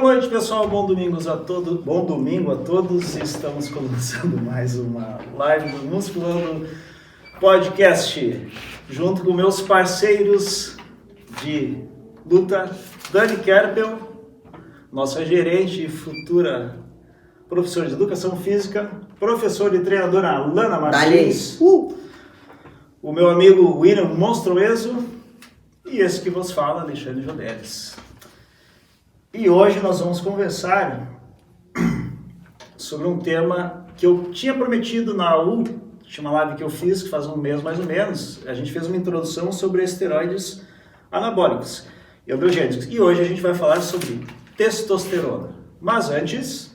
noite, pessoal. Bom domingo a todos. Estamos começando mais uma live do Musculando Podcast, junto com meus parceiros de luta, Dani Kerpel, nossa gerente e futura professora de educação física, professora e treinadora Alana Martins, o meu amigo William Monstroeso e esse que vos fala, Alexandre Jodelis. E hoje nós vamos conversar sobre um tema que eu tinha prometido na última live que eu fiz, que faz um mês mais ou menos. A gente fez uma introdução sobre esteroides anabólicos e androgênicos. E hoje a gente vai falar sobre testosterona. Mas antes...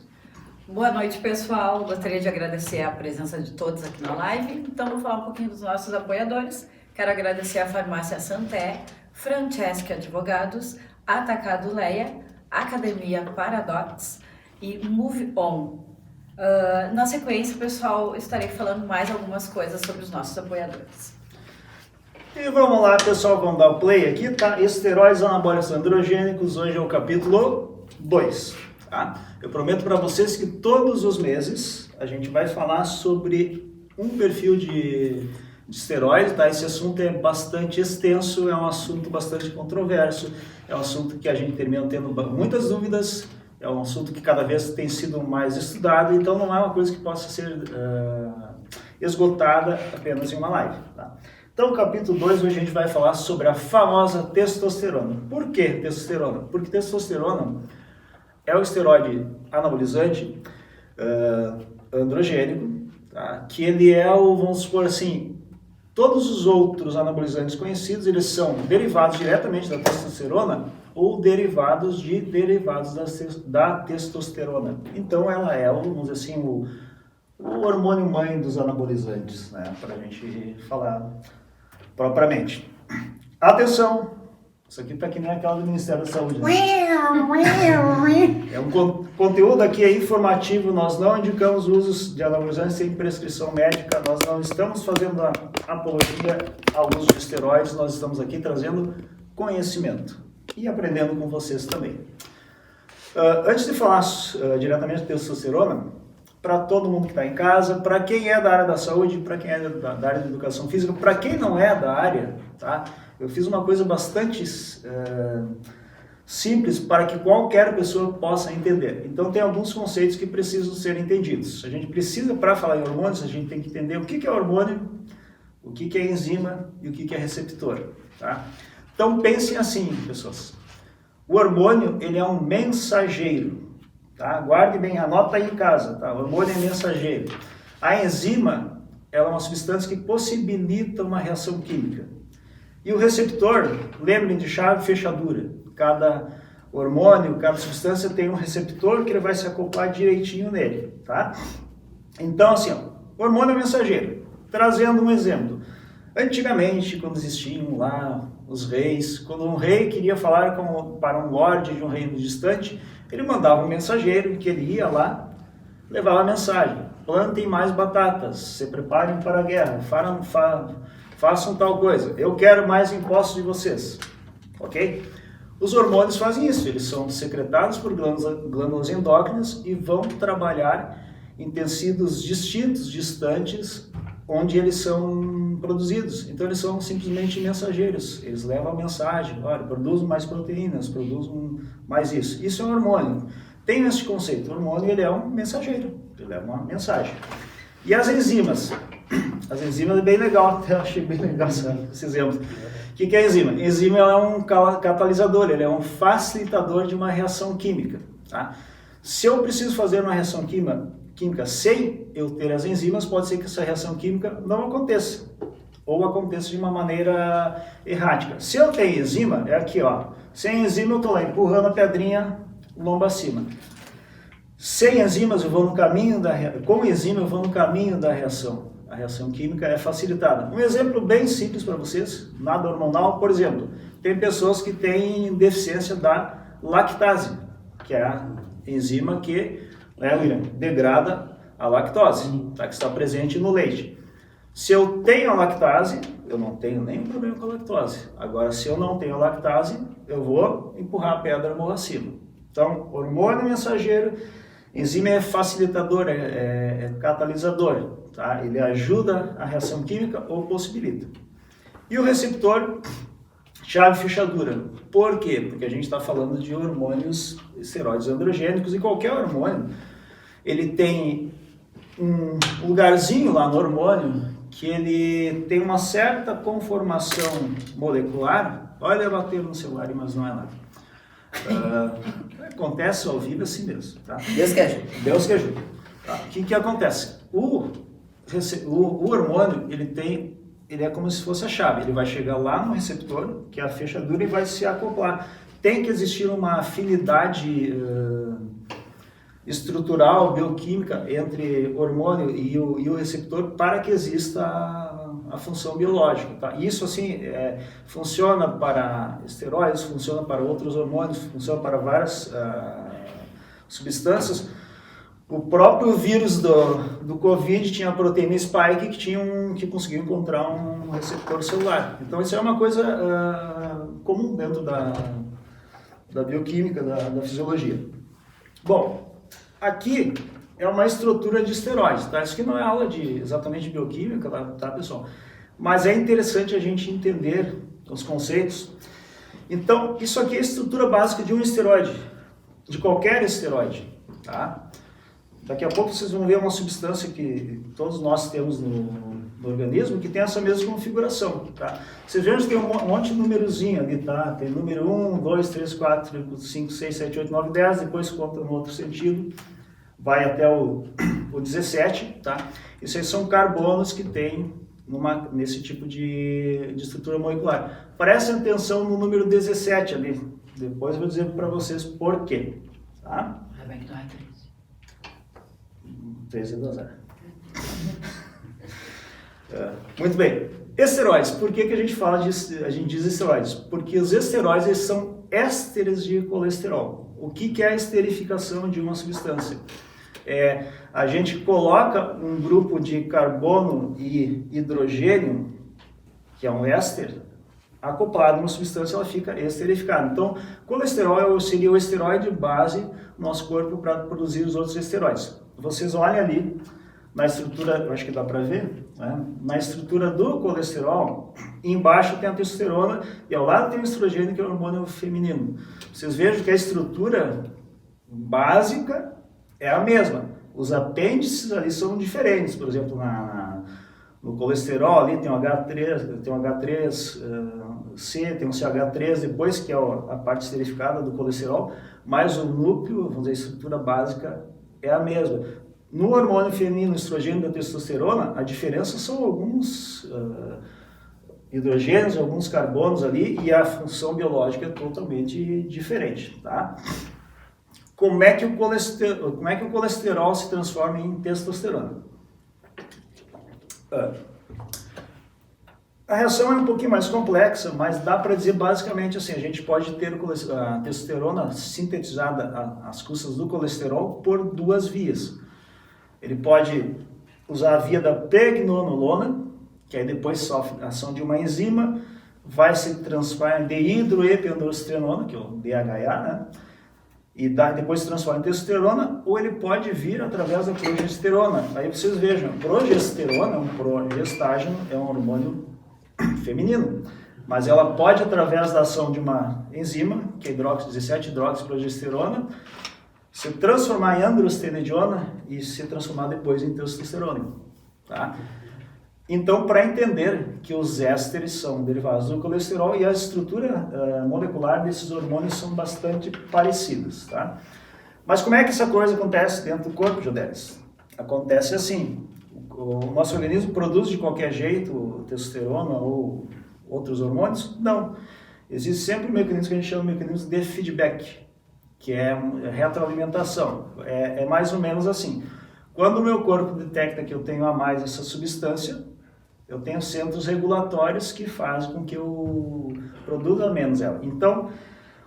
Boa noite, pessoal. Gostaria de agradecer a presença de todos aqui na live. Então, vou falar um pouquinho dos nossos apoiadores. Quero agradecer a Farmácia Santé, Francesca Advogados, Atacado Leia, Academia Paradox e Move On. Na sequência, pessoal, estarei falando mais algumas coisas sobre os nossos apoiadores. E vamos lá, pessoal, vamos dar o play aqui, tá? Esteroides anabólicos androgênicos, hoje é o capítulo 2, tá? Eu prometo para vocês que todos os meses a gente vai falar sobre um perfil de esteroides, tá? Esse assunto é bastante extenso, é um assunto bastante controverso, é um assunto que a gente termina tendo muitas dúvidas, é um assunto que cada vez tem sido mais estudado, então não é uma coisa que possa ser esgotada apenas em uma live, tá? Então, no capítulo 2, hoje a gente vai falar sobre a famosa testosterona. Por que testosterona? Porque testosterona é o esteroide anabolizante androgênico, tá? Que ele é o, vamos supor assim, todos os outros anabolizantes conhecidos, eles são derivados diretamente da testosterona ou derivados da testosterona. Então ela é, vamos dizer assim, o hormônio mãe dos anabolizantes, né? Para a gente falar propriamente. Atenção! Isso aqui tá que nem aquela do Ministério da Saúde, né? É um conteúdo aqui é informativo, nós não indicamos usos de anabolizantes sem prescrição médica, nós não estamos fazendo a apologia ao uso de esteroides, nós estamos aqui trazendo conhecimento e aprendendo com vocês também. Antes de falar diretamente de testosterona, para todo mundo que está em casa, para quem é da área da saúde, para quem é da área da educação física, para quem não é da área, tá? Eu fiz uma coisa bastante simples para que qualquer pessoa possa entender. Então tem alguns conceitos que precisam ser entendidos. A gente precisa, para falar em hormônios, a gente tem que entender o que é hormônio, o que é enzima e o que é receptor, tá? Então pensem assim, pessoas. O hormônio, ele é um mensageiro, tá? Guarde bem, anota aí em casa, tá? O hormônio é mensageiro. A enzima, ela é uma substância que possibilita uma reação química. E o receptor, lembrem de chave e fechadura. Cada hormônio, cada substância tem um receptor que ele vai se acoplar direitinho nele, tá? Então, assim, ó, o hormônio é mensageiro. Trazendo um exemplo. Antigamente, quando existiam lá os reis, quando um rei queria falar para um lorde de um reino distante, ele mandava um mensageiro que ele ia lá, levava a mensagem. Plantem mais batatas, se preparem para a guerra, façam tal coisa. Eu quero mais impostos de vocês. Ok? Os hormônios fazem isso. Eles são secretados por glândulas endócrinas e vão trabalhar em tecidos distintos, distantes, onde eles são produzidos. Então, eles são simplesmente mensageiros. Eles levam a mensagem. Olha, produzam mais proteínas, produzam mais isso. Isso é um hormônio. Tem esse conceito. O hormônio, ele é um mensageiro. Ele leva uma mensagem. E as enzimas? As enzimas é bem legal, até achei bem legal esse exemplo. O que é enzima? Enzima é um catalisador, ele é um facilitador de uma reação química. Tá? Se eu preciso fazer uma reação química sem eu ter as enzimas, pode ser que essa reação química não aconteça. Ou aconteça de uma maneira errática. Se eu tenho enzima, é aqui, ó. Sem enzima eu estou lá empurrando a pedrinha lomba acima. Sem enzimas eu vou no caminho com enzima eu vou no caminho da reação. A reação química é facilitada. Um exemplo bem simples para vocês, nada hormonal, por exemplo, tem pessoas que têm deficiência da lactase, que é a enzima que degrada a lactose, tá? Que está presente no leite. Se eu tenho a lactase, eu não tenho nenhum problema com a lactose. Agora, se eu não tenho a lactase, eu vou empurrar a pedra morro acima. Então, hormônio mensageiro, enzima é facilitador, é catalisador, tá? Ele ajuda a reação química ou possibilita. E o receptor, chave fechadura. Por quê? Porque a gente está falando de hormônios esteroides androgênicos e qualquer hormônio, ele tem um lugarzinho lá no hormônio que ele tem uma certa conformação molecular. Olha, eu bater no celular, mas não é nada. Acontece ao vivo assim mesmo, tá? Deus que ajude. Deus que ajude. Tá? O que acontece? O hormônio, ele é como se fosse a chave. Ele vai chegar lá no receptor, que é a fechadura, e vai se acoplar. Tem que existir uma afinidade estrutural, bioquímica entre hormônio e o receptor para que exista a função biológica. Tá? Isso assim funciona para esteroides, funciona para outros hormônios, funciona para várias substâncias. O próprio vírus do Covid tinha a proteína spike que conseguia encontrar um receptor celular. Então isso é uma coisa comum dentro da bioquímica, da fisiologia. Bom, aqui é uma estrutura de esteroides, tá? Isso aqui não é aula exatamente de bioquímica, tá, pessoal? Mas é interessante a gente entender os conceitos. Então, isso aqui é a estrutura básica de um esteroide, de qualquer esteroide, tá? Daqui a pouco vocês vão ver uma substância que todos nós temos no organismo que tem essa mesma configuração, tá? Vocês vejam que tem um monte de numerozinho ali, tá? Tem número 1, 2, 3, 4, 5, 6, 7, 8, 9, 10, depois conta no outro sentido, vai até o 17, tá? Isso aí são carbonos que tem nesse tipo de estrutura molecular. Prestem atenção no número 17 ali, depois eu vou dizer para vocês por quê, tá? Vai que não é 13 é do azar. Muito bem. Esteroides. Por que a gente fala a gente diz esteroides? Porque os esteroides eles são ésteres de colesterol. O que é a esterificação de uma substância? A gente coloca um grupo de carbono e hidrogênio, que é um éster, acoplado numa substância, ela fica esterificada. Então, colesterol seria o esteroide base do nosso corpo para produzir os outros esteroides. Vocês olhem ali na estrutura, eu acho que dá para ver, né? Na estrutura do colesterol, embaixo tem a testosterona e ao lado tem o estrogênio, que é o hormônio feminino. Vocês vejam que a estrutura básica é a mesma. Os apêndices ali são diferentes. Por exemplo, no colesterol ali tem o H3, tem o H3C, tem o CH3 depois, que é a parte esterificada do colesterol, mas o núcleo, vamos dizer, a estrutura básica é a mesma. No hormônio feminino, estrogênio da testosterona, a diferença são alguns hidrogênios, alguns carbonos ali, e a função biológica é totalmente diferente, tá? Como é que o colesterol se transforma em testosterona? A reação é um pouquinho mais complexa, mas dá para dizer basicamente assim, a gente pode ter a testosterona sintetizada às custas do colesterol por duas vias. Ele pode usar a via da pregnenolona, que aí depois sofre a ação de uma enzima, vai se transformar em dehidroepiandrosterona, que é o DHA, né? E depois se transforma em testosterona, ou ele pode vir através da progesterona. Aí vocês vejam, progesterona, um progestágeno, é um hormônio feminino, mas ela pode, através da ação de uma enzima, que é 17-hidroxiprogesterona, se transformar em androstenediona e se transformar depois em testosterona, tá? Então, para entender que os ésteres são derivados do colesterol e a estrutura molecular desses hormônios são bastante parecidas, tá? Mas como é que essa coisa acontece dentro do corpo, Jodelis? Acontece assim, o nosso organismo produz de qualquer jeito testosterona ou outros hormônios? Não. Existe sempre um mecanismo que a gente chama de mecanismo de feedback, que é retroalimentação. É mais ou menos assim. Quando o meu corpo detecta que eu tenho a mais essa substância, eu tenho centros regulatórios que fazem com que eu produza menos ela. Então,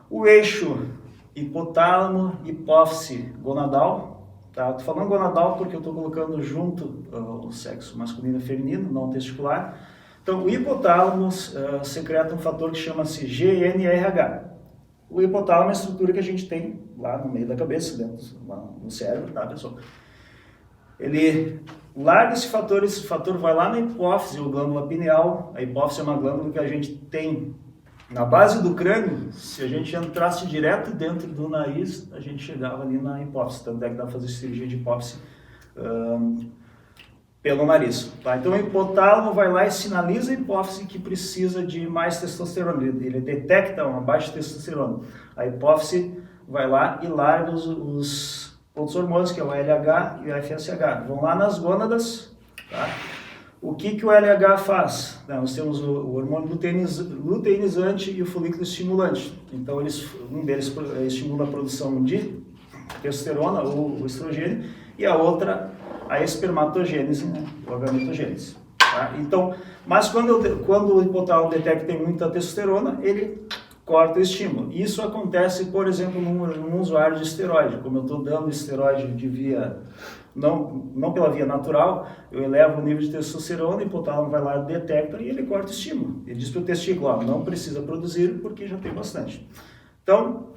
o eixo hipotálamo, hipófise, gonadal, tá? Estou falando gonadal porque eu estou colocando junto o sexo masculino e feminino, não testicular. Então, o hipotálamo secreta um fator que chama-se GNRH. O hipotálamo é uma estrutura que a gente tem lá no meio da cabeça, dentro no cérebro, tá, pessoal? Ele larga esse fator vai lá na hipófise, ou glândula pineal. A hipófise é uma glândula que a gente tem na base do crânio. Se a gente entrasse direto dentro do nariz, a gente chegava ali na hipófise. Tanto é que dá para fazer cirurgia de hipófise pelo nariz. Tá? Então o hipotálamo vai lá e sinaliza a hipófise que precisa de mais testosterona. Ele detecta uma baixa testosterona. A hipófise vai lá e larga os outros hormônios, que é o LH e o FSH. Vão lá nas gônadas. Tá? O que o LH faz? Nós temos o hormônio luteinizante e o folículo estimulante. Então um deles estimula a produção de testosterona ou estrogênio, e a outra a espermatogênese, né? Ou a gametogênese. Tá? Então, mas quando o hipotálamo detecta que tem muita testosterona, ele corta o estímulo. Isso acontece, por exemplo, num usuário de esteroide. Como eu estou dando esteroide de via, não pela via natural, eu elevo o nível de testosterona, o hipotálamo vai lá, detecta e ele corta o estímulo. Ele diz para o testículo, ó, não precisa produzir porque já tem bastante. Então,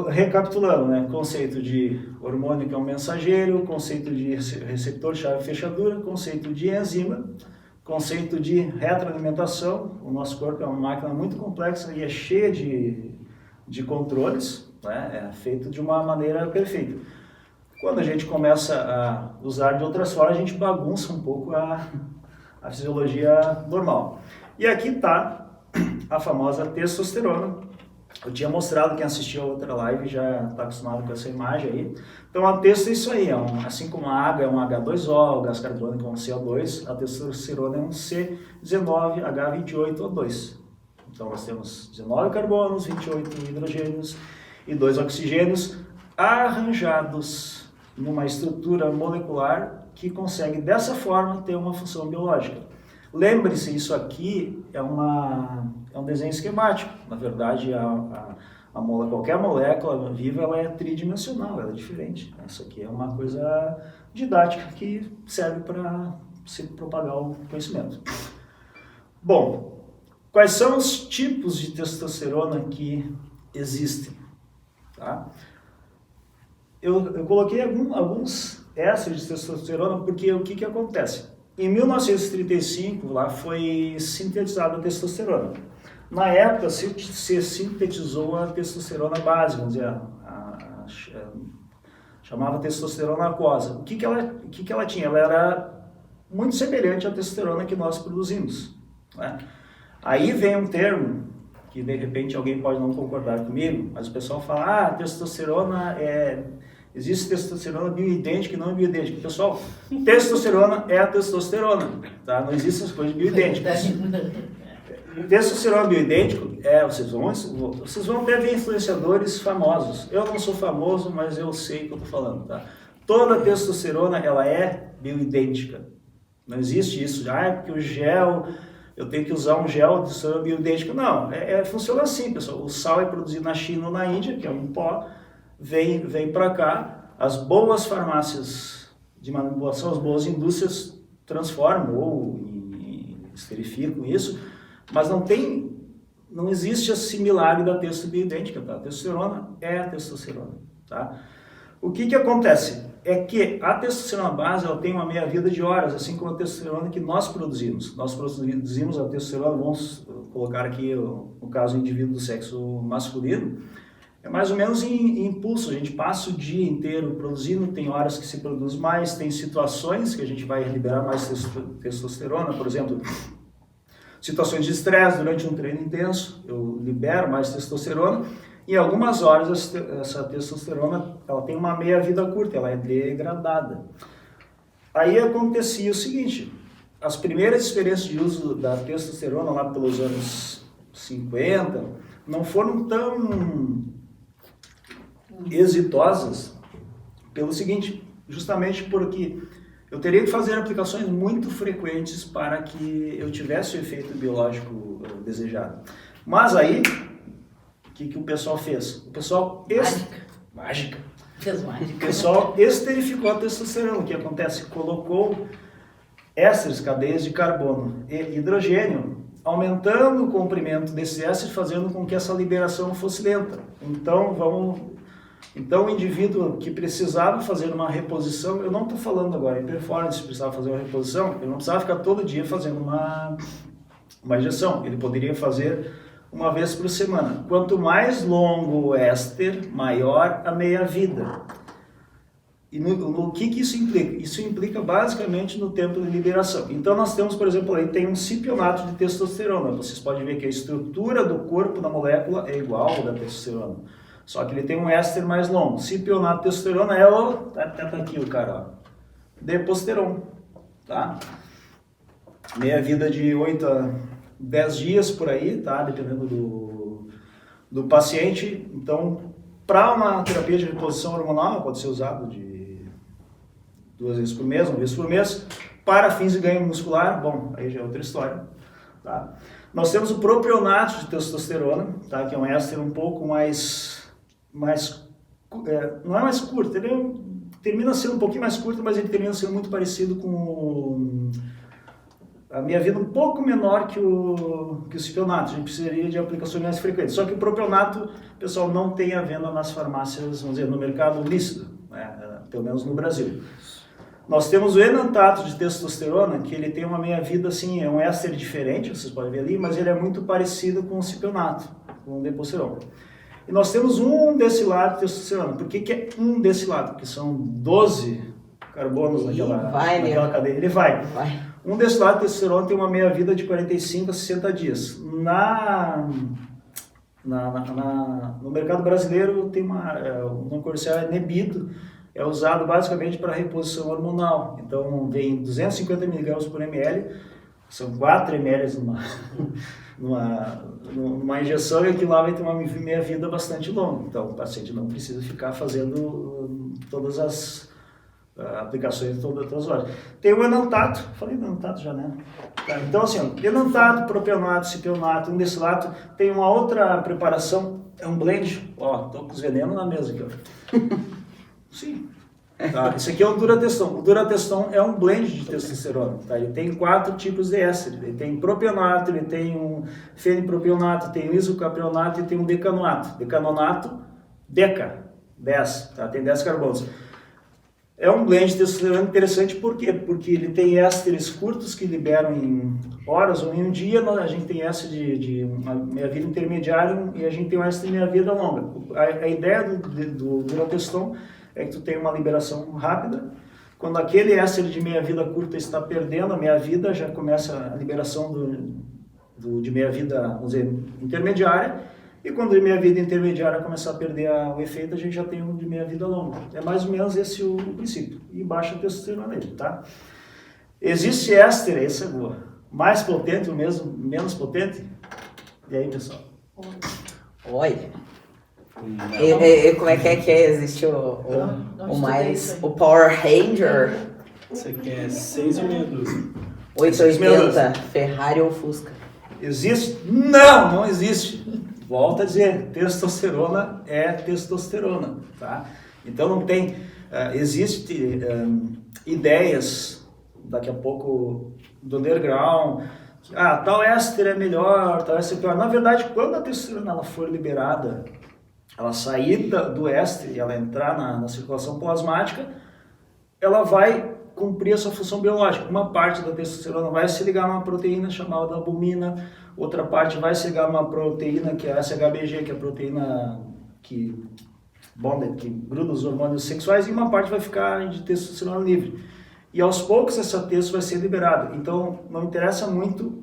recapitulando, né? Conceito de hormônio que é um mensageiro, conceito de receptor chave-fechadura, conceito de enzima, conceito de retroalimentação. O nosso corpo é uma máquina muito complexa e é cheia de controles, né? É feito de uma maneira perfeita. Quando a gente começa a usar de outras formas, a gente bagunça um pouco a fisiologia normal. E aqui está a famosa testosterona. Eu tinha mostrado, quem assistiu a outra live já está acostumado com essa imagem aí. Então a testo é isso aí, assim como a água é um H2O, o gás carbônico é um CO2, a testosterona é um C19H28O2. Então nós temos 19 carbonos, 28 hidrogênios e 2 oxigênios arranjados numa estrutura molecular que consegue dessa forma ter uma função biológica. Lembre-se, isso aqui é um desenho esquemático. Na verdade, qualquer molécula viva ela é tridimensional, ela é diferente. Isso aqui é uma coisa didática que serve para se propagar o conhecimento. Bom, quais são os tipos de testosterona que existem? Tá? Eu coloquei alguns ésteres de testosterona porque o que acontece? Em 1935, lá foi sintetizada a testosterona. Na época, se sintetizou a testosterona base, vamos dizer, chamava testosterona aquosa. O que ela tinha? Ela era muito semelhante à testosterona que nós produzimos. Né? Aí vem um termo, que de repente alguém pode não concordar comigo, mas o pessoal fala, testosterona existe testosterona bioidêntica e não bioidêntica. Pessoal, testosterona é a testosterona, tá? Não existe essas coisas bioidênticas. Testosterona bioidêntico, vocês vão até ver influenciadores famosos. Eu não sou famoso, mas eu sei o que eu estou falando, tá? Toda testosterona, ela é bioidêntica. Não existe isso, porque o gel, eu tenho que usar um gel de testosterona bioidêntica. Não, funciona assim, pessoal. O sal é produzido na China ou na Índia, que é um pó, vem para cá, as boas farmácias de manipulação, as boas indústrias transformam ou esterificam isso, mas não existe esse milagre da testo bioidêntica, tá? A testosterona é a testosterona, tá? O que acontece? É que a testosterona base ela tem uma meia-vida de horas, assim como a testosterona que nós produzimos. Nós produzimos a testosterona, vamos colocar aqui o caso do indivíduo do sexo masculino, é mais ou menos em impulso, a gente passa o dia inteiro produzindo, tem horas que se produz mais, tem situações que a gente vai liberar mais testosterona, por exemplo, situações de estresse durante um treino intenso, eu libero mais testosterona, e em algumas horas essa testosterona ela tem uma meia-vida curta, ela é degradada. Aí acontecia o seguinte, as primeiras experiências de uso da testosterona lá pelos anos 50 não foram tão exitosas pelo seguinte, justamente porque eu teria que fazer aplicações muito frequentes para que eu tivesse o efeito biológico desejado. Mas aí, o que o pessoal fez? O pessoal mágica. Fez mágica. O pessoal esterificou a testosterona. O que acontece? Colocou ésteres, cadeias de carbono e hidrogênio aumentando o comprimento desse éster, fazendo com que essa liberação fosse lenta. Então, o indivíduo que precisava fazer uma reposição, eu não estou falando agora em performance, precisava fazer uma reposição, ele não precisava ficar todo dia fazendo uma injeção, ele poderia fazer uma vez por semana. Quanto mais longo o éster, maior a meia-vida. E no que isso implica? Isso implica basicamente no tempo de liberação. Então nós temos, por exemplo, aí tem um cipionato de testosterona. Vocês podem ver que a estrutura do corpo da molécula é igual à da testosterona. Só que ele tem um éster mais longo. Cipionato de testosterona é o... Tá aqui o cara, ó. Deposteron, tá? Meia-vida de 8 a 10 dias por aí, tá? Dependendo do paciente. Então, para uma terapia de reposição hormonal, pode ser usado de 2 vezes por mês, 1 vez por mês. Para fins de ganho muscular, bom, aí já é outra história, tá? Nós temos o propionato de testosterona, tá? Que é um éster um pouco não é mais curto, ele termina sendo um pouquinho mais curto, mas ele termina sendo muito parecido com a meia-vida um pouco menor que o cipionato. A gente precisaria de aplicações mais frequentes. Só que o propionato, pessoal, não tem a venda nas farmácias, vamos dizer, no mercado lícito, né? Pelo menos no Brasil. Nós temos o enantato de testosterona, que ele tem uma meia-vida assim, é um éster diferente, vocês podem ver ali, mas ele é muito parecido com o cipionato, com o deposteron. E nós temos um decilato de testosterona. Por que é um decilato? Porque são 12 carbonos naquela cadeia. Ele vai. Um decilato de testosterona tem uma meia-vida de 45 a 60 dias. No mercado brasileiro tem o nome comercial é Nebido, é usado basicamente para reposição hormonal. Então vem 250 mg por ml, são 4 ml numa injeção, e aquilo lá vai ter uma meia-vida bastante longa. Então o paciente não precisa ficar fazendo todas as aplicações todas as horas. Tem o enantato, falei do enantato já, né? Tá, então assim, enantato, propionato, cipionato, um decilato, tem uma outra preparação, é um blend, ó, tô com os venenos na mesa aqui, ó. Sim. Tá, esse aqui é o Durateston. O Durateston é um blend de testosterona. Tá? Ele tem 4 tipos de éster. Ele tem propionato, ele tem um fenipropionato, tem um isocapionato e tem um decanoato. Decanonato, 10. Tá? Tem 10 carbonos. É um blend de testosterona interessante, por quê? Porque ele tem ésteres curtos que liberam em horas ou em um dia. A gente tem éster de uma meia-vida intermediária e a gente tem um éster de meia-vida longa. A ideia do Durateston é que tu tem uma liberação rápida. Quando aquele éster de meia-vida curta está perdendo a meia-vida, já começa a liberação de meia-vida, vamos dizer, intermediária. E quando a meia-vida intermediária começar a perder o efeito, a gente já tem um de meia-vida longa. É mais ou menos esse o princípio. E baixa a testosterona nele, tá? Existe éster, essa é boa, mais potente ou mesmo menos potente? E aí, pessoal? Olha... como é que é? Existe o Power Ranger? Isso aqui é 6,5. 880, Ferrari ou Fusca? Existe? Não existe. Volto a dizer, testosterona é testosterona, tá? Então não tem, existe ideias, daqui a pouco, do underground, tal éster é melhor, tal éster é pior. Na verdade, quando a testosterona ela for liberada, ela sair do éster e ela entrar na circulação plasmática, ela vai cumprir a sua função biológica. Uma parte da testosterona vai se ligar a uma proteína chamada albumina, outra parte vai se ligar a uma proteína que é a SHBG, que é a proteína que gruda os hormônios sexuais, e uma parte vai ficar de testosterona livre. E aos poucos essa testo vai ser liberada. Então não interessa muito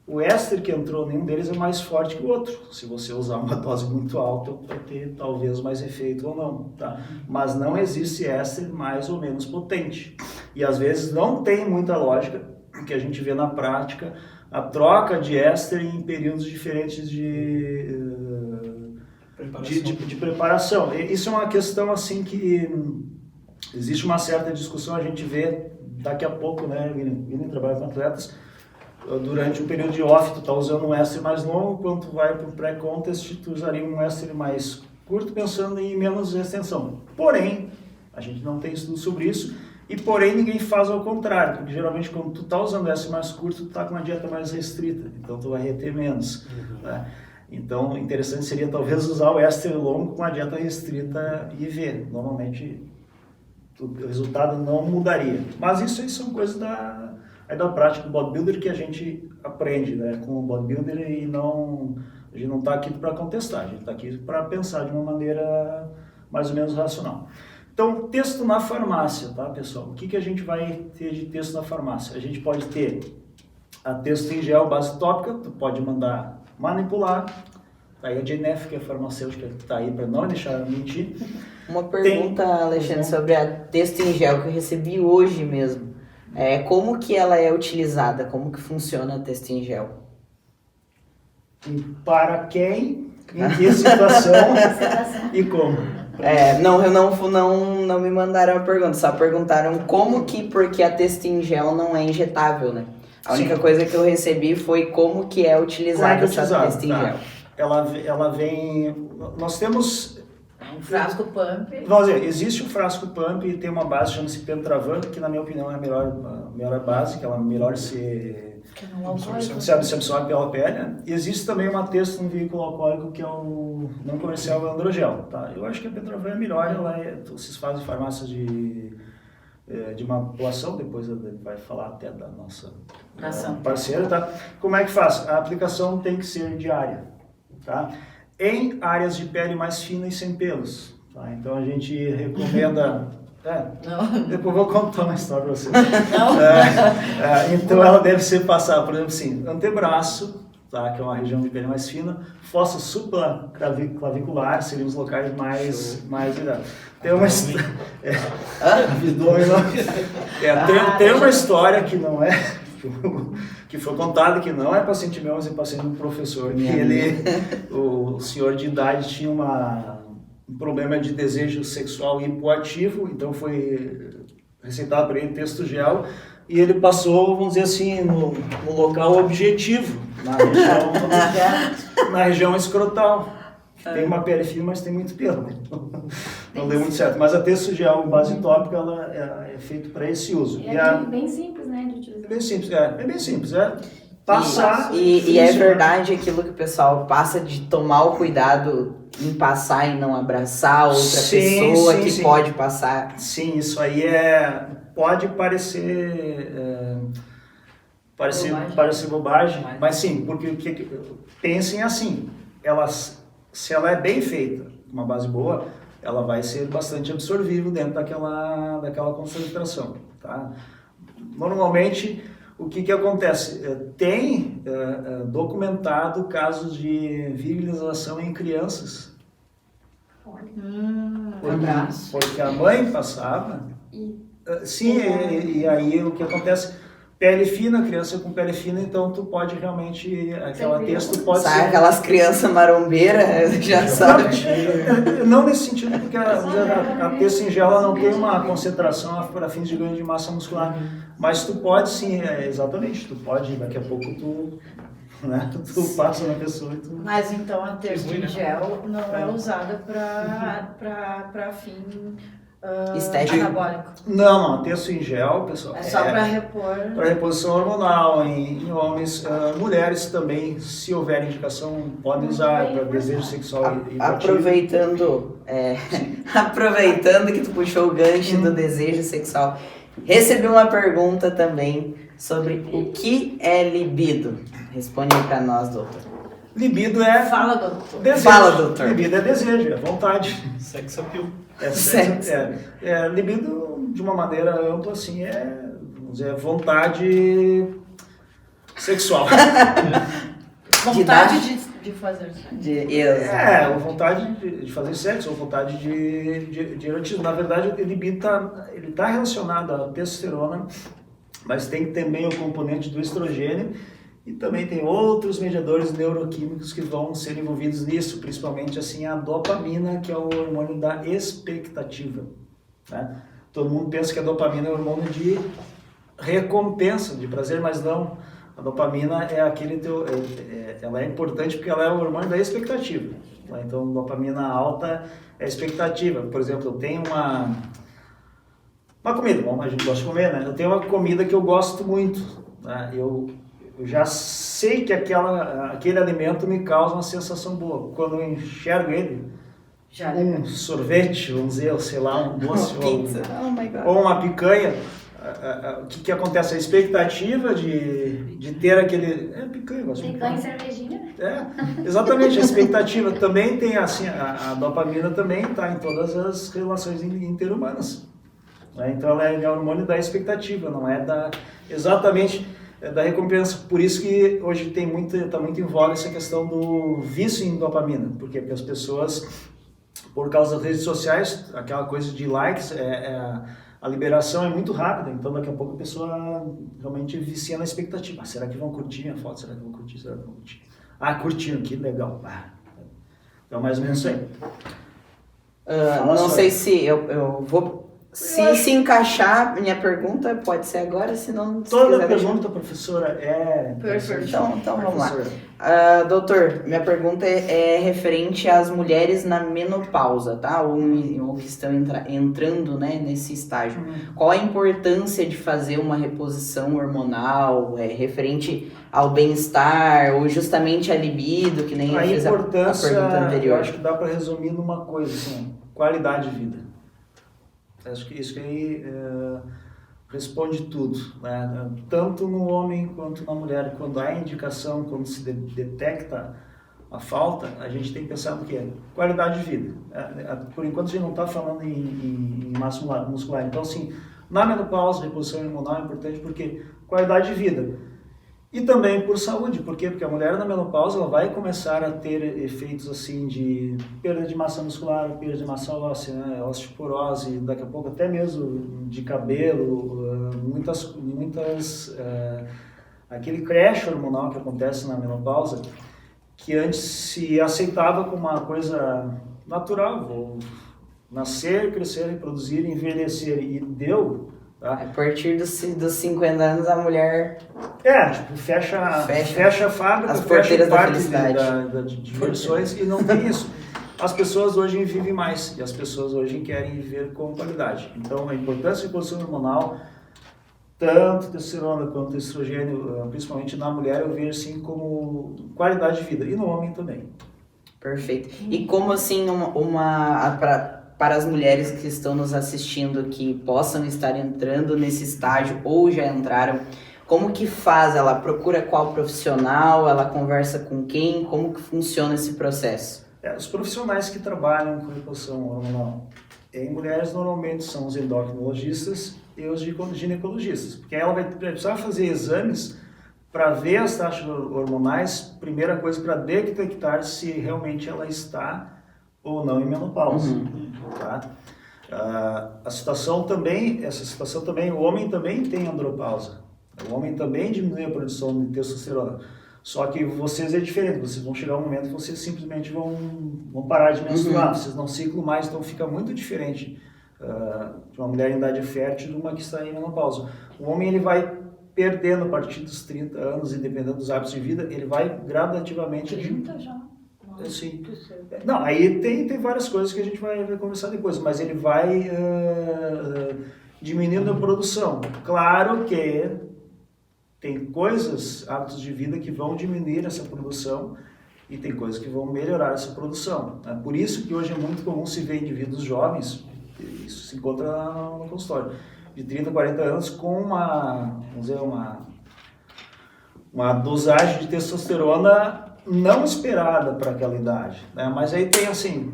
o éster que entrou, nenhum deles é mais forte que o outro. Se você usar uma dose muito alta, vai ter talvez mais efeito ou não, tá? Mas não existe éster mais ou menos potente. E às vezes não tem muita lógica, que a gente vê na prática, a troca de éster em períodos diferentes de preparação. Isso é uma questão assim que existe uma certa discussão, a gente vê daqui a pouco, né, vindo trabalhar com atletas, durante um período de off, tu está usando um éster mais longo, quando tu vai para o pré-contest, tu usaria um éster mais curto, pensando em menos extensão. Porém, a gente não tem estudo sobre isso, E porém ninguém faz ao contrário, porque geralmente quando tu tá usando esse mais curto, tu tá com uma dieta mais restrita, então tu vai reter menos. Né? Então interessante seria talvez usar o éster longo com a dieta restrita e ver. Normalmente o resultado não mudaria. Mas isso aí são coisas da prática do bodybuilder que a gente aprende, né, com o bodybuilder e a gente não está aqui para contestar, a gente está aqui para pensar de uma maneira mais ou menos racional. Então, texto na farmácia, tá, pessoal? O que a gente vai ter de texto na farmácia? A gente pode ter a texto em gel base tópica, tu pode mandar manipular. Aí a Jenef, que é farmacêutica, que está aí para não deixar mentir. Uma pergunta, Alexandre, sobre a texto em gel que eu recebi hoje mesmo. Como que ela é utilizada? Como que funciona a texto em gel? E para quem, em que situação e como? Não me mandaram a pergunta, só perguntaram porque a texto em gel não é injetável, né? A única coisa que eu recebi foi como que é utilizada essa texto em gel. Ela vem... Nós temos... Um frasco pump. Vamos dizer, existe um frasco pump e tem uma base, chama-se Pentravan, que na minha opinião é a melhor base, que ela melhor se absorve pela pele. Né? E existe também uma texto no veículo alcoólico que é o não comercial Androgel. Tá? Eu acho que a Pentravan é melhor, vocês fazem farmácias de manipulação, depois vai falar até da nossa parceira. Tá? Como é que faz? A aplicação tem que ser diária. Tá? Em áreas de pele mais fina e sem pelos. Tá? Então a gente recomenda... depois eu vou contar uma história para vocês. Então ela deve ser passada, por exemplo, assim, antebraço, tá? Que é uma região de pele mais fina, fossa supraclavicular, seriam os locais mais virados. Tem uma tem uma história que não é... que foi contado que não é paciente meu, mas é paciente de um professor, que o senhor de idade tinha um problema de desejo sexual hipoativo, então foi receitado para ele texto gel, e ele passou, vamos dizer assim, no local objetivo, na região escrotal. Tem uma pele fina, mas tem muito pelo. Não deu muito certo. Mas a texto gel em base tópica ela é feito para esse uso. Bem simples, né, de utilizar. É bem simples, passar. E é verdade aquilo que o pessoal passa de tomar o cuidado em passar e não abraçar outra pessoa que pode passar. Sim, isso aí pode parecer bobagem, mas sim, porque pensem assim, se ela é bem feita, uma base boa, ela vai ser bastante absorvível dentro daquela concentração, tá? Normalmente, o que acontece? Tem documentado casos de virilização em crianças. Porque a mãe passava. Sim, e aí o que acontece? Pele fina, criança com pele fina, então tu pode realmente, aquela texto pode ser... aquelas crianças marombeiras, já sabe. Não nesse sentido, porque a texto em gel não tem uma concentração para fins de ganho de massa muscular, mas tu pode sim, exatamente, tu pode, daqui a pouco tu passa na pessoa e tu... Mas então a texto em gel não é usada para fim... estético. Anabólico. Não, texto em gel, pessoal. É só para repor. Para reposição hormonal em homens, mulheres também, se houver indicação, podem usar para desejo sexual e aproveitando que tu puxou o gancho do desejo sexual, recebi uma pergunta também sobre o que é libido. Responde aí para nós, doutor. Libido é... Fala, doutor. Desejo. Fala, doutor. Libido é desejo, é vontade. Sex appeal. Libido, de uma maneira ampla, assim, vamos dizer, vontade sexual. Vontade de fazer sexo. Vontade de fazer sexo, ou vontade de erotismo. Na verdade, o libido tá relacionado à testosterona, mas tem também o componente do estrogênio, e também tem outros mediadores neuroquímicos que vão ser envolvidos nisso, principalmente assim a dopamina, que é o hormônio da expectativa. Né? Todo mundo pensa que a dopamina é o hormônio de recompensa, de prazer, mas não. A dopamina ela é importante porque ela é o hormônio da expectativa. Tá? Então, dopamina alta é expectativa. Por exemplo, eu tenho uma Uma comida, bom, a gente gosta de comer, né? Eu tenho uma comida que eu gosto muito, né? Eu já sei que aquele alimento me causa uma sensação boa. Quando eu enxergo ele, Já um sorvete, vamos dizer, ou sei lá, um doce, Uma pizza. Oh my God. ou uma picanha, o que acontece? A expectativa de ter aquele... É picanha, eu gosto de Picanha e picanha. cervejinha. Exatamente, a expectativa também tem, assim, a dopamina também está em todas as relações interhumanas. Né? Então ela é hormônio da expectativa, não é exatamente da recompensa. Por isso que hoje está muito em voga essa questão do vício em dopamina. Por quê? Porque as pessoas, por causa das redes sociais, aquela coisa de likes, a liberação é muito rápida, então daqui a pouco a pessoa realmente vicia na expectativa. Será que vão curtir minha foto? Será que vão curtir? Será que vão curtir? Curtiram, que legal. Então mais ou menos isso aí. Não sei se eu vou... Se encaixar minha pergunta, pode ser agora, senão... se Toda quiser pergunta, professora, Perfeito. Então vamos lá. Doutor, minha pergunta é referente às mulheres na menopausa, tá? Ou que estão entrando, né, nesse estágio. Qual a importância de fazer uma reposição hormonal referente ao bem-estar ou justamente à libido, que nem eu fiz a pergunta anterior? Eu acho que dá para resumir numa coisa, assim, qualidade de vida. Acho que isso aí responde tudo, né? Tanto no homem quanto na mulher. Quando há indicação, quando se detecta a falta, a gente tem que pensar no que é qualidade de vida. Por enquanto a gente não está falando em massa muscular. Então, assim, na menopausa, reposição hormonal é importante porque qualidade de vida. E também por saúde, por quê? Porque a mulher na menopausa ela vai começar a ter efeitos assim de perda de massa muscular, perda de massa óssea, né? Osteoporose, daqui a pouco até mesmo de cabelo, aquele crash hormonal que acontece na menopausa, que antes se aceitava como uma coisa natural, vou nascer, crescer, reproduzir, envelhecer, e deu. Tá? A partir dos 50 anos, a mulher... fecha a fábrica, as fecha porteiras da parte felicidade. de diversões e não tem isso. As pessoas hoje vivem mais e as pessoas hoje querem viver com qualidade. Então, a importância de reposição hormonal, tanto testosterona quanto estrogênio, principalmente na mulher, eu vejo assim como qualidade de vida e no homem também. Perfeito. E como assim, para as mulheres que estão nos assistindo, que possam estar entrando nesse estágio ou já entraram, como que faz? Ela procura qual profissional? Ela conversa com quem? Como que funciona esse processo? Os profissionais que trabalham com reposição hormonal em mulheres normalmente são os endocrinologistas e os ginecologistas, porque ela vai precisar fazer exames para ver as taxas hormonais, primeira coisa para detectar se realmente ela está ou não em menopausa. Tá? Essa situação também, o homem também tem andropausa. O homem também diminui a produção de testosterona. Só que vocês é diferente, vocês vão chegar um momento que vocês simplesmente vão parar de menstruar, vocês não ciclam mais, então fica muito diferente de uma mulher em idade fértil de uma que está em menopausa. O homem ele vai perdendo a partir dos 30 anos, e dependendo dos hábitos de vida, ele vai gradativamente... 30 já? Sim. Não, aí tem várias coisas que a gente vai conversar depois, mas ele vai diminuindo a produção. Claro que tem hábitos de vida que vão diminuir essa produção e tem coisas que vão melhorar essa produção. Né? Por isso que hoje é muito comum se ver indivíduos jovens, isso se encontra no consultório, de 30, 40 anos com uma dosagem de testosterona não esperada para aquela idade, né? Mas aí tem assim,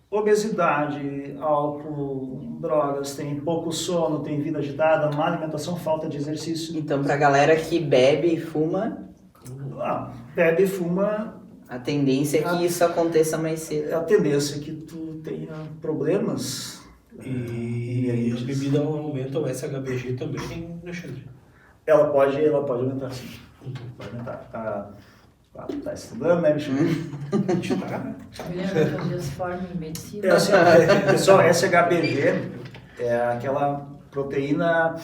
obesidade, álcool, drogas, tem pouco sono, tem vida agitada, má alimentação, falta de exercício. Então, pra galera que bebe e fuma... Bebe e fuma... A tendência é que isso aconteça mais cedo. A tendência é que tu tenha problemas. E a bebida aumenta o SHBG também, Alexandre? Ela pode aumentar, sim. Pode aumentar. Tá estudando, né, bicho? A gente tá, né? William, que às forma em medicina. Pessoal, SHBG é aquela proteína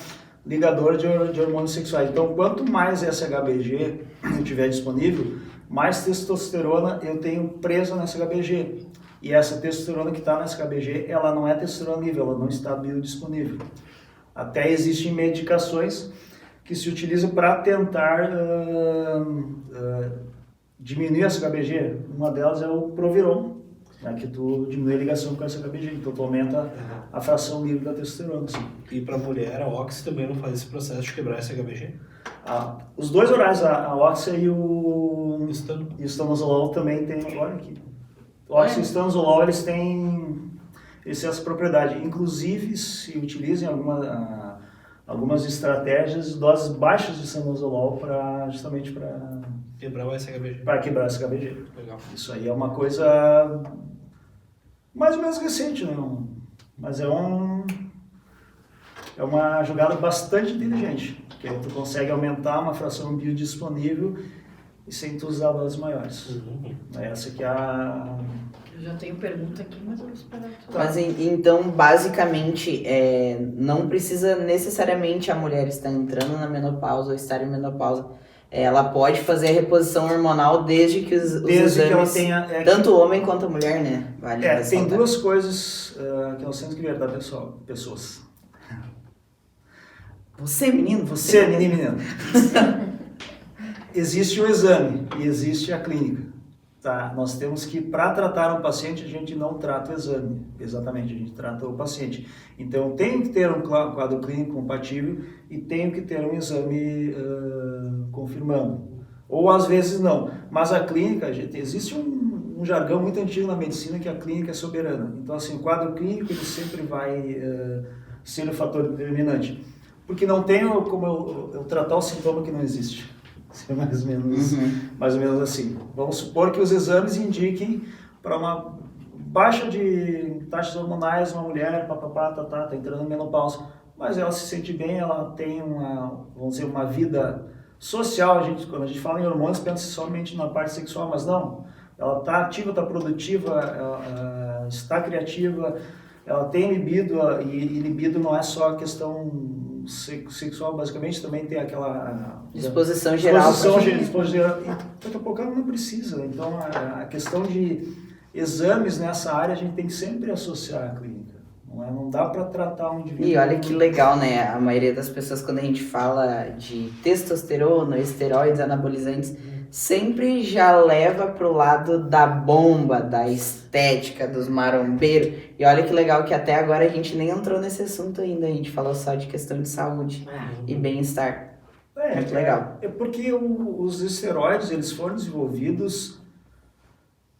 ligadora de hormônios sexuais. Então, quanto mais SHBG eu tiver disponível, mais testosterona eu tenho preso na SHBG. E essa testosterona que está na SKBG, ela não é testosterona livre, ela não está biodisponível. Até existem medicações que se utilizam para tentar diminuir a SKBG. Uma delas é o Proviron, né, que tu diminui a ligação com a SKBG, então tu aumenta a fração livre da testosterona. Assim. E para mulher, a Oxy também não faz esse processo de quebrar esse HBG? Os dois orais, a Oxy e o estanozolol também tem, olha aqui. O Oxy e o estanozolol, eles têm essa propriedade. Inclusive, se utilizam algumas estratégias, doses baixas de estanozolol justamente para quebrar o SHBG. Para quebrar o SKBG. Legal. Isso aí é uma coisa mais ou menos recente, né? Mas é uma jogada bastante inteligente, que aí tu consegue aumentar uma fração biodisponível e sem tu usar doses maiores. Essa que é a... Eu já tenho pergunta aqui, mas eu vou esperar. Mas então, basicamente, não precisa necessariamente a mulher estar entrando na menopausa ou estar em menopausa. Ela pode fazer a reposição hormonal desde que os exames, que ela tenha, tanto o homem quanto a mulher, né? Vale tem ressaltar. duas coisas que nós temos que ver, tá, pessoas? Você, menino, Você, menino. Existe o exame e existe a clínica. Tá? Nós temos que, para tratar um paciente, a gente não trata o exame, exatamente, a gente trata o paciente. Então, tem que ter um quadro clínico compatível e tem que ter um exame confirmando. Ou às vezes não. Mas a clínica, existe um jargão muito antigo na medicina que a clínica é soberana. Então, assim, o quadro clínico ele sempre vai ser o fator determinante. Porque não tem como eu tratar o sintoma que não existe. É mais ou menos assim. Vamos supor que os exames indiquem para uma baixa de taxas hormonais, uma mulher, tá entrando em menopausa, mas ela se sente bem, ela tem uma vida social. Quando a gente fala em hormônios, pensa somente na parte sexual, mas não. Ela está ativa, está produtiva, ela está criativa, ela tem libido, e libido não é só a questão sexual, basicamente também tem aquela disposição geral. Disposição geral. E daqui a pouco ela não precisa. Então a questão de exames nessa área a gente tem que sempre associar à clínica. Não dá para tratar um indivíduo. E olha que legal, né? A maioria das pessoas, quando a gente fala de testosterona, esteroides, anabolizantes, sempre já leva pro lado da bomba, da estética, dos marombeiros. E olha que legal que até agora a gente nem entrou nesse assunto ainda. A gente falou só de questão de saúde e bem-estar. Muito legal. É porque os esteroides, eles foram desenvolvidos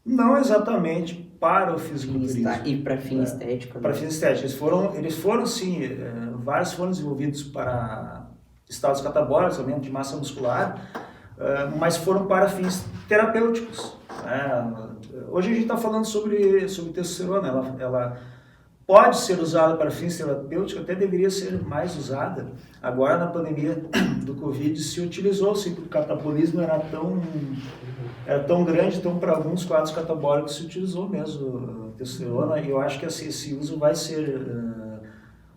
não exatamente para o fisiculturismo. E para fim estético. Para fim estético. Eles foram sim, vários foram desenvolvidos para estados catabólicos, aumento de massa muscular, mas foram para fins terapêuticos. Hoje a gente está falando sobre testosterona. Ela pode ser usada para fins terapêuticos, até deveria ser mais usada. Agora, na pandemia do Covid, se utilizou-se, porque o catabolismo era tão grande, então para alguns quadros catabólicos se utilizou mesmo a testosterona, e eu acho que esse uso vai ser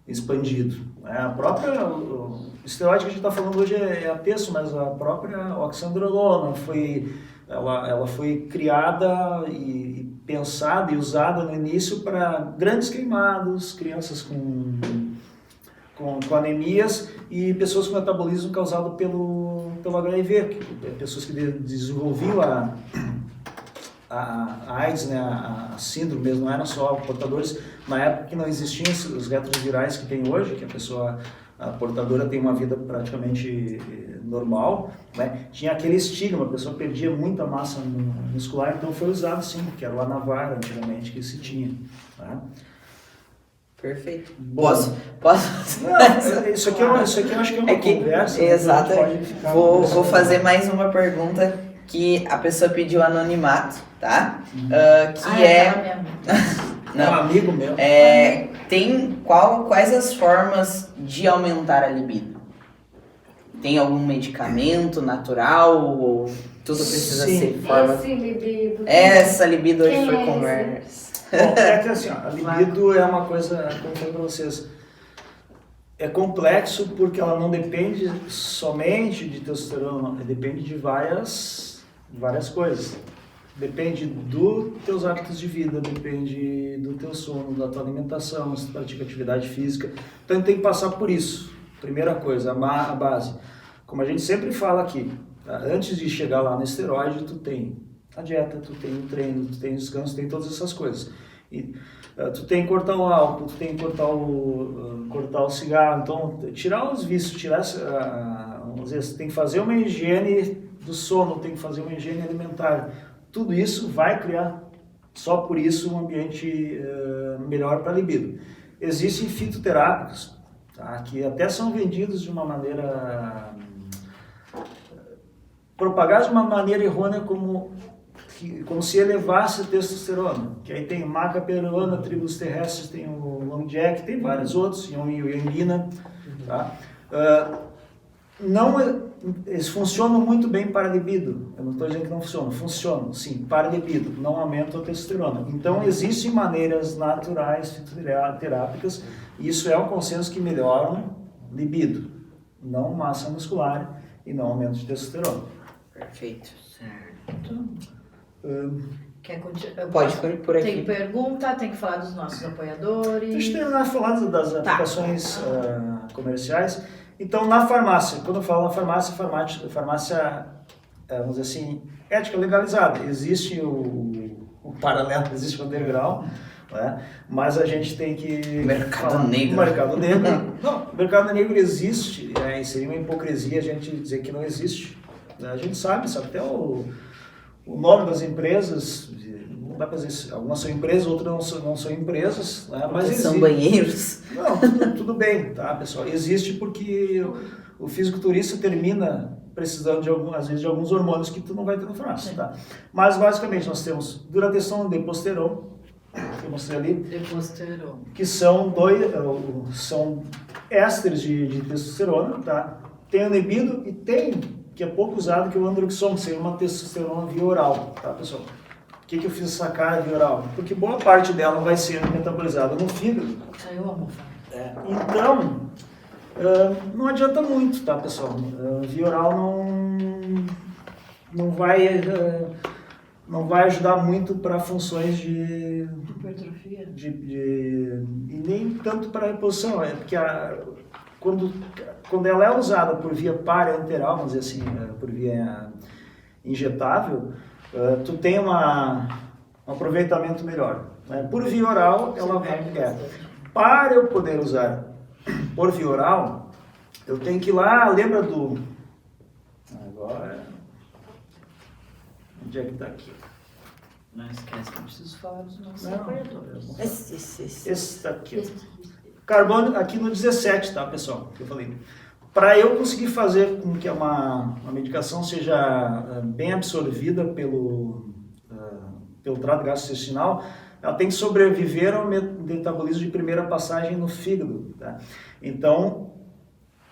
expandido. A própria o esteroide que a gente está falando hoje é a testo, mas a própria oxandrolona ela foi criada e pensada e usada no início para grandes queimados, crianças com anemias e pessoas com metabolismo causado pelo HIV, pessoas que desenvolviam a AIDS, né, a síndrome mesmo, não eram só portadores, na época que não existiam os retrovirais que tem hoje, que a portadora tem uma vida praticamente normal, né? Tinha aquele estigma, a pessoa perdia muita massa muscular, então foi usado sim, que era o Anavar antigamente que se tinha. Tá? Perfeito. Bom, Posso? Não, isso aqui eu acho que é uma conversa. Exato. Vou fazer conversando. mais uma pergunta que a pessoa pediu anonimato, tá? É um amigo meu. Quais as formas de aumentar a libido? Tem algum medicamento natural ou tudo precisa Sim. ser forma? Esse libido. Essa libido hoje Quem foi é conversa. Bom, é que assim, a libido é uma coisa, como eu falei para vocês, é complexo porque ela não depende somente de testosterona, depende de várias coisas. Depende dos teus hábitos de vida, depende do teu sono, da tua alimentação, se tu pratica atividade física. Então tem que passar por isso. Primeira coisa, a base. Como a gente sempre fala aqui, tá? Antes de chegar lá no esteroide, tu tem a dieta, tu tem o treino, tu tem o descanso, tu tem todas essas coisas. E tu tem que cortar o álcool, tu tem que cortar o cigarro. Então, tirar os vícios, vamos dizer, tu tem que fazer uma higiene do sono, tem que fazer uma higiene alimentar. Tudo isso vai criar, só por isso, um ambiente melhor para a libido. Existem fitoterápicos, tá, que até são vendidos de uma maneira, propagados de uma maneira errônea como se elevasse a testosterona. Que aí tem maca peruana, tribos terrestres, tem o long jack, tem vários outros, o iambina, tá? Eles funcionam muito bem para a libido. Eu não estou dizendo que não funcionam. Funcionam, sim, para a libido. Não aumentam a testosterona. Então, existem maneiras naturais, fitoterápicas, e isso é um consenso que melhoram libido, não massa muscular e não aumento de testosterona. Perfeito. Certo. Quer continuar? Pode por aqui. Tem pergunta, tem que falar dos nossos apoiadores. Deixa eu terminar falando das aplicações comerciais. Então, na farmácia, quando eu falo na farmácia, vamos dizer assim, ética legalizada. Existe o paralelo, existe o underground, né? Mas a gente tem que... Mercado negro. Mercado negro. Não, o mercado negro existe, seria uma hipocrisia a gente dizer que não existe. A gente sabe até o nome das empresas, não dá para dizer, algumas são empresas, outras não são empresas, né? Mas são banheiros. Não, tudo bem, tá, pessoal? Existe porque o fisiculturista termina precisando às vezes de alguns hormônios que tu não vai ter no farmácia, tá? Mas basicamente nós temos Duratestono, Deposteron, que eu mostrei ali, Deposteron, que são são ésteres de testosterona, tá? Tem o libido e tem, que é pouco usado, que é o Androxon, que seria uma testosterona via oral, tá, pessoal? Por que eu fiz essa cara via oral? Porque boa parte dela vai ser metabolizada no fígado. Eu amo. Então, não adianta muito, tá, pessoal? Via oral não vai ajudar muito para funções de hipertrofia. E nem tanto para a reposição, porque quando ela é usada por via parenteral, vamos dizer assim, por via injetável, tu tem um aproveitamento melhor, né? Por via oral, ela vai... Para eu poder usar por via oral, eu tenho que ir lá, lembra do... Agora... Onde é que está aqui? Não esquece que eu preciso falar dos nossos apoiadores. Esse está aqui, ó. Carbono aqui no 17, tá, pessoal? Que eu falei. Para eu conseguir fazer com que uma medicação seja bem absorvida pelo trato gastrointestinal, ela tem que sobreviver ao metabolismo de primeira passagem no fígado, tá? Então,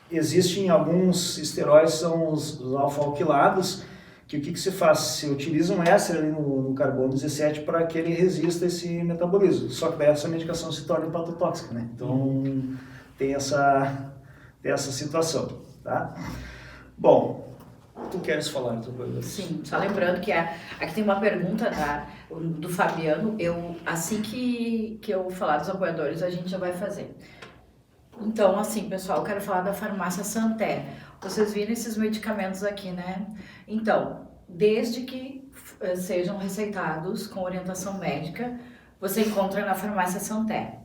existem alguns esteróides, são os alfa-alquilados, que o que se faz? Se utiliza um éster ali no carbono 17 para que ele resista a esse metabolismo. Só que daí essa medicação se torna hepatotóxica, né? Então, tem essa situação, tá? Bom, tu queres falar outra coisa? Sim, só lembrando que aqui tem uma pergunta, tá, do Fabiano. Assim que eu falar dos apoiadores, a gente já vai fazer. Então, assim, pessoal, eu quero falar da farmácia Santé. Vocês viram esses medicamentos aqui, né? Então, desde que sejam receitados com orientação médica, você encontra na farmácia Santé.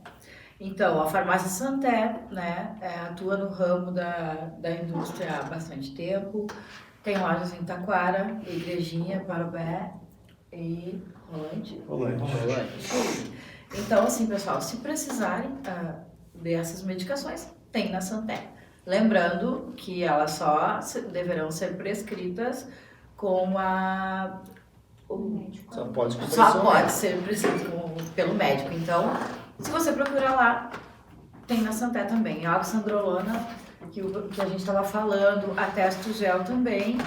Então, a farmácia Santé, né, atua no ramo da indústria há bastante tempo. Tem lojas em Taquara, Igrejinha, Parobé e Rolante. Então, assim, pessoal, se precisarem dessas medicações, tem na Santé. Lembrando que elas só deverão ser prescritas com Só pode ser prescrito pelo médico. Então, se você procurar lá, tem na Santé também. A oxandrolona, que a gente estava falando, a Testogel também,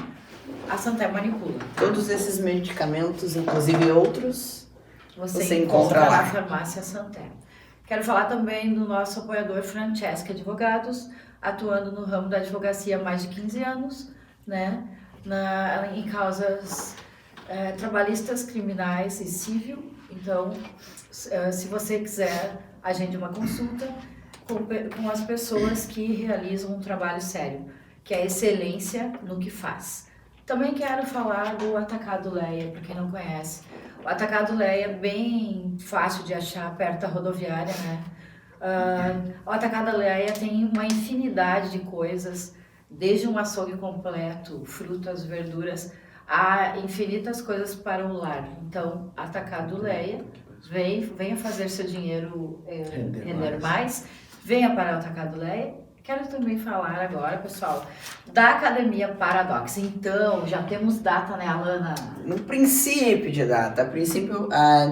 a Santé manipula. Todos esses medicamentos, inclusive outros, você encontra lá na farmácia Santé. Quero falar também do nosso apoiador Francesca Advogados, atuando no ramo da advocacia há mais de 15 anos, né? Em causas trabalhistas, criminais e civil. Então, se você quiser, agende uma consulta com as pessoas que realizam um trabalho sério, que é excelência no que faz. Também quero falar do Atacado Leia, para quem não conhece. O Atacado Leia é bem fácil de achar perto da rodoviária, né? O Atacado Leia tem uma infinidade de coisas, desde um açougue completo, frutas, verduras, há infinitas coisas para o lar. Então, Atacado Leia, venha fazer seu dinheiro render mais, venha para o Atacado Leia. Quero também falar agora, pessoal, da Academia Paradox. Então, já temos data, né, Alana? No princípio de data.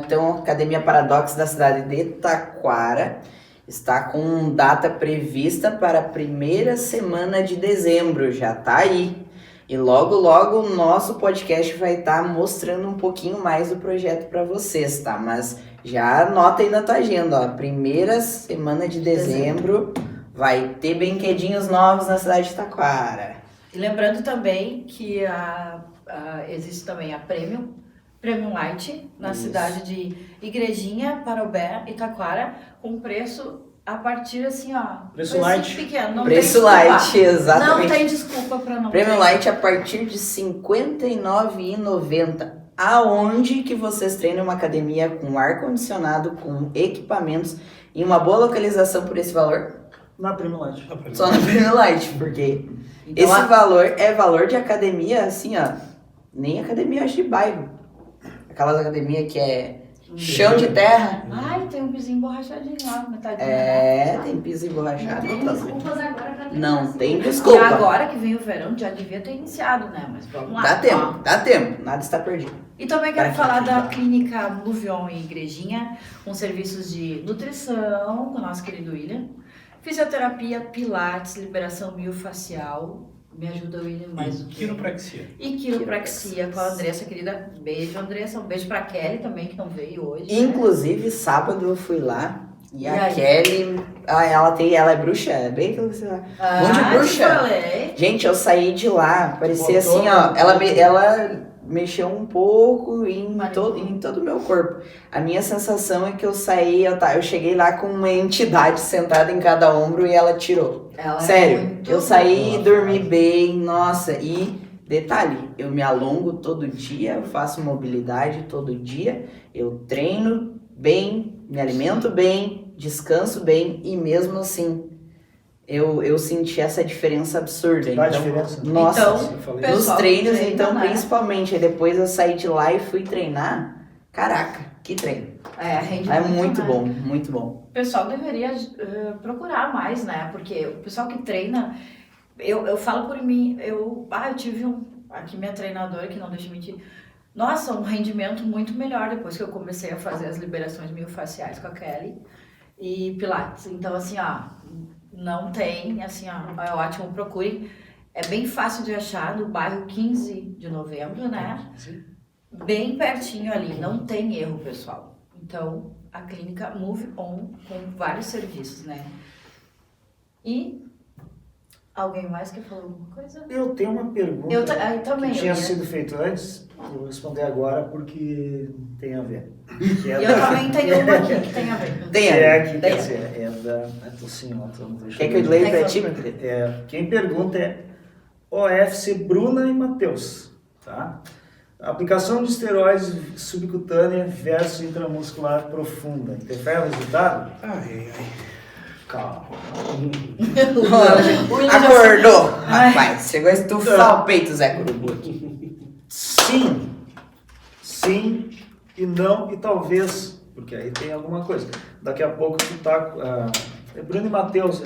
Então, a Academia Paradox da cidade de Taquara está com data prevista para a primeira semana de dezembro. Já tá aí. E logo, logo o nosso podcast vai estar mostrando um pouquinho mais do projeto para vocês, tá? Mas já anota aí na tua agenda, ó. Primeira semana de dezembro. Vai ter brinquedinhos novos na cidade de Taquara. E lembrando também que existe também a Premium Light na cidade de Igrejinha, Parobé e Taquara, com preço a partir assim, ó. Preço light. Pequeno, não Preço tem light, desculpa. exatamente. Não tem desculpa para não Premium ter. Light a partir de R$ 59,90. Aonde que vocês treinam uma academia com ar-condicionado, com equipamentos, em uma boa localização por esse valor? Na Premium Light. Só no Premium Light, porque Então, esse valor é valor de academia, assim, ó, nem academia acho de bairro. Aquelas academias que é chão de terra. Ai, tem um pisinho emborrachadinho lá, metadinha. Né? Tem piso emborrachado. Não tem desculpas agora pra ter Não vacina. tem E desculpa. agora que vem o verão, já devia ter iniciado, né? Mas vamos lá. Dá tempo, nada está perdido. E também quero falar da clínica Move On em Igrejinha, com serviços de nutrição, com o nosso querido William, fisioterapia, pilates, liberação miofacial, me ajuda William mais o que? Quiropraxia. E quiropraxia com a Andressa, querida. Beijo, Andressa. Um beijo pra Kelly também, que não veio hoje. Né? Inclusive, sábado eu fui lá e a aí? Kelly, ela é bruxa, é bem aquilo que você vai. Mão de te bruxa. falei. Gente, eu saí de lá, parecia Botou, assim, ó, né? ela mexeu um pouco em Manipulou. todo o meu corpo. A minha sensação é que eu saí, eu cheguei lá com uma entidade sentada em cada ombro e ela tirou. Ela é Sério, muito eu saí, boa. dormi bem, nossa, e detalhe, eu me alongo todo dia, eu faço mobilidade todo dia, eu treino bem, me alimento bem, descanso bem e mesmo assim eu senti essa diferença absurda. Dá Então, diferença, né? nossa, Então, Eu falei. pessoal, nos treinos, treina, então, né? principalmente, aí depois eu saí de lá e fui treinar, caraca, que treino. Rende É muito, muito né? bom, muito bom. O pessoal deveria procurar mais, né? Porque o pessoal que treina, eu falo por mim, eu tive aqui minha treinadora, que não deixa mentir, nossa, um rendimento muito melhor depois que eu comecei a fazer as liberações miofaciais com a Kelly e Pilates. Então, assim, não tem, assim, é ótimo, procurem. É bem fácil de achar no bairro 15 de novembro, né? Bem pertinho ali, não tem erro, pessoal. Então, a clínica Move On com vários serviços, né? E alguém mais que falou alguma coisa? Eu tenho uma pergunta Eu também. que tinha eu ia- sido feito antes, vou responder agora porque tem a ver. Que E é eu também tenho uma aqui que tem a ver. Tem que a é ver. aqui, Tem quer a dizer, é da... Assim, ó, deixa Quer que eu ver. leia pra ti, meu querido? Quem pergunta é OFC Bruna e Matheus, tá? Aplicação de esteroides subcutânea versus intramuscular profunda. Interfere o resultado? Ai. Calma. Acordou, rapaz. Chegou a estufar o peito, Zé Curubu aqui. Sim e não e talvez, porque aí tem alguma coisa. Daqui a pouco tu tá... Bruno e Matheus,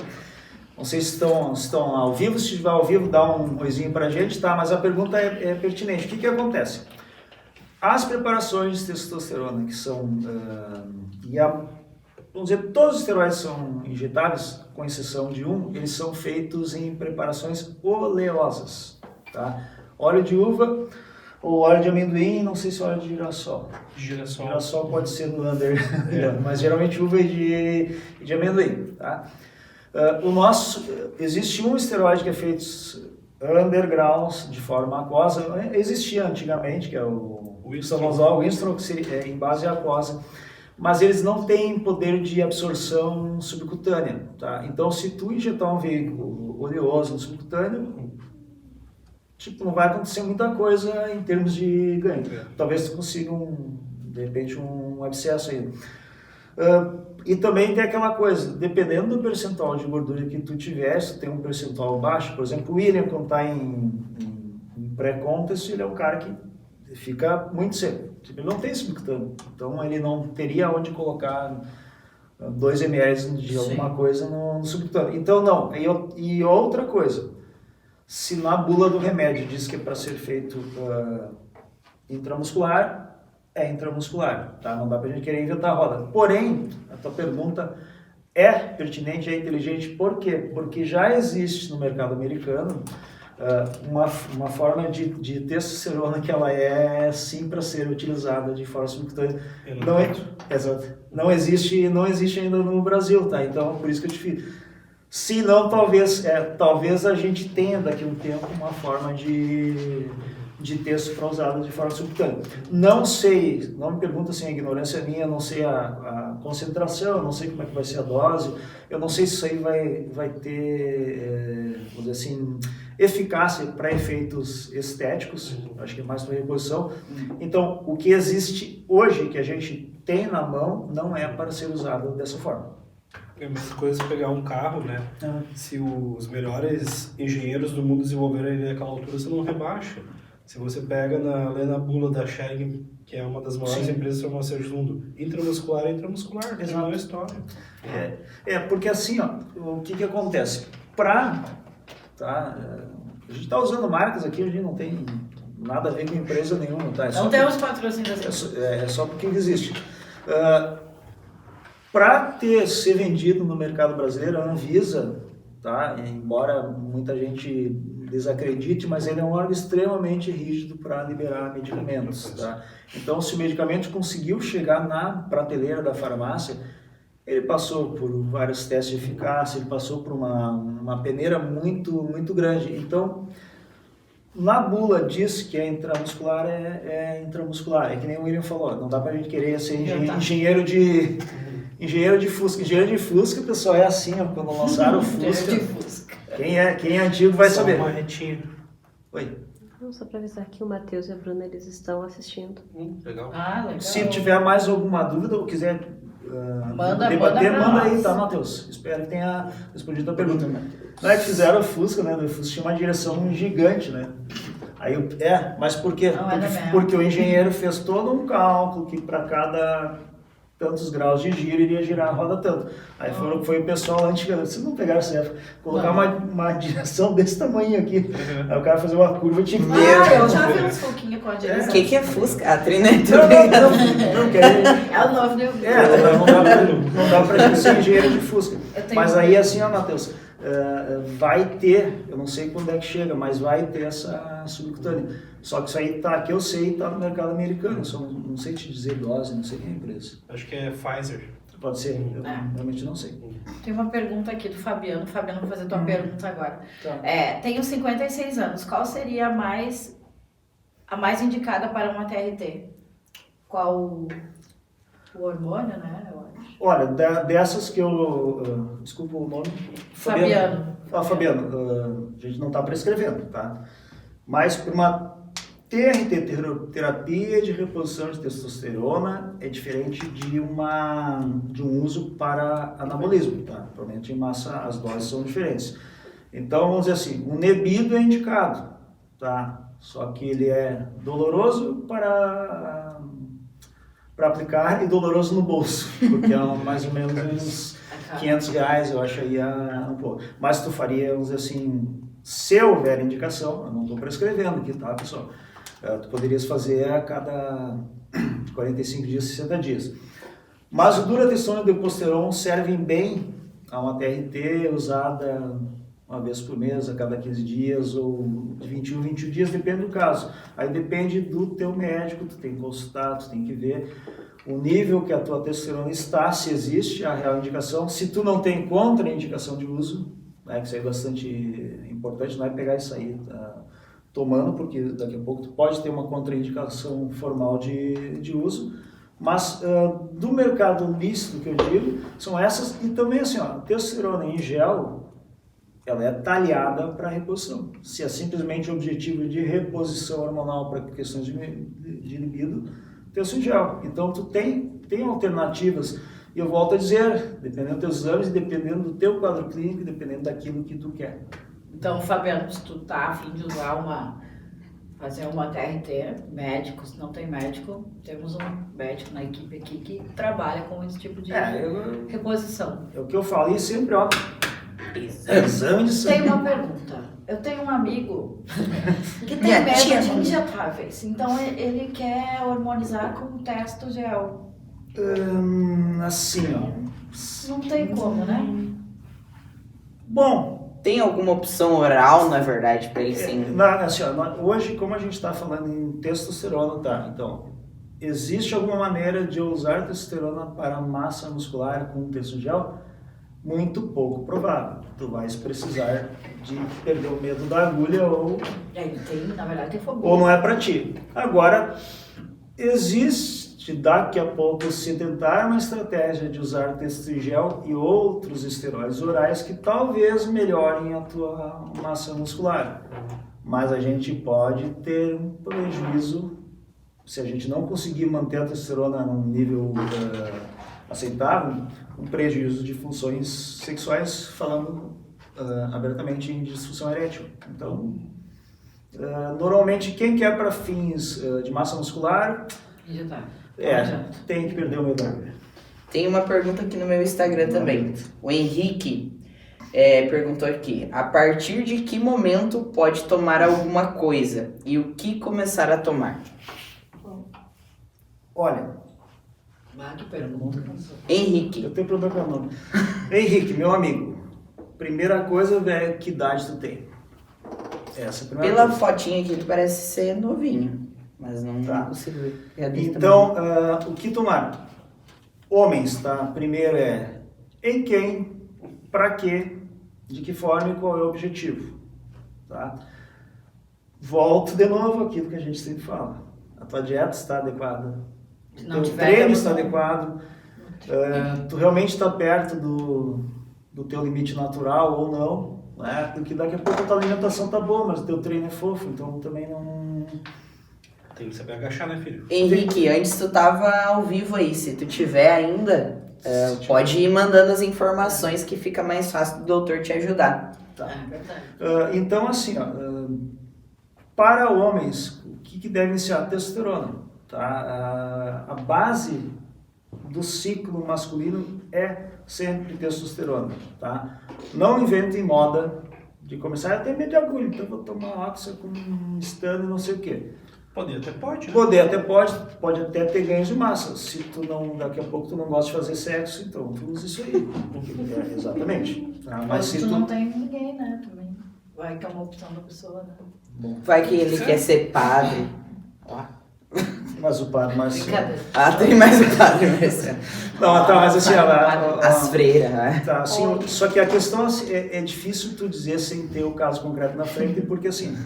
não sei se estão ao vivo, se estiver ao vivo dá um oizinho pra gente, tá? Mas a pergunta é pertinente. O que acontece? As preparações de testosterona que são... vamos dizer, todos os esteroides são injetáveis, com exceção de um, eles são feitos em preparações oleosas, tá? Óleo de uva ou óleo de amendoim, não sei se óleo de girassol. Girassol. Girassol pode ser no under, mas geralmente uva e de amendoim, tá? Existe um esteroide que é feito underground, de forma aquosa, existia antigamente, que é o Sulfasalazol, Winstrol, que seria em base aquosa, mas eles não têm poder de absorção subcutânea, tá? Então, se tu injetar um veículo oleoso no subcutâneo, tipo, não vai acontecer muita coisa em termos de ganho. Talvez tu consiga, de repente, um abscesso aí. E também tem aquela coisa, dependendo do percentual de gordura que tu tiver, se tu tem um percentual baixo, por exemplo, o William, quando está em pré-contest, ele é um cara que fica muito seco. Ele não tem subcutâneo, então ele não teria onde colocar 2 ml de alguma coisa no subcutâneo. Então, não. E outra coisa, se na bula do remédio diz que é para ser feito intramuscular, é intramuscular, tá? Não dá pra gente querer inventar a roda. Porém, a tua pergunta é pertinente, é inteligente, por quê? Porque já existe no mercado americano uma forma de testosterona que ela é sim para ser utilizada de forma subcutânea. Não existe ainda no Brasil, tá? Então, por isso que eu te fiz. Se não, talvez a gente tenha daqui a um tempo uma forma de texto para usar de forma subcutânea. Não sei, não me pergunta se a ignorância é minha, não sei a concentração, eu não sei como é que vai ser a dose, eu não sei se isso aí vai ter, vamos dizer assim, eficácia para efeitos estéticos, acho que é mais para reposição. Então, o que existe hoje, que a gente tem na mão, não é para ser usado dessa forma. É a mesma coisa pegar um carro, né? Se os melhores engenheiros do mundo desenvolveram ele naquela altura, você não rebaixa. Se você pega na bula da Sherg, que é uma das maiores empresas farmacêuticas do mundo, intramuscular, terminou a história. Porque assim, ó, o que acontece? A gente está usando marcas aqui, a gente não tem nada a ver com empresa nenhuma, tá? Não temos patrocínios. É só porque existe. Para ser vendido no mercado brasileiro, a Anvisa, tá? Embora muita gente desacredite, mas ele é um órgão extremamente rígido para liberar medicamentos, tá? Então, se o medicamento conseguiu chegar na prateleira da farmácia, ele passou por vários testes de eficácia, ele passou por uma peneira muito, muito grande. Então, na bula diz que é intramuscular, é intramuscular. É que nem o William falou, não dá para a gente querer ser engenheiro de Fusca. Engenheiro de Fusca, pessoal, é assim, ó, quando lançaram o Fusca. Quem é antigo vai saber. Uma retinha. Oi. Não, só para avisar que o Matheus e a Bruna, eles estão assistindo. Legal. Legal. Se tiver mais alguma dúvida ou quiser debater, manda aí, tá, Matheus? Espero que tenha respondido a pergunta. Não é que fizeram o Fusca, né? O Fusca tinha uma direção gigante, né? Aí, mas por quê? Porque o engenheiro fez todo um cálculo que para cada tantos graus de giro iria girar a roda tanto. Aí foi o pessoal antigamente, vocês não pegaram essa época, colocar uma direção desse tamanho aqui. Aí o cara fazer uma curva tipo... eu já vi uns pouquinho com a direção. O que é Fusca? A Trinete. Não quero... É o novo New Não dá pra gente ser engenheiro de Fusca. Mas aí assim, ó, Matheus, vai ter, eu não sei quando é que chega, mas vai ter essa subcutânea. Só que isso aí que eu sei, tá no mercado americano. Só não sei te dizer dose, não sei quem é a empresa. Acho que é Pfizer. Pode ser, eu realmente não sei. Tem uma pergunta aqui do Fabiano. Fabiano, vou fazer tua pergunta agora. Tá. Tenho 56 anos. Qual seria a mais indicada para uma TRT? Qual o hormônio, né? Eu acho. Olha, dessas que eu... desculpa o nome. Fabiano. Fabiano, a gente não está prescrevendo, tá? Mas para uma TRT, terapia de reposição de testosterona, é diferente de um uso para anabolismo, tá? Provavelmente em massa as doses são diferentes. Então, vamos dizer assim, o Nebido é indicado, tá? Só que ele é doloroso para aplicar e doloroso no bolso, porque é mais ou menos uns R$500, eu acho aí um pouco. Mas tu faria, vamos dizer assim, se houver indicação, eu não estou prescrevendo aqui, tá, pessoal? Tu poderias fazer a cada 45 dias, 60 dias. Mas o duratestono e o deposteron servem bem a uma TRT usada uma vez por mês, a cada 15 dias, ou de 21 a 21 dias, depende do caso. Aí depende do teu médico, tu tem que consultar, tu tem que ver o nível que a tua testosterona está, se existe a real indicação. Se tu não tem contraindicação de uso, né, que isso aí é bastante importante, não é pegar isso aí, tá? tomando, porque daqui a pouco tu pode ter uma contraindicação formal de uso, mas do mercado lícito que eu digo, são essas, e também assim, ó, a testosterona em gel, ela é talhada para reposição. Se é simplesmente o objetivo de reposição hormonal para questões de libido, testo em gel. Então tu tem alternativas, e eu volto a dizer, dependendo dos teus exames, dependendo do teu quadro clínico, dependendo daquilo que tu quer. Então, Fabiano, se tu tá a fim de usar fazer uma TRT, médico, se não tem médico, temos um médico na equipe aqui que trabalha com esse tipo de reposição. É o que eu falei sempre, ó. Exame de sangue. Tem uma pergunta. Eu tenho um amigo que tem medo de injetáveis, então ele quer hormonizar com testo gel. Assim, ó. Não tem como, né? Bom, Tem alguma opção oral, na verdade, para ele sim? assim, ó, hoje, como a gente está falando em testosterona, tá? Então, existe alguma maneira de eu usar testosterona para massa muscular com testo gel? Muito pouco provável. Tu vais precisar de perder o medo da agulha ou Na verdade, tem fobia. não é para ti. Agora, existe daqui a pouco se tentar uma estratégia de usar testosterona e outros esteroides orais que talvez melhorem a tua massa muscular. Mas a gente pode ter um prejuízo se a gente não conseguir manter a testosterona num nível aceitável, um prejuízo de funções sexuais, falando abertamente em disfunção erétil. Então, normalmente quem quer para fins de massa muscular, tem que perder o medo da agulha. Tem uma pergunta aqui no meu Instagram também. O Henrique perguntou aqui: a partir de que momento pode tomar alguma coisa e o que começar a tomar? Olha, Que pergunta. Henrique. eu tenho problema com o nome. Henrique, meu amigo, primeira coisa, velho, que idade tu tem? Essa é a primeira Pela coisa. fotinha aqui ele parece ser novinho, mas não consigo ver. Então, o que tomar? Homens, tá? Primeiro em quem, para quê, de que forma e qual é o objetivo, tá? Volto de novo àquilo que a gente sempre fala. A tua dieta está adequada, o teu treino está adequado, tu realmente está perto do teu limite natural ou não, né? Porque daqui a pouco a tua alimentação tá boa, mas o teu treino é fofo, então também não... Tem que saber agachar, né, filho? Henrique, antes tu tava ao vivo aí, se tu tiver ainda, pode ir mandando as informações que fica mais fácil do doutor te ajudar. Tá. É verdade. Então, assim, para homens, o que deve iniciar? Testosterona. Tá? A base do ciclo masculino é sempre testosterona. Tá? Não inventem moda de começar a ter medo de agulha, então vou tomar Oxa com estando e não sei o quê. Poder até pode, né? Poder até pode até ter ganhos de massa. Se tu não, daqui a pouco tu não gosta de fazer sexo, então tu usa isso aí. Exatamente. Tá? Mas se tu não tem ninguém, né, também. Vai que é uma opção da pessoa, né? Bom, Vai que ele quer ser padre. mas o padre mais... Brincadeira. Tem mais o padre, mas... Não, tá, mas assim, As freiras, né? tá, assim, só que a questão assim, é difícil tu dizer sem ter o caso concreto na frente, porque assim,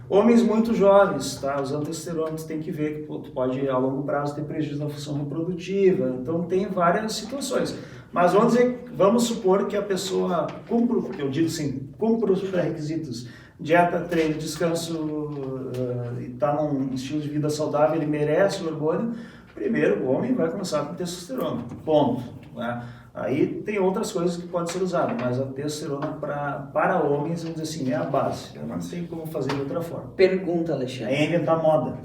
homens muito jovens, tá, usando testosterona, tu tem que ver que tu pode a longo prazo ter prejuízo na função reprodutiva, então tem várias situações. Mas vamos supor que a pessoa cumpra, eu digo assim, cumpra os pré-requisitos, dieta, treino, descanso, e está num estilo de vida saudável, ele merece o hormônio. Primeiro, o homem vai começar com testosterona, ponto. Né? Aí tem outras coisas que podem ser usadas, mas a testosterona para homens, vamos dizer assim, é a base. Eu não sei como fazer de outra forma. Pergunta, Alexandre. É inventar moda.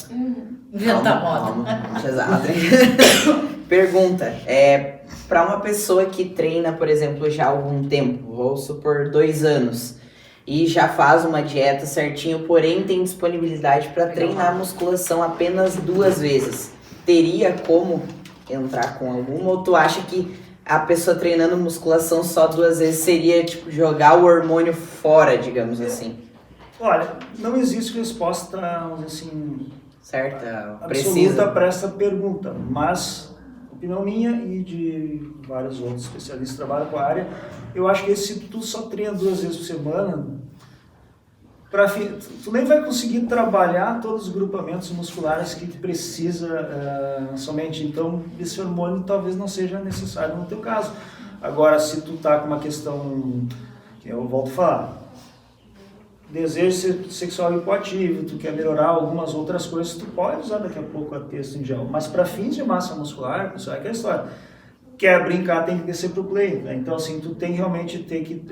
Inventar moda. Pergunta, para uma pessoa que treina, por exemplo, já há algum tempo, vou supor 2 anos, e já faz uma dieta certinho, porém tem disponibilidade para treinar musculação apenas 2 vezes, teria como entrar com alguma? Ou tu acha que a pessoa treinando musculação só 2 vezes seria tipo jogar o hormônio fora, digamos assim? Olha, não existe resposta, vamos dizer assim, Certa, absoluta precisa. para essa pergunta, mas opinião minha e de vários outros especialistas que trabalham com a área, eu acho que se tu só treina 2 vezes por semana, tu nem vai conseguir trabalhar todos os grupamentos musculares que tu precisa somente. Então, esse hormônio talvez não seja necessário no teu caso. Agora, se tu tá com uma questão, que eu volto a falar, desejo sexual hipoativo, tu quer melhorar algumas outras coisas, tu pode usar daqui a pouco a texto em gel. Mas para fins de massa muscular, isso é aquela história. Quer brincar, tem que descer pro play. Né? Então, assim, tu tem realmente que,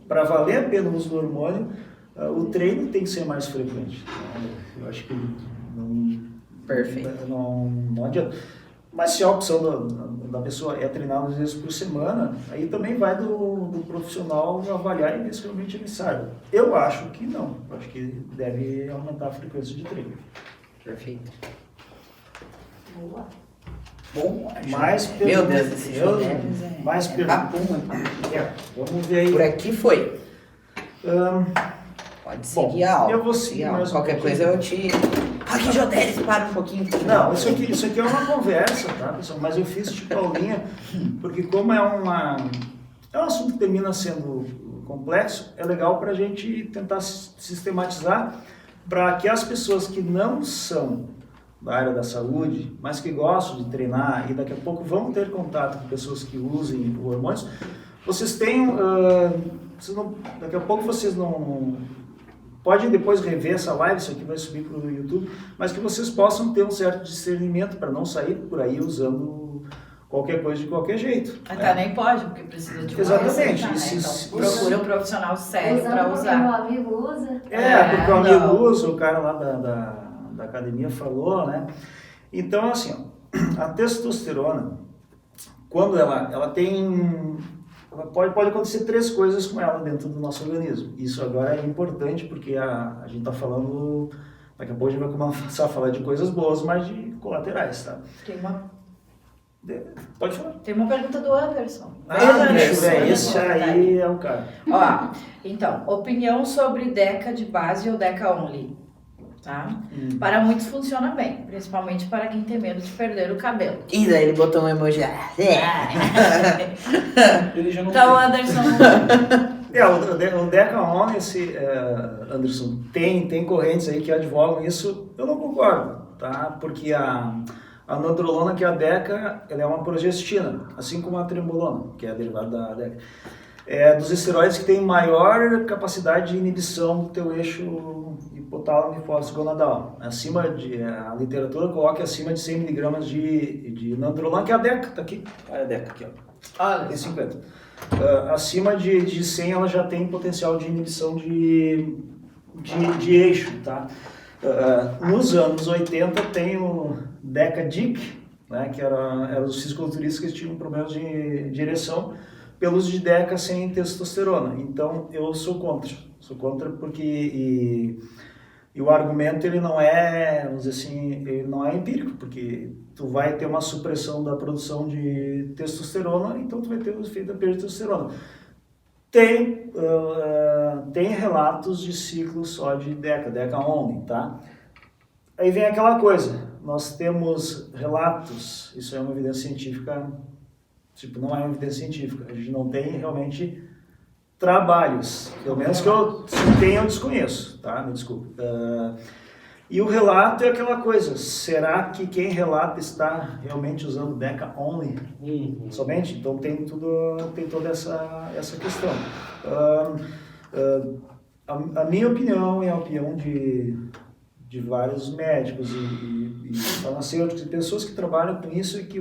para valer a pena o uso do hormônio, o treino tem que ser mais frequente. Eu acho que Perfeito. Não adianta. Mas se a opção da pessoa é treinar 2 vezes por semana, aí também vai do profissional avaliar e ver se realmente é necessário. Eu acho que não. Eu acho que deve aumentar a frequência de treino. Perfeito. Boa. Bom, Mais meu Deus, perguntas. esse Jodelis Mais é perguntas. papum, é papum. Vamos ver aí. Por aqui foi. Ahn, Pode Bom, seguir a aula. eu vou seguir mais um Qualquer pouquinho. coisa eu te... Aqui, Jodelis, para um pouquinho. Não, isso aqui é uma conversa, tá, pessoal? Mas eu fiz tipo aulinha, porque como é um assunto que termina sendo complexo, é legal para a gente tentar sistematizar para que as pessoas que não são da área da saúde, mas que gostam de treinar e daqui a pouco vão ter contato com pessoas que usem hormônios, vocês tenham... daqui a pouco vocês não... Podem depois rever essa live, isso aqui vai subir para o YouTube, mas que vocês possam ter um certo discernimento para não sair por aí usando qualquer coisa de qualquer jeito. Até nem pode, porque precisa de uma Exatamente. receita, né? Isso- Então, procura um profissional sério para Usando porque usar. meu amigo usa. Porque o amigo não. usa, o cara lá da academia falou, né? Então, assim, ó, a testosterona, quando ela tem... Pode acontecer 3 coisas com ela dentro do nosso organismo. Isso agora é importante porque a gente está falando... Daqui a pouco a gente vai começar a falar de coisas boas, mas de colaterais, tá? Pode falar. Tem uma pergunta do Anderson. Esse aí é o cara. Ó, então, opinião sobre Deca de base ou Deca Only, tá? Para muitos funciona bem, principalmente para quem tem medo de perder o cabelo. E daí ele botou um emoji. Ele já não Então, tem. Anderson, O Deca On, Anderson, tem correntes aí que advogam isso, eu não concordo, tá? Porque a nandrolona, que é a Deca, ela é uma progestina, assim como a trembolona, que é a derivada da Deca. É dos esteroides que tem maior capacidade de inibição do teu eixo hipotálamo hipófise gonadal. A literatura coloca acima de 100 mg de nandrolona, que é a Deca, tá aqui. Olha a Deca aqui, ó. olha, Tem 50. Acima de 100 ela já tem potencial de inibição de eixo, tá? Nos anos 80 tem o Deca-Dic, né, que eram os fisiculturistas que tinham problemas de ereção pelo uso de Deca sem testosterona. Então eu sou contra porque o argumento ele não é, vamos dizer assim, ele não é empírico, porque tu vai ter uma supressão da produção de testosterona, então tu vai ter o efeito da perda de testosterona. Tem relatos de ciclo só de Deca only, tá? Aí vem aquela coisa, nós temos relatos, isso é uma evidência científica, não é uma evidência científica, a gente não tem realmente trabalhos, pelo menos que eu tenha, eu desconheço, tá? Me desculpe. E o relato é aquela coisa, será que quem relata está realmente usando Deca only somente? Então tem toda essa questão. A minha opinião e a opinião de vários médicos e farmacêuticos e pessoas que trabalham com isso é que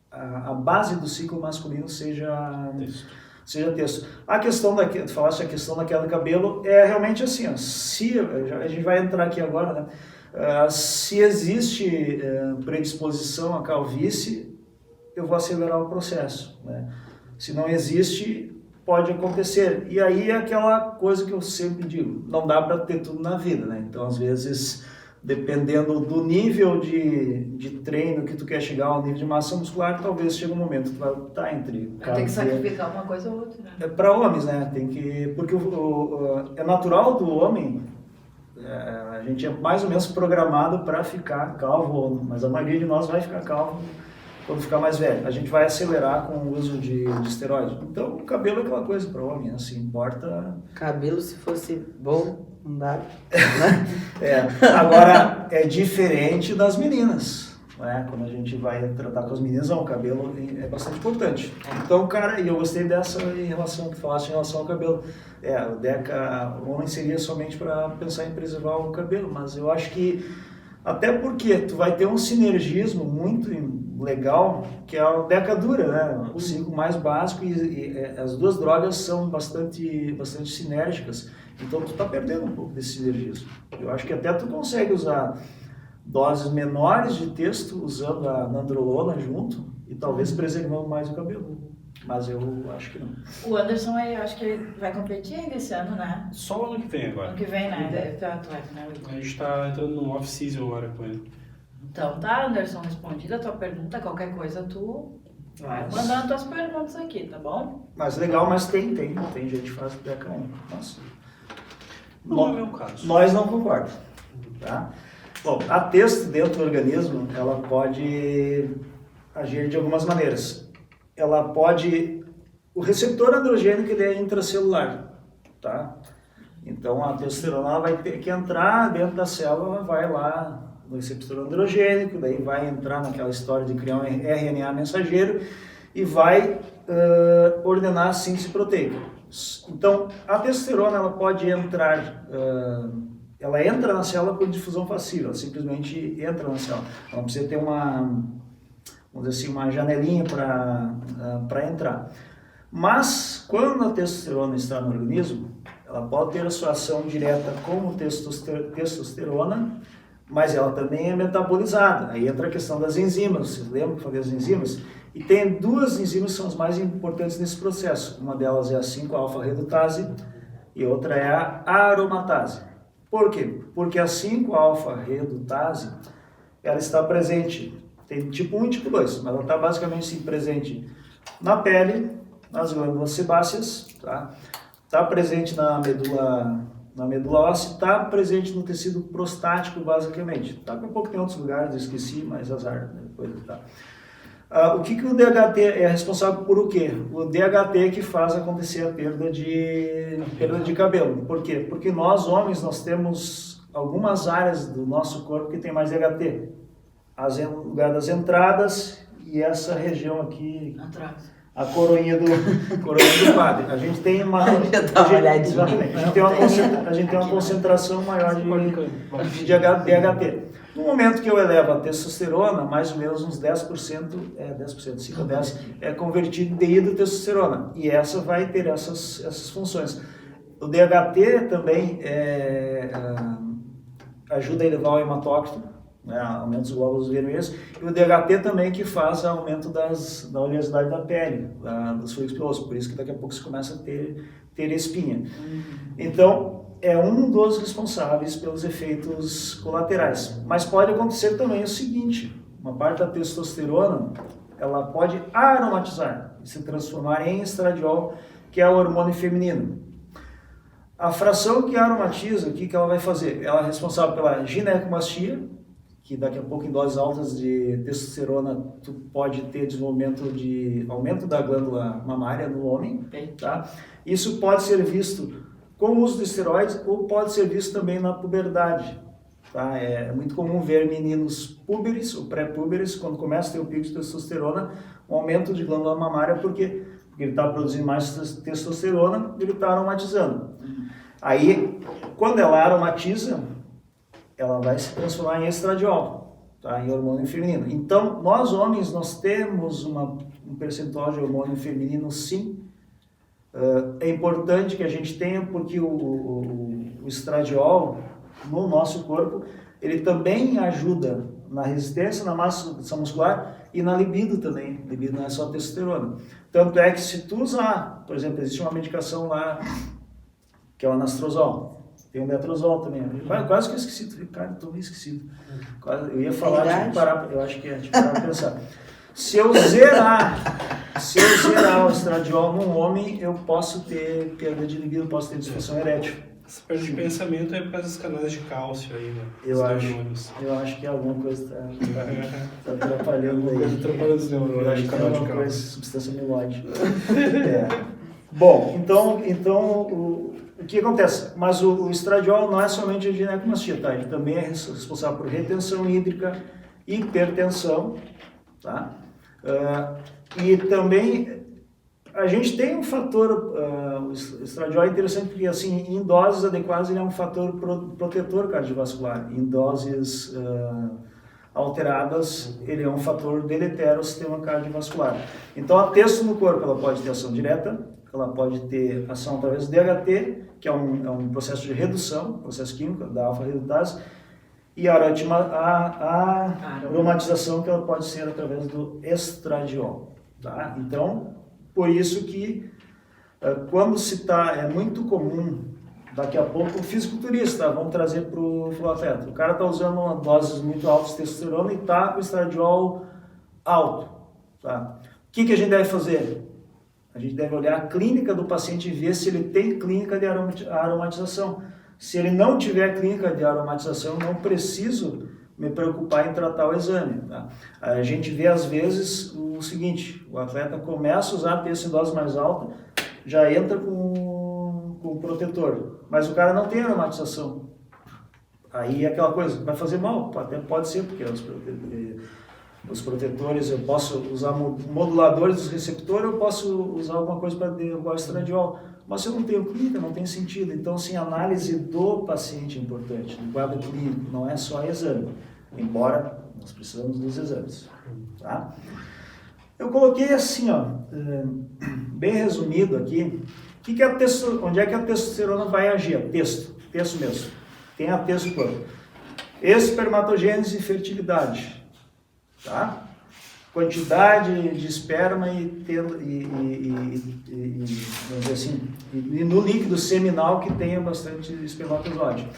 a base do ciclo masculino seja texto. A questão tu falaste a questão da queda do cabelo é realmente assim, ó, a gente vai entrar aqui agora, né? Se existe predisposição à calvície, eu vou acelerar o processo, né? Se não existe, pode acontecer. E aí é aquela coisa que eu sempre digo, não dá para ter tudo na vida, né? Então, às vezes, dependendo do nível de treino que tu quer chegar, ao nível de massa muscular, talvez chegue um momento que tu vai estar entre... tem que sacrificar uma coisa ou outra. É para homens, né? Porque é natural do homem, a gente é mais ou menos programado para ficar calvo, mas a maioria de nós vai ficar calvo quando ficar mais velho. A gente vai acelerar com o uso de esteroide. Então, o cabelo é aquela coisa para homem, né? Se importa... Cabelo, se fosse bom, não dá. Agora, é diferente das meninas, né? Quando a gente vai tratar com as meninas, o cabelo é bastante importante. Então, cara, e eu gostei dessa em relação, que falaste em relação ao cabelo. O homem seria somente para pensar em preservar o cabelo, mas eu acho que até porque tu vai ter um sinergismo muito legal, que é a Deca dura, né? O ciclo mais básico e as duas drogas são bastante sinérgicas. Então tu tá perdendo um pouco desse sinergismo. Eu acho que até tu consegue usar doses menores de texto usando a nandrolona junto e talvez preservando mais o cabelo. Mas eu acho que não. O Anderson, eu acho que ele vai competir ainda esse ano, né? Só ano que vem agora. Ano que vem, né? Deve ter atleta, né? A gente tá entrando no off-season agora com ele. Então tá, Anderson, respondida a tua pergunta. Qualquer coisa tu vai mandando tuas perguntas aqui, tá bom? Mas legal, mas tem gente que faz Deca 1. Nossa. Não é o meu caso. Nós não concordamos. Tá? Bom, a texto dentro do organismo, ela pode agir de algumas maneiras. Ela pode... O receptor androgênico ele é intracelular, tá? Então a testosterona ela vai ter que entrar dentro da célula, vai lá no receptor androgênico, daí vai entrar naquela história de criar um RNA mensageiro e vai ordenar a síntese proteica. Então a testosterona ela pode entrar... ela entra na célula por difusão passiva, ela simplesmente entra na célula. Ela não precisa ter vamos dizer assim, uma janelinha para entrar. Mas, quando a testosterona está no organismo, ela pode ter a sua ação direta como testosterona, mas ela também é metabolizada. Aí entra a questão das enzimas. Vocês lembram que eu falei das enzimas? E tem duas enzimas que são as mais importantes nesse processo. Uma delas é a 5-alfa-redutase e outra é a aromatase. Por quê? Porque a 5-alfa-redutase ela está presente, tem tipo 1 e tipo 2, mas ela está basicamente sim, presente na pele, nas glândulas sebáceas, tá? Está presente na medula óssea, está presente no tecido prostático basicamente. Tá? Um pouco tem outros lugares, eu esqueci, mas azar, depois tá. O que o DHT é responsável por o quê? O DHT que faz acontecer a perda de cabelo. Por quê? Porque nós homens nós temos algumas áreas do nosso corpo que tem mais DHT. O lugar das entradas e essa região aqui, a coroinha do padre. A gente tem uma concentração maior de DHT. No momento que eu elevo a testosterona, mais ou menos uns 10%, 5 a 10%, é convertido em dihidrotestosterona. E essa vai ter essas funções. O DHT também ajuda a elevar o hematócrito, né, aumenta os glóbulos vermelhos, e o DHT também que faz aumento da oleosidade da pele, dos folículos pilosos, por isso que daqui a pouco você começa a ter espinha. Então, é um dos responsáveis pelos efeitos colaterais. Mas pode acontecer também o seguinte, uma parte da testosterona, ela pode aromatizar, e se transformar em estradiol, que é o hormônio feminino. A fração que aromatiza, o que ela vai fazer? Ela é responsável pela ginecomastia, que daqui a pouco em doses altas de testosterona tu pode ter desenvolvimento de aumento da glândula mamária no homem, tá? Isso pode ser visto com o uso de esteroides ou pode ser visto também na puberdade, tá? É muito comum ver meninos púberes ou pré-púberes, quando começa a ter o pico de testosterona, um aumento de glândula mamária, porque ele está produzindo mais testosterona, ele está aromatizando. Aí, quando ela aromatiza, ela vai se transformar em estradiol, tá? Em hormônio feminino. Então, nós homens, nós temos um percentual de hormônio feminino, sim. É importante que a gente tenha, porque o estradiol, no nosso corpo, ele também ajuda na resistência, na massa muscular e na libido também. Libido não é só testosterona. Tanto é que se tu usar, por exemplo, existe uma medicação lá, que é o anastrozol. Tem o letrozol também. Quase que eu esqueci, cara, estou meio esquecido. Eu ia falar, eu acho que é, parar para pensar. Se eu zerar o estradiol num homem, eu posso ter perda de libido, posso ter disfunção erétil. Essa perda de pensamento é por causa dos canais de cálcio aí, né? Eu Os acho. neurônios. Eu acho que alguma coisa está atrapalhando aí. Atrapalhando os Eu neurônios, acho que é canal de uma coisa, cálcio. substância amilóide. Bom, então o que acontece? Mas o estradiol não é somente a ginecomastia, tá? Ele também é responsável por retenção hídrica, hipertensão, tá? E também a gente tem um fator, o estradiol é interessante porque assim, em doses adequadas ele é um fator protetor cardiovascular, em doses alteradas ele é um fator deletério ao sistema cardiovascular. Então a testo no corpo ela pode ter ação direta, ela pode ter ação através do DHT, que é um processo de redução, processo químico da alfa-redutase, e a aromatização que ela pode ser através do estradiol. Tá? Então, por isso que quando se está, é muito comum, daqui a pouco o fisiculturista, vamos trazer para o atleta, o cara está usando doses muito altas de testosterona e está com o estradiol alto. Tá? O que a gente deve fazer? A gente deve olhar a clínica do paciente e ver se ele tem clínica de aromatização. Se ele não tiver clínica de aromatização, não preciso me preocupar em tratar o exame. Tá? A gente vê às vezes o seguinte, o atleta começa a usar testo em dose mais alta, já entra com protetor, mas o cara não tem aromatização. Aí é aquela coisa, vai fazer mal, até pode ser, porque os protetores, eu posso usar moduladores dos receptores, eu posso usar alguma coisa para derrubar o estradiol. Mas se eu não tenho clínica, não tem sentido. Então, sim, a análise do paciente é importante, do quadro clínico, não é só exame, embora nós precisamos dos exames. Tá? Eu coloquei assim, ó, bem resumido aqui, onde é que a testosterona vai agir? Texto mesmo. Tem a texto quanto? Espermatogênese e fertilidade. Tá? Quantidade de esperma e no líquido seminal que tenha bastante espermatozoide.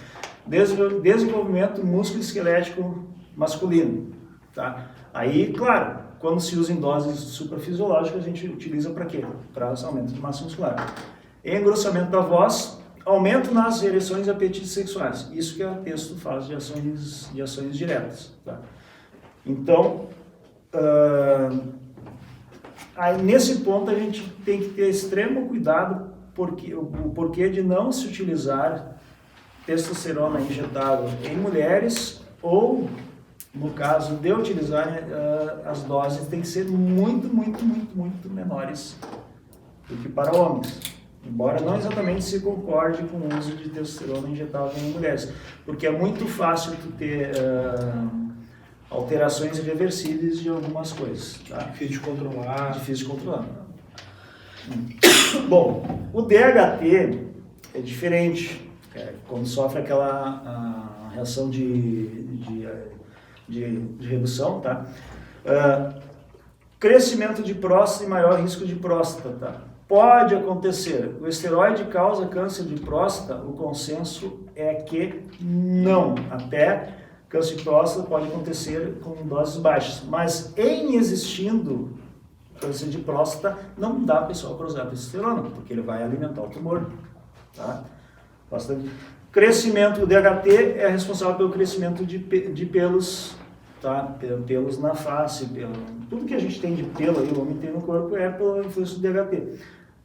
Desenvolvimento músculo esquelético masculino. Tá? Aí, claro, quando se usa em doses suprafisiológicas, a gente utiliza para quê? Para aumento de massa muscular. Engrossamento da voz, aumento nas ereções e apetites sexuais. Isso que a texto faz de ações diretas. Tá? Então, aí nesse ponto a gente tem que ter extremo cuidado o porquê de não se utilizar testosterona injetável em mulheres ou, no caso de utilizar, as doses têm que ser muito menores do que para homens. Embora não exatamente se concorde com o uso de testosterona injetável em mulheres, porque é muito fácil tu ter alterações irreversíveis de algumas coisas. Tá? Difícil de controlar. Difícil de controlar. Bom, o DHT é diferente. Quando sofre aquela reação de redução, tá? Crescimento de próstata e maior risco de próstata. Tá? Pode acontecer. O esteroide causa câncer de próstata? O consenso é que não. Até câncer de próstata pode acontecer com doses baixas, mas em existindo câncer de próstata, não dá pessoal para usar testosterona, porque ele vai alimentar o tumor. Tá? Crescimento do DHT é responsável pelo crescimento de pelos, tá? Pelos na face, tudo que a gente tem de pelo aí, o homem tem no corpo é pela influência do DHT.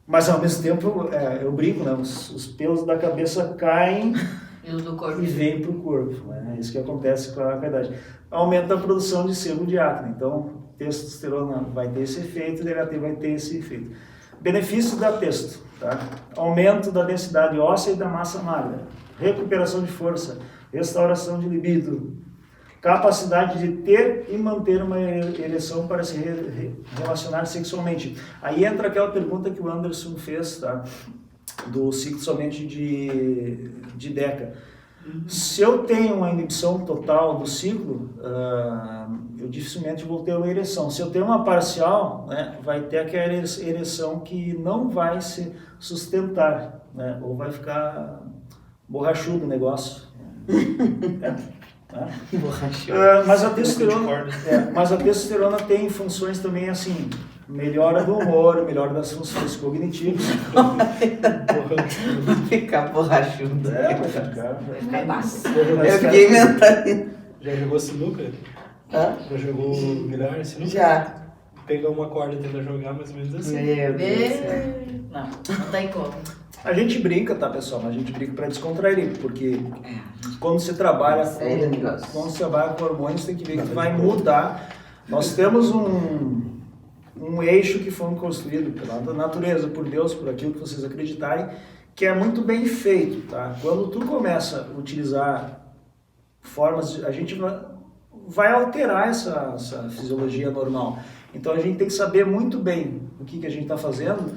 Mas ao mesmo tempo, eu brinco, né? Os pelos da cabeça caem e vem para o corpo. É isso que acontece com a idade. Aumenta a produção de sebo de acne. Então, testosterona vai ter esse efeito, o DHT vai ter esse efeito. Benefícios da testo. Tá? Aumento da densidade óssea e da massa magra. Recuperação de força. Restauração de libido. Capacidade de ter e manter uma ereção para se relacionar sexualmente. Aí entra aquela pergunta que o Anderson fez, tá? Do ciclo somente de DECA. Se eu tenho uma inibição total do ciclo, eu dificilmente vou ter uma ereção. Se eu tenho uma parcial, né, vai ter aquela ereção que não vai se sustentar, né, ou vai ficar borrachudo o negócio. Mas a testosterona tem funções também assim, melhora do humor, melhora das funções cognitivas. Ficar borrachudo. Vai ficar. É massa. Eu fiquei inventando. Já jogou sinuca? Hã? Já jogou bilhar, sinuca? Já. Pega uma corda e tenta jogar mais ou menos assim. Meu Deus do céu. Não tem como. A gente brinca, tá, pessoal? Mas a gente brinca para descontrair, porque quando você trabalha Sério, negócio. quando você trabalha com hormônios, tem que ver que vai mudar. Nós temos um eixo que foi construído pela natureza, por Deus, por aquilo que vocês acreditarem, que é muito bem feito, tá? Quando tu começa a utilizar formas, a gente vai alterar essa fisiologia normal. Então a gente tem que saber muito bem o que a gente está fazendo.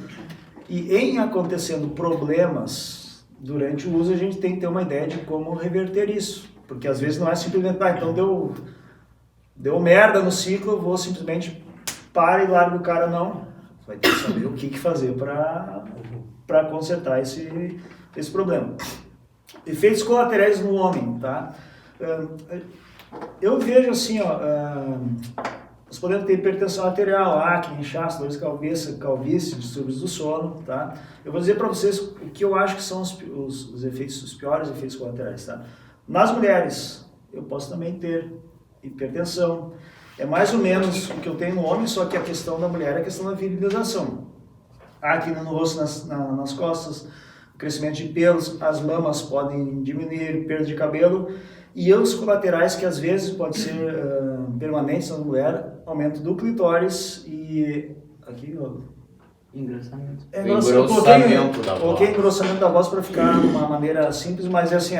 E em acontecendo problemas durante o uso, a gente tem que ter uma ideia de como reverter isso. Porque às vezes não é simplesmente, então deu merda no ciclo, eu vou simplesmente para e largo o cara, não. Vai ter que saber o que fazer para consertar esse problema. Efeitos colaterais no homem, tá? Eu vejo assim, nós podemos ter hipertensão arterial, acne, inchaço, dores de cabeça, calvície, distúrbios do sono, tá? Eu vou dizer para vocês o que eu acho que são os efeitos, os piores efeitos colaterais, tá? Nas mulheres, eu posso também ter hipertensão. É mais ou menos o que eu tenho no homem, só que a questão da mulher é a questão da virilização. Acne no rosto, nas costas, crescimento de pelos, as mamas podem diminuir, perda de cabelo. E os colaterais, que às vezes podem ser permanentes na mulher, aumento do clitóris e aqui, ó. Engrossamento. Engrossamento da voz. Coloquei engrossamento da voz para ficar de uma maneira simples, mas é assim,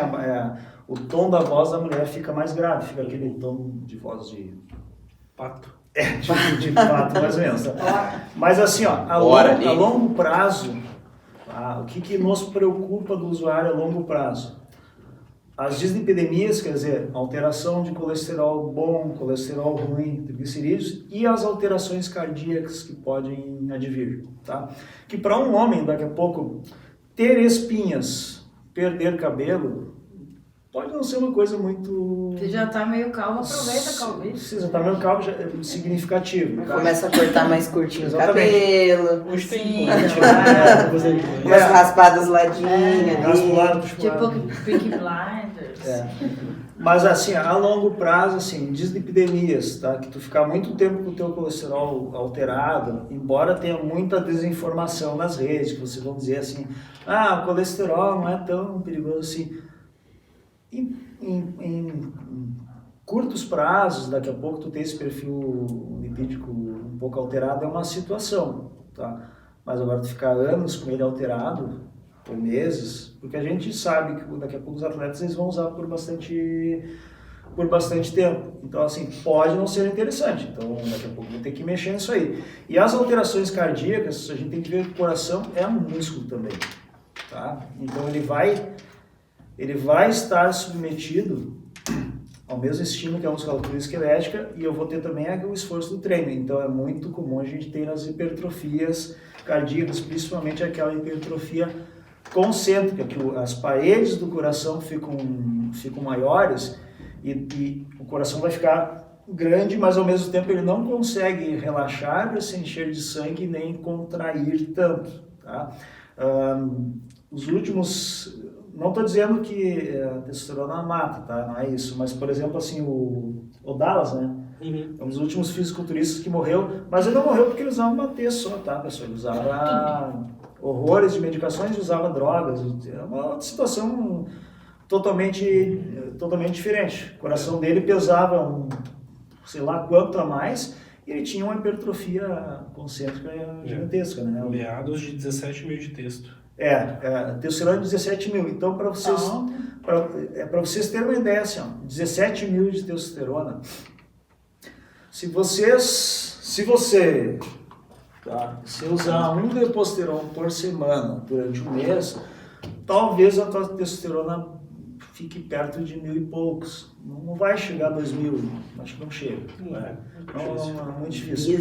o tom da voz da mulher fica mais grave, fica aquele tom de voz de Pato. de pato, mais ou menos. Tá? Mas assim, ó, a longo prazo, o que nos preocupa do usuário a longo prazo? As dislipidemias, quer dizer, alteração de colesterol bom, colesterol ruim, triglicerídeos, e as alterações cardíacas que podem advir, tá? Que para um homem, daqui a pouco, ter espinhas, perder cabelo, pode não ser uma coisa muito... Você já tá meio calmo, aproveita a calvície. Se já tá meio calmo, já é significativo. Tá? Começa a cortar mais curtinho o Exatamente. cabelo. Hoje tem Sim, implante, claro. né? Fazer implante. Umas raspadas ladinhas. Raspa o lado, Tipo Peaky Blinders. Mas assim, a longo prazo, assim, dislipidemias, tá? Que tu ficar muito tempo com o teu colesterol alterado, embora tenha muita desinformação nas redes, que vocês vão dizer assim, o colesterol não é tão perigoso assim. Em curtos prazos, daqui a pouco tu tem esse perfil lipídico um pouco alterado, é uma situação, tá? Mas agora tu ficar anos com ele alterado, por meses, porque a gente sabe que daqui a pouco os atletas eles vão usar por bastante tempo. Então, assim, pode não ser interessante. Então, daqui a pouco vou ter que mexer nisso aí. E as alterações cardíacas, a gente tem que ver que o coração é um músculo também, tá? Então, ele vai estar submetido ao mesmo estímulo que a musculatura esquelética, e eu vou ter também o esforço do treino. Então, é muito comum a gente ter as hipertrofias cardíacas, principalmente aquela hipertrofia concêntrica, que as paredes do coração ficam maiores e o coração vai ficar grande, mas ao mesmo tempo ele não consegue relaxar para se encher de sangue nem contrair tanto, tá? Os últimos, não estou dizendo que a testosterona mata, tá? Não é isso, mas por exemplo assim, o Dallas, né? É um dos últimos fisiculturistas que morreu, mas ele não morreu porque ele usava uma T só, tá, pessoal? Ele usava horrores de medicações e usava drogas. É uma situação totalmente diferente. O coração dele pesava sei lá quanto a mais e ele tinha uma hipertrofia concêntrica gigantesca, né? Meados de 17 mil de texto. Testosterona de 17 mil. Então, para vocês terem uma ideia, assim, 17 mil de testosterona. Se você usar um Deposteron por semana durante um mês, talvez a tua testosterona fique perto de 1.000 e poucos. Não vai chegar a 2.000, acho que não chega. Não é muito difícil.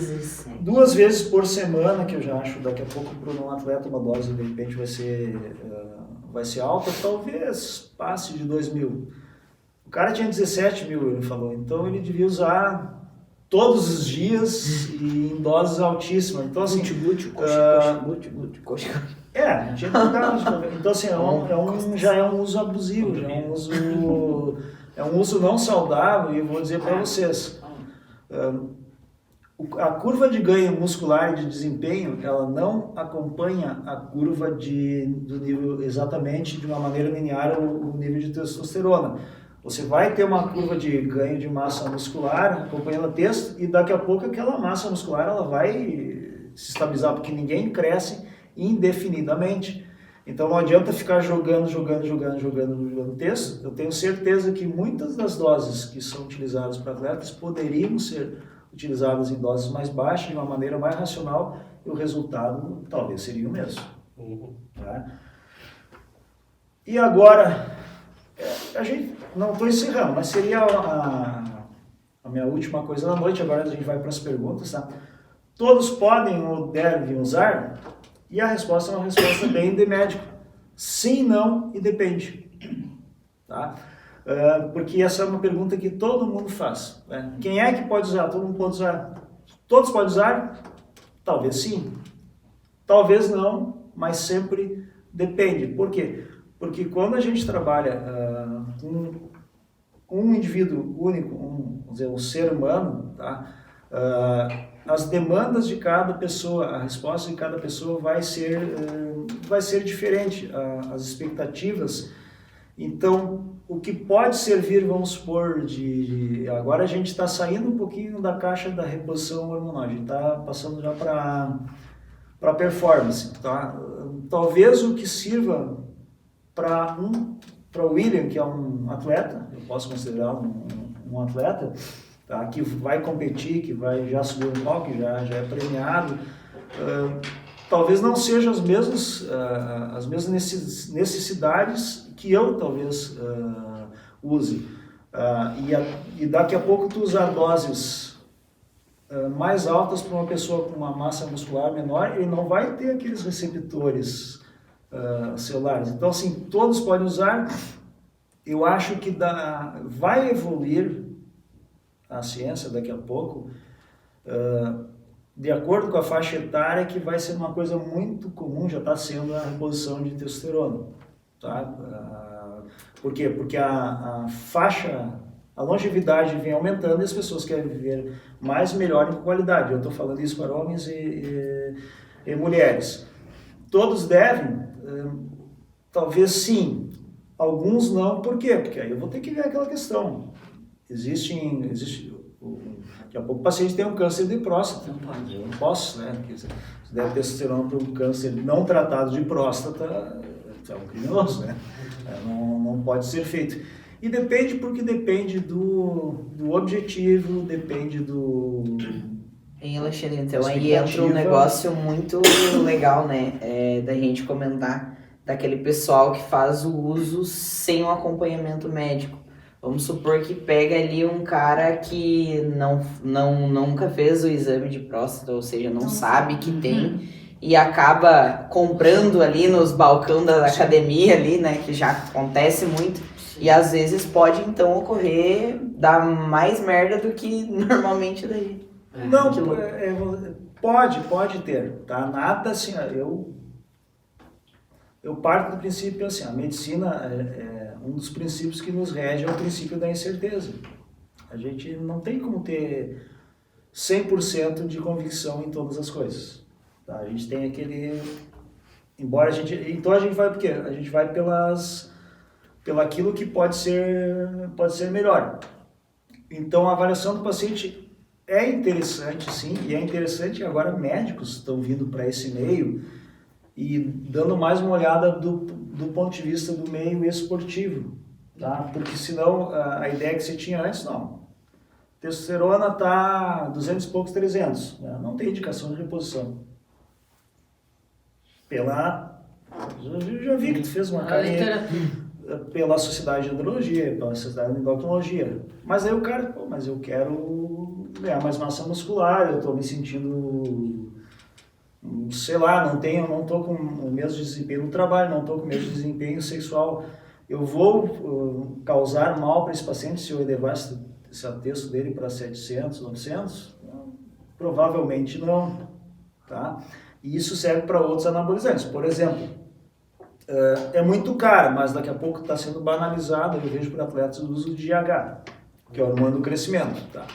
2 vezes por semana, que eu já acho daqui a pouco para um atleta uma dose de repente vai ser alta, talvez passe de 2.000. O cara tinha 17 mil, ele falou, então ele devia usar todos os dias e em doses altíssimas. Então, assim, a gente não dá. Então, assim, já é um uso abusivo, é um uso não saudável, e eu vou dizer para vocês, a curva de ganho muscular e de desempenho, ela não acompanha a curva do nível exatamente de uma maneira linear o nível de testosterona. Você vai ter uma curva de ganho de massa muscular acompanhando o texto, e daqui a pouco aquela massa muscular ela vai se estabilizar, porque ninguém cresce indefinidamente. Então não adianta ficar jogando texto. Eu tenho certeza que muitas das doses que são utilizadas para atletas poderiam ser utilizadas em doses mais baixas, de uma maneira mais racional, e o resultado talvez seria o mesmo. Tá? E agora, a gente não estou encerrando, mas seria a minha última coisa da noite. Agora a gente vai para as perguntas. Tá? Todos podem ou devem usar? E a resposta é uma resposta bem de médico. Sim, não e depende. Tá? Porque essa é uma pergunta que todo mundo faz. Né? Quem é que pode usar? Todo mundo pode usar. Todos podem usar? Talvez sim. Talvez não, mas sempre depende. Por quê? Porque quando a gente trabalha com um indivíduo único, vamos dizer, um ser humano, tá? As demandas de cada pessoa, a resposta de cada pessoa vai ser diferente, as expectativas. Então, o que pode servir, vamos supor, agora a gente está saindo um pouquinho da caixa da reposição hormonal, a gente está passando já para performance, tá? Talvez o que sirva para o William, que é um atleta, eu posso considerá-lo um atleta, tá? Que vai competir, que vai já subir um palco, que já é premiado, talvez não sejam as mesmas necessidades que eu talvez use. E daqui a pouco tu usar doses mais altas para uma pessoa com uma massa muscular menor, ele não vai ter aqueles receptores celulares. Então, assim, todos podem usar. Eu acho que vai evoluir a ciência daqui a pouco, de acordo com a faixa etária, que vai ser uma coisa muito comum, já está sendo a reposição de testosterona. Tá? Por quê? Porque a longevidade vem aumentando e as pessoas querem viver mais, melhor e com qualidade. Eu estou falando isso para homens e mulheres. Todos devem? Talvez sim. Alguns não. Por quê? Porque aí eu vou ter que ver aquela questão. Daqui a pouco o paciente tem um câncer de próstata. Eu não posso, né? Porque se der testosterona para um câncer não tratado de próstata, é um criminoso, né? Não pode ser feito. E depende, porque depende do objetivo, depende do... Hein, Alexandre, então aí entra um negócio muito legal, né? Da gente comentar daquele pessoal que faz o uso sem um acompanhamento médico. Vamos supor que pega ali um cara que nunca fez o exame de próstata, ou seja, não sabe que tem, e acaba comprando ali nos balcões da academia ali, né, que já acontece muito, e às vezes pode então ocorrer, dar mais merda do que normalmente daí. Não, pode ter, tá? Nada assim, eu parto do princípio assim, a medicina um dos princípios que nos rege é o princípio da incerteza. A gente não tem como ter 100% de convicção em todas as coisas. Tá? A gente tem aquele... Então a gente vai por quê? A gente vai pelaquilo que pode ser melhor. Então a avaliação do paciente é interessante, sim, e é interessante que agora médicos estão vindo para esse meio e dando mais uma olhada do ponto de vista do meio esportivo, tá? Porque senão a ideia que você tinha antes, não. Testosterona está 200 e poucos, 300, né? Não tem indicação de reposição. Eu já vi que tu fez uma carinha pela Sociedade de Andrologia, pela Sociedade de Endocrinologia. Mas aí o cara, mas eu quero ganhar mais massa muscular, eu estou me sentindo... sei lá, não estou com o mesmo desempenho no trabalho, não estou com o mesmo desempenho sexual. Eu vou causar mal para esse paciente se eu elevar esse atexto dele para 700, 900? Provavelmente não, tá? E isso serve para outros anabolizantes. Por exemplo, é muito caro, mas daqui a pouco está sendo banalizado, eu vejo por atletas o uso de GH, que é o hormônio do crescimento, tá?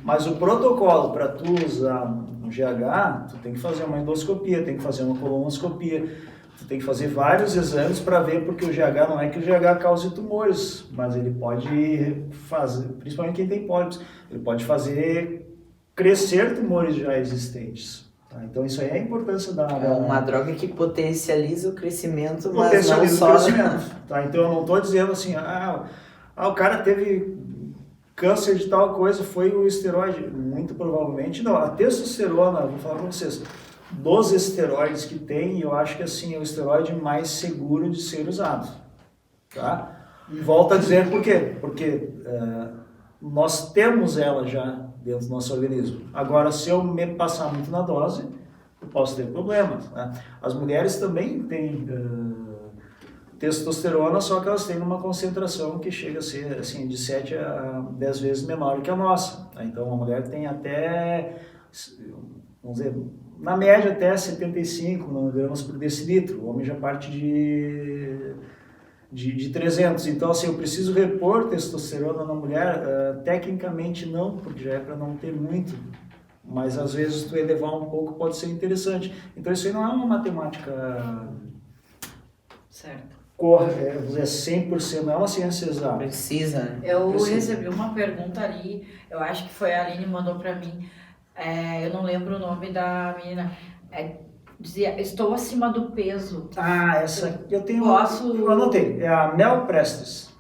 Mas o protocolo para tu usar um GH, tu tem que fazer uma endoscopia, tem que fazer uma colonoscopia, tu tem que fazer vários exames para ver, porque o GH não é que o GH cause tumores, mas ele pode fazer, principalmente quem tem pólipos, ele pode fazer crescer tumores já existentes. Tá? Então isso aí é a importância da... É uma droga que potencializa o crescimento, mas não potencializa só... o crescimento. Tá? Então eu não estou dizendo assim, o cara teve câncer de tal coisa, foi o esteroide. Muito provavelmente não. A testosterona, vou falar para vocês, dos esteroides que tem, eu acho que assim, é o esteroide mais seguro de ser usado. Tá? E volto a dizer por quê? Porque nós temos ela já dentro do nosso organismo. Agora, se eu me passar muito na dose, eu posso ter problemas. Né? As mulheres também têm testosterona, só que elas têm uma concentração que chega a ser assim, de 7 a 10 vezes menor que a nossa. Tá? Então, a mulher tem até, vamos dizer, na média até 75 nanogramas por decilitro. O homem já parte de 300. Então, assim, eu preciso repor testosterona na mulher? Tecnicamente não, porque já é para não ter muito. Mas, às vezes, tu elevar um pouco pode ser interessante. Então, isso aí não é uma matemática... Certo. Vamos dizer, 100%, não é uma ciência exata. Precisa, né? Eu Precisa. recebi uma pergunta ali, eu acho que foi a Aline que mandou pra mim, eu não lembro o nome da menina, dizia, estou acima do peso. Essa eu tenho... Posso- Eu anotei, é a Mel Prestes.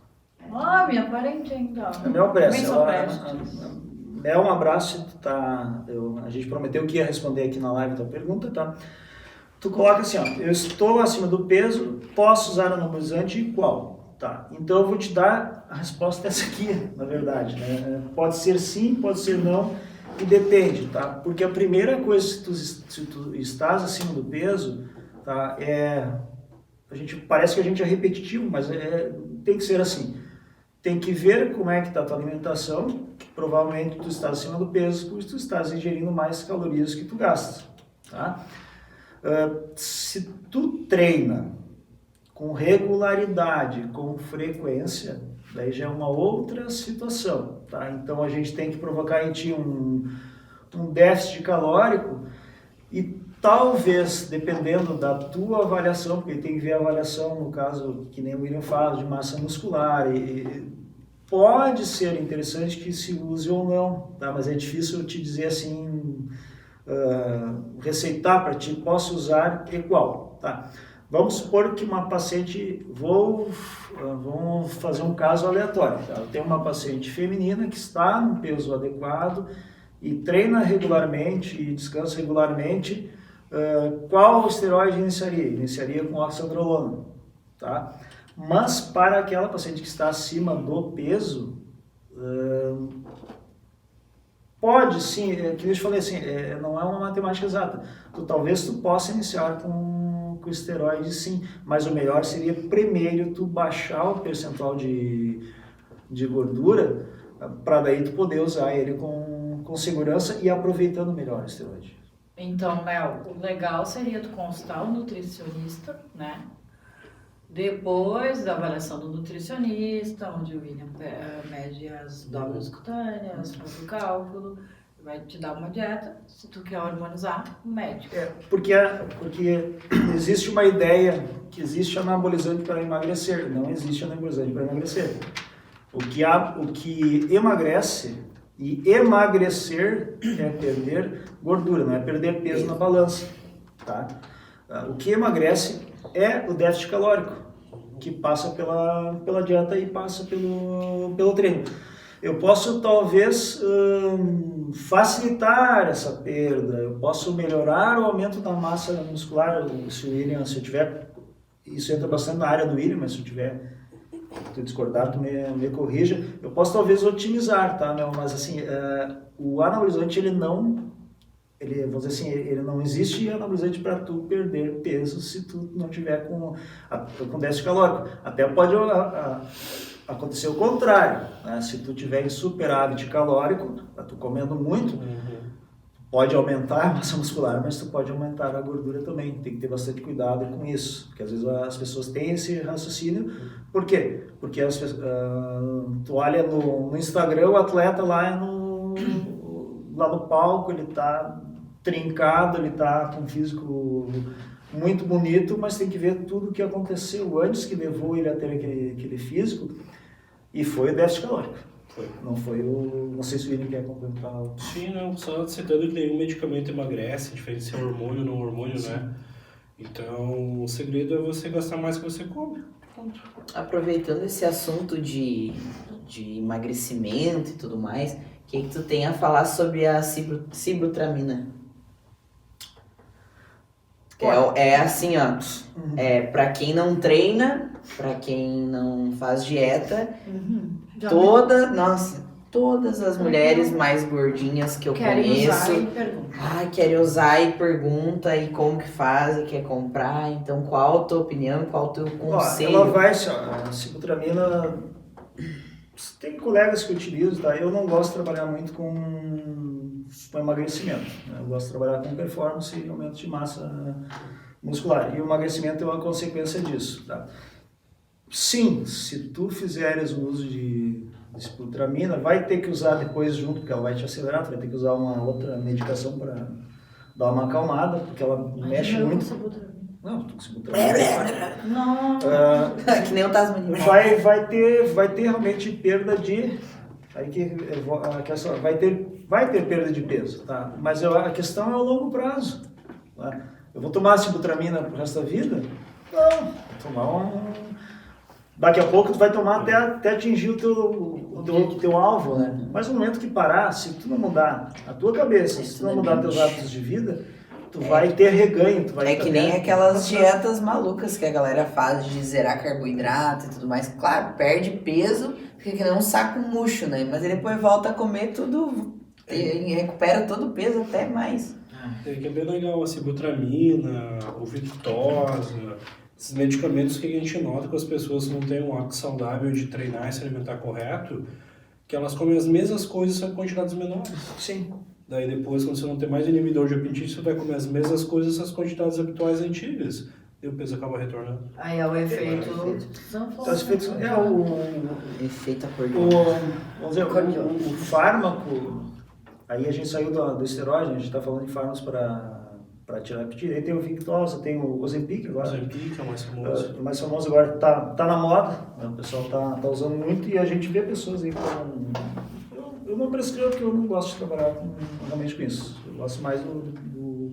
Minha parente ainda. A Mel Prestes. Também sou Prestes. Mel, um abraço. A gente prometeu que ia responder aqui na live a tua pergunta, tá? Tu coloca assim, ó, eu estou acima do peso, posso usar anabolizante e qual? Tá, então eu vou te dar a resposta dessa aqui, na verdade, né? Pode ser sim, pode ser não, e depende, tá? Porque a primeira coisa, se tu estás acima do peso, tá, parece que a gente é repetitivo, mas tem que ser assim. Tem que ver como é que está a tua alimentação, que provavelmente tu estás acima do peso, porque tu estás ingerindo mais calorias que tu gastas, tá? Se tu treina com regularidade, com frequência, daí já é uma outra situação, tá? Então a gente tem que provocar em ti um déficit calórico e talvez, dependendo da tua avaliação, porque tem que ver a avaliação, no caso, que nem o William fala, de massa muscular, e pode ser interessante que se use ou não, tá? Mas é difícil eu te dizer assim... receitar para ti, posso usar e qual, tá? Vamos supor que uma paciente, vamos fazer um caso aleatório, tá? Eu tenho uma paciente feminina que está no peso adequado e treina regularmente e descansa regularmente, qual esteroide iniciaria? Iniciaria com oxandrolona, tá? Mas para aquela paciente que está acima do peso, pode sim, que eu te falei assim, não é uma matemática exata. Talvez tu possa iniciar com esteroide sim, mas o melhor seria primeiro tu baixar o percentual de gordura para daí tu poder usar ele com segurança e aproveitando melhor o esteroide. Então, Léo, o legal seria tu consultar o nutricionista, né? Depois da avaliação do nutricionista, onde o William mede as dobras cutâneas, faz o cálculo, vai te dar uma dieta. Se tu quer hormonizar, o médico. Porque existe uma ideia que existe anabolizante para emagrecer. Não existe anabolizante para emagrecer. O que emagrece e emagrecer é perder gordura, não é perder peso na balança. Tá? O que emagrece é o déficit calórico, que passa pela dieta e passa pelo treino. Eu posso talvez facilitar essa perda, eu posso melhorar o aumento da massa muscular, se eu tiver, isso entra bastante na área do William, mas se eu tiver, tu discordar, tu me corrija, eu posso talvez otimizar, tá, Mel? Mas assim, o anabolizante vamos dizer assim, ele não existe anabolizante para tu perder peso se tu não tiver com déficit calórico. Até pode acontecer o contrário, né? Se tu tiver em superávit calórico, tu comendo muito, pode aumentar a massa muscular, mas tu pode aumentar a gordura também. Tem que ter bastante cuidado com isso, porque às vezes as pessoas têm esse raciocínio. Por quê? Porque tu olha no Instagram, o atleta lá no palco, ele tá trincado, ele tá com um físico muito bonito, mas tem que ver tudo o que aconteceu antes que levou ele a ter aquele físico, e foi o déficit calórico. Não foi não sei se o William quer complementar. Sim, não, só citando que nenhum medicamento emagrece, diferente se é hormônio ou não hormônio, né? Então, o segredo é você gastar mais que você come. Pronto. Aproveitando esse assunto de emagrecimento e tudo mais, o que tu tem a falar sobre a cibrutramina? É assim, ó, pra quem não treina, pra quem não faz dieta, todas as mulheres mais gordinhas que eu conheço querem usar e pergunta e como que faz e quer comprar. Então, qual a tua opinião, qual o teu conselho? Ela vai, a cibrutramina, tem colegas que utilizam, tá? Eu não gosto de trabalhar muito com emagrecimento, né? Eu gosto de trabalhar com performance e aumento de massa muscular, e o emagrecimento é uma consequência disso, tá? Sim, se tu fizeres o uso de cibrutramina, vai ter que usar depois junto, porque ela vai te acelerar, tu vai ter que usar uma outra medicação para dar uma acalmada, porque ela mexe muito. Não, tô com cibrutramina. Não. Que nem o Tasmania. Vai ter realmente perda de... vai ter perda de peso, tá? Mas a questão é o longo prazo. Tá? Eu vou tomar cibrutramina pro resto da vida? Não, vou tomar daqui a pouco tu vai tomar até atingir o teu alvo, né? Mas no momento que parar, se tu não mudar a tua cabeça, se tu não mudar teus hábitos de vida, tu vai ter reganho. Tu vai que nem aquelas dietas malucas que a galera faz de zerar carboidrato e tudo mais. Claro, perde peso, fica que nem um saco murcho, né? Mas ele depois volta a comer tudo e recupera todo o peso, até mais. Que é bem legal, a cibrutramina, o Victoza, esses medicamentos que a gente nota que as pessoas não têm um hábito saudável de treinar e se alimentar correto, que elas comem as mesmas coisas só em quantidades menores. Sim. Daí depois, quando você não tem mais inibidor de apetite, você vai comer as mesmas coisas, essas quantidades habituais antigas. E o peso acaba retornando. Aí é o efeito... Então, o Efeito acordeon. Vamos dizer, o fármaco, aí a gente saiu do esteroide, a gente está falando de fármacos para tirar apetite. Aí tem o Victoza, tem o Ozempic agora. O Ozempic é o mais famoso. O mais famoso agora tá na moda, né? O pessoal tá usando muito, e a gente vê pessoas aí com... Eu não prescrevo porque eu não gosto de trabalhar realmente com isso. Eu gosto mais do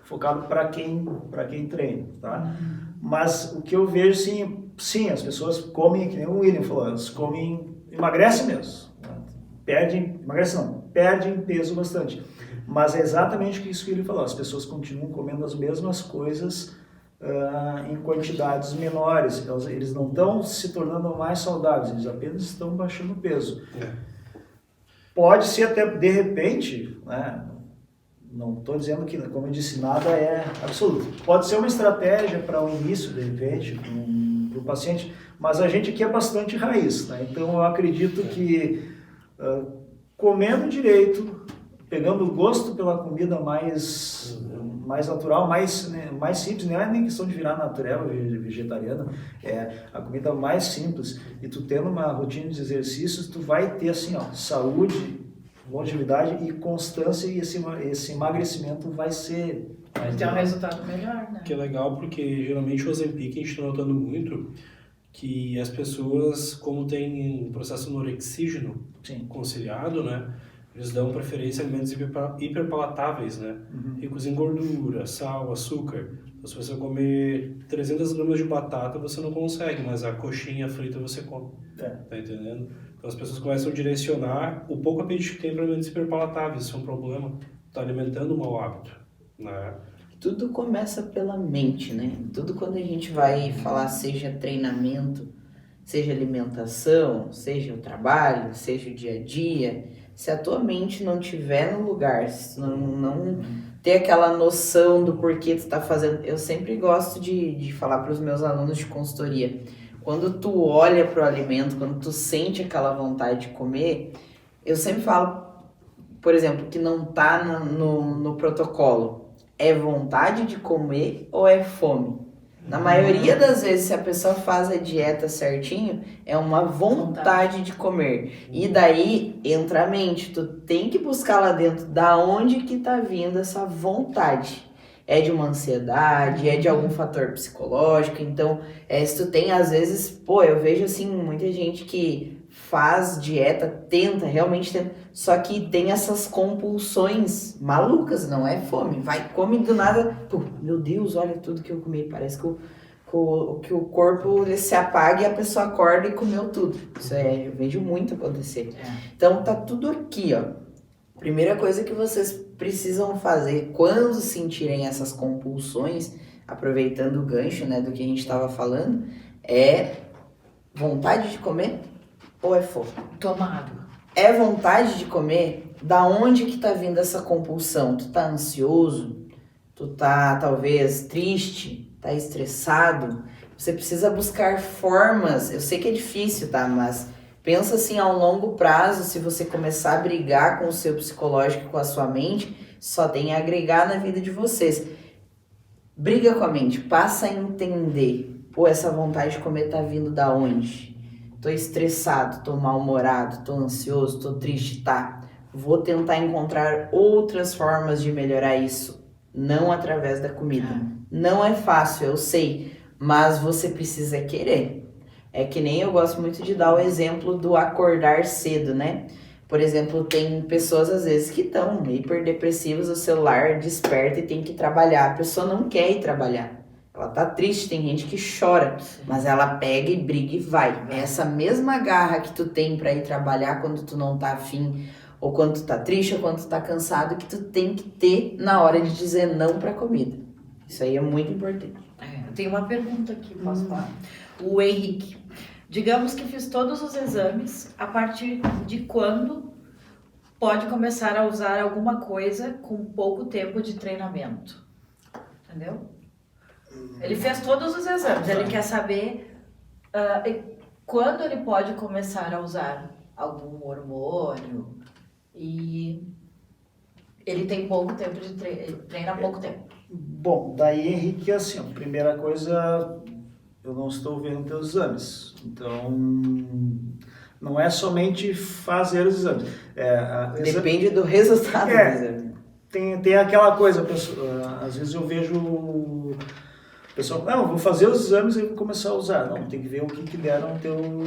focado para quem treina, tá? Mas o que eu vejo, sim, as pessoas comem, que nem o William falou, elas comem, emagrecem mesmo. Perdem peso bastante. Mas é exatamente isso que ele falou, as pessoas continuam comendo as mesmas coisas em quantidades menores. Eles não estão se tornando mais saudáveis, eles apenas estão baixando peso. Pode ser até, de repente, né? Não estou dizendo que, como eu disse, nada é absoluto. Pode ser uma estratégia para o início, de repente, para o paciente, mas a gente aqui é bastante raiz, né? Então eu acredito que comendo direito, pegando o gosto pela comida mais natural, mais simples, não é nem questão de virar natureba, vegetariana, é a comida mais simples, e tu tendo uma rotina de exercícios, tu vai ter assim, saúde, longevidade e constância, e esse emagrecimento vai ser... Vai ter um resultado melhor, né? Que é legal porque geralmente o Ozempic a gente está notando muito que as pessoas, como tem um processo anorexígeno conciliado, né? Eles dão preferência a alimentos hiperpalatáveis, né? Ricos em gordura, sal, açúcar. Então, se você comer 300 gramas de batata, você não consegue, mas a coxinha frita você come. Tá entendendo? Então, as pessoas começam a direcionar o pouco apetite que tem para alimentos hiperpalatáveis. Isso é um problema. Tá alimentando um mau hábito, né? Tudo começa pela mente, né? Tudo quando a gente vai falar, seja treinamento, seja alimentação, seja o trabalho, seja o dia a dia... Se a tua mente não estiver no lugar, se não ter aquela noção do porquê tu está fazendo... Eu sempre gosto de falar para os meus alunos de consultoria. Quando tu olha pro alimento, quando tu sente aquela vontade de comer, eu sempre falo, por exemplo, que não tá no protocolo. É vontade de comer ou é fome? Na maioria das vezes, se a pessoa faz a dieta certinho, é uma vontade de comer. E daí entra a mente, tu tem que buscar lá dentro da onde que tá vindo essa vontade. É de uma ansiedade, é de algum fator psicológico. Então, se tu tem, às vezes, pô, eu vejo assim, muita gente que faz dieta, realmente tenta, só que tem essas compulsões malucas, não é fome. Vai, come do nada, pô, meu Deus, olha tudo que eu comi, parece que o corpo ele se apaga e a pessoa acorda e comeu tudo. Isso eu vejo muito acontecer. Então, tá tudo aqui, ó. Primeira coisa que vocês precisam fazer quando sentirem essas compulsões, aproveitando o gancho, né, do que a gente estava falando, é vontade de comer ou é fome? Tomar água. É vontade de comer? Da onde que tá vindo essa compulsão? Tu tá ansioso? Tu tá, talvez, triste? Tá estressado? Você precisa buscar formas, eu sei que é difícil, tá, mas pensa assim, a um longo prazo, se você começar a brigar com o seu psicológico, com a sua mente, só tem a agregar na vida de vocês. Briga com a mente, passa a entender. Pô, essa vontade de comer tá vindo da onde? Tô estressado, tô mal-humorado, tô ansioso, tô triste, tá? Vou tentar encontrar outras formas de melhorar isso, não através da comida. Não é fácil, eu sei, mas você precisa querer. É que nem eu gosto muito de dar o exemplo do acordar cedo, né? Por exemplo, tem pessoas às vezes que estão hiperdepressivas, o celular desperta e tem que trabalhar. A pessoa não quer ir trabalhar. Ela tá triste, tem gente que chora, mas ela pega e briga e vai. É essa mesma garra que tu tem pra ir trabalhar quando tu não tá afim, ou quando tu tá triste, ou quando tu tá cansado, que tu tem que ter na hora de dizer não pra comida. Isso aí é muito importante. Eu tenho uma pergunta aqui, posso falar? O Henrique. Digamos que fiz todos os exames, a partir de quando pode começar a usar alguma coisa com pouco tempo de treinamento? Entendeu? Ele fez todos os exames, ele quer saber quando ele pode começar a usar algum hormônio e ele tem pouco tempo de treina há pouco tempo. Bom, daí, Henrique, assim, a primeira coisa, eu não estou vendo teus exames, então não é somente fazer os exames. Depende do resultado do exame. Tem aquela coisa, pessoa, às vezes eu vejo o pessoal, não, vou fazer os exames e vou começar a usar. Não, tem que ver o que deram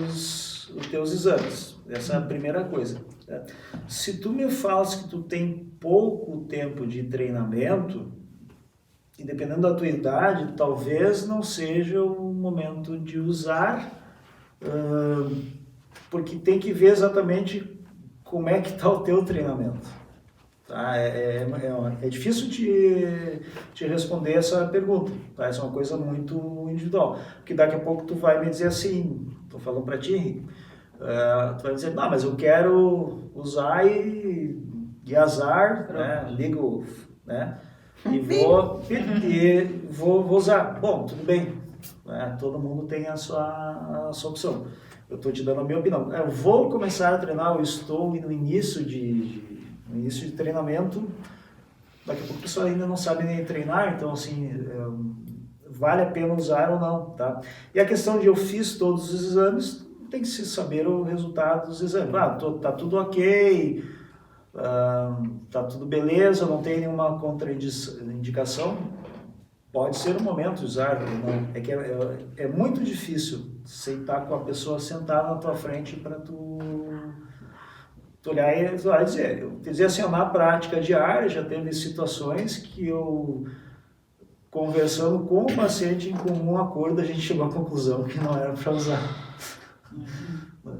os teus exames. Essa é a primeira coisa. Se tu me falas que tu tem pouco tempo de treinamento, e dependendo da tua idade, talvez não seja o momento de usar, porque tem que ver exatamente como é que está o teu treinamento. Tá? É difícil te responder essa pergunta, tá? Essa é uma coisa muito individual, porque daqui a pouco tu vai me dizer assim, estou falando para ti, Henrique, tu vai dizer, não, mas eu quero usar e azar, né? Ligo, né? E vou usar. Bom, tudo bem, né? Todo mundo tem a sua opção. Eu estou te dando a minha opinião. Eu vou começar a treinar, eu estou no início de treinamento, daqui a pouco a pessoa ainda não sabe nem treinar, então assim, vale a pena usar ou não, tá? E a questão de eu fiz todos os exames, tem que se saber o resultado dos exames. Tá tudo ok, tá tudo beleza, não tem nenhuma contraindicação, pode ser o momento de usar, não. É que é muito difícil sentar com a pessoa sentada na tua frente para tu olhar e dizer assim, na prática diária já teve situações que eu, conversando com o paciente, em comum acordo, a gente chegou à conclusão que não era para usar.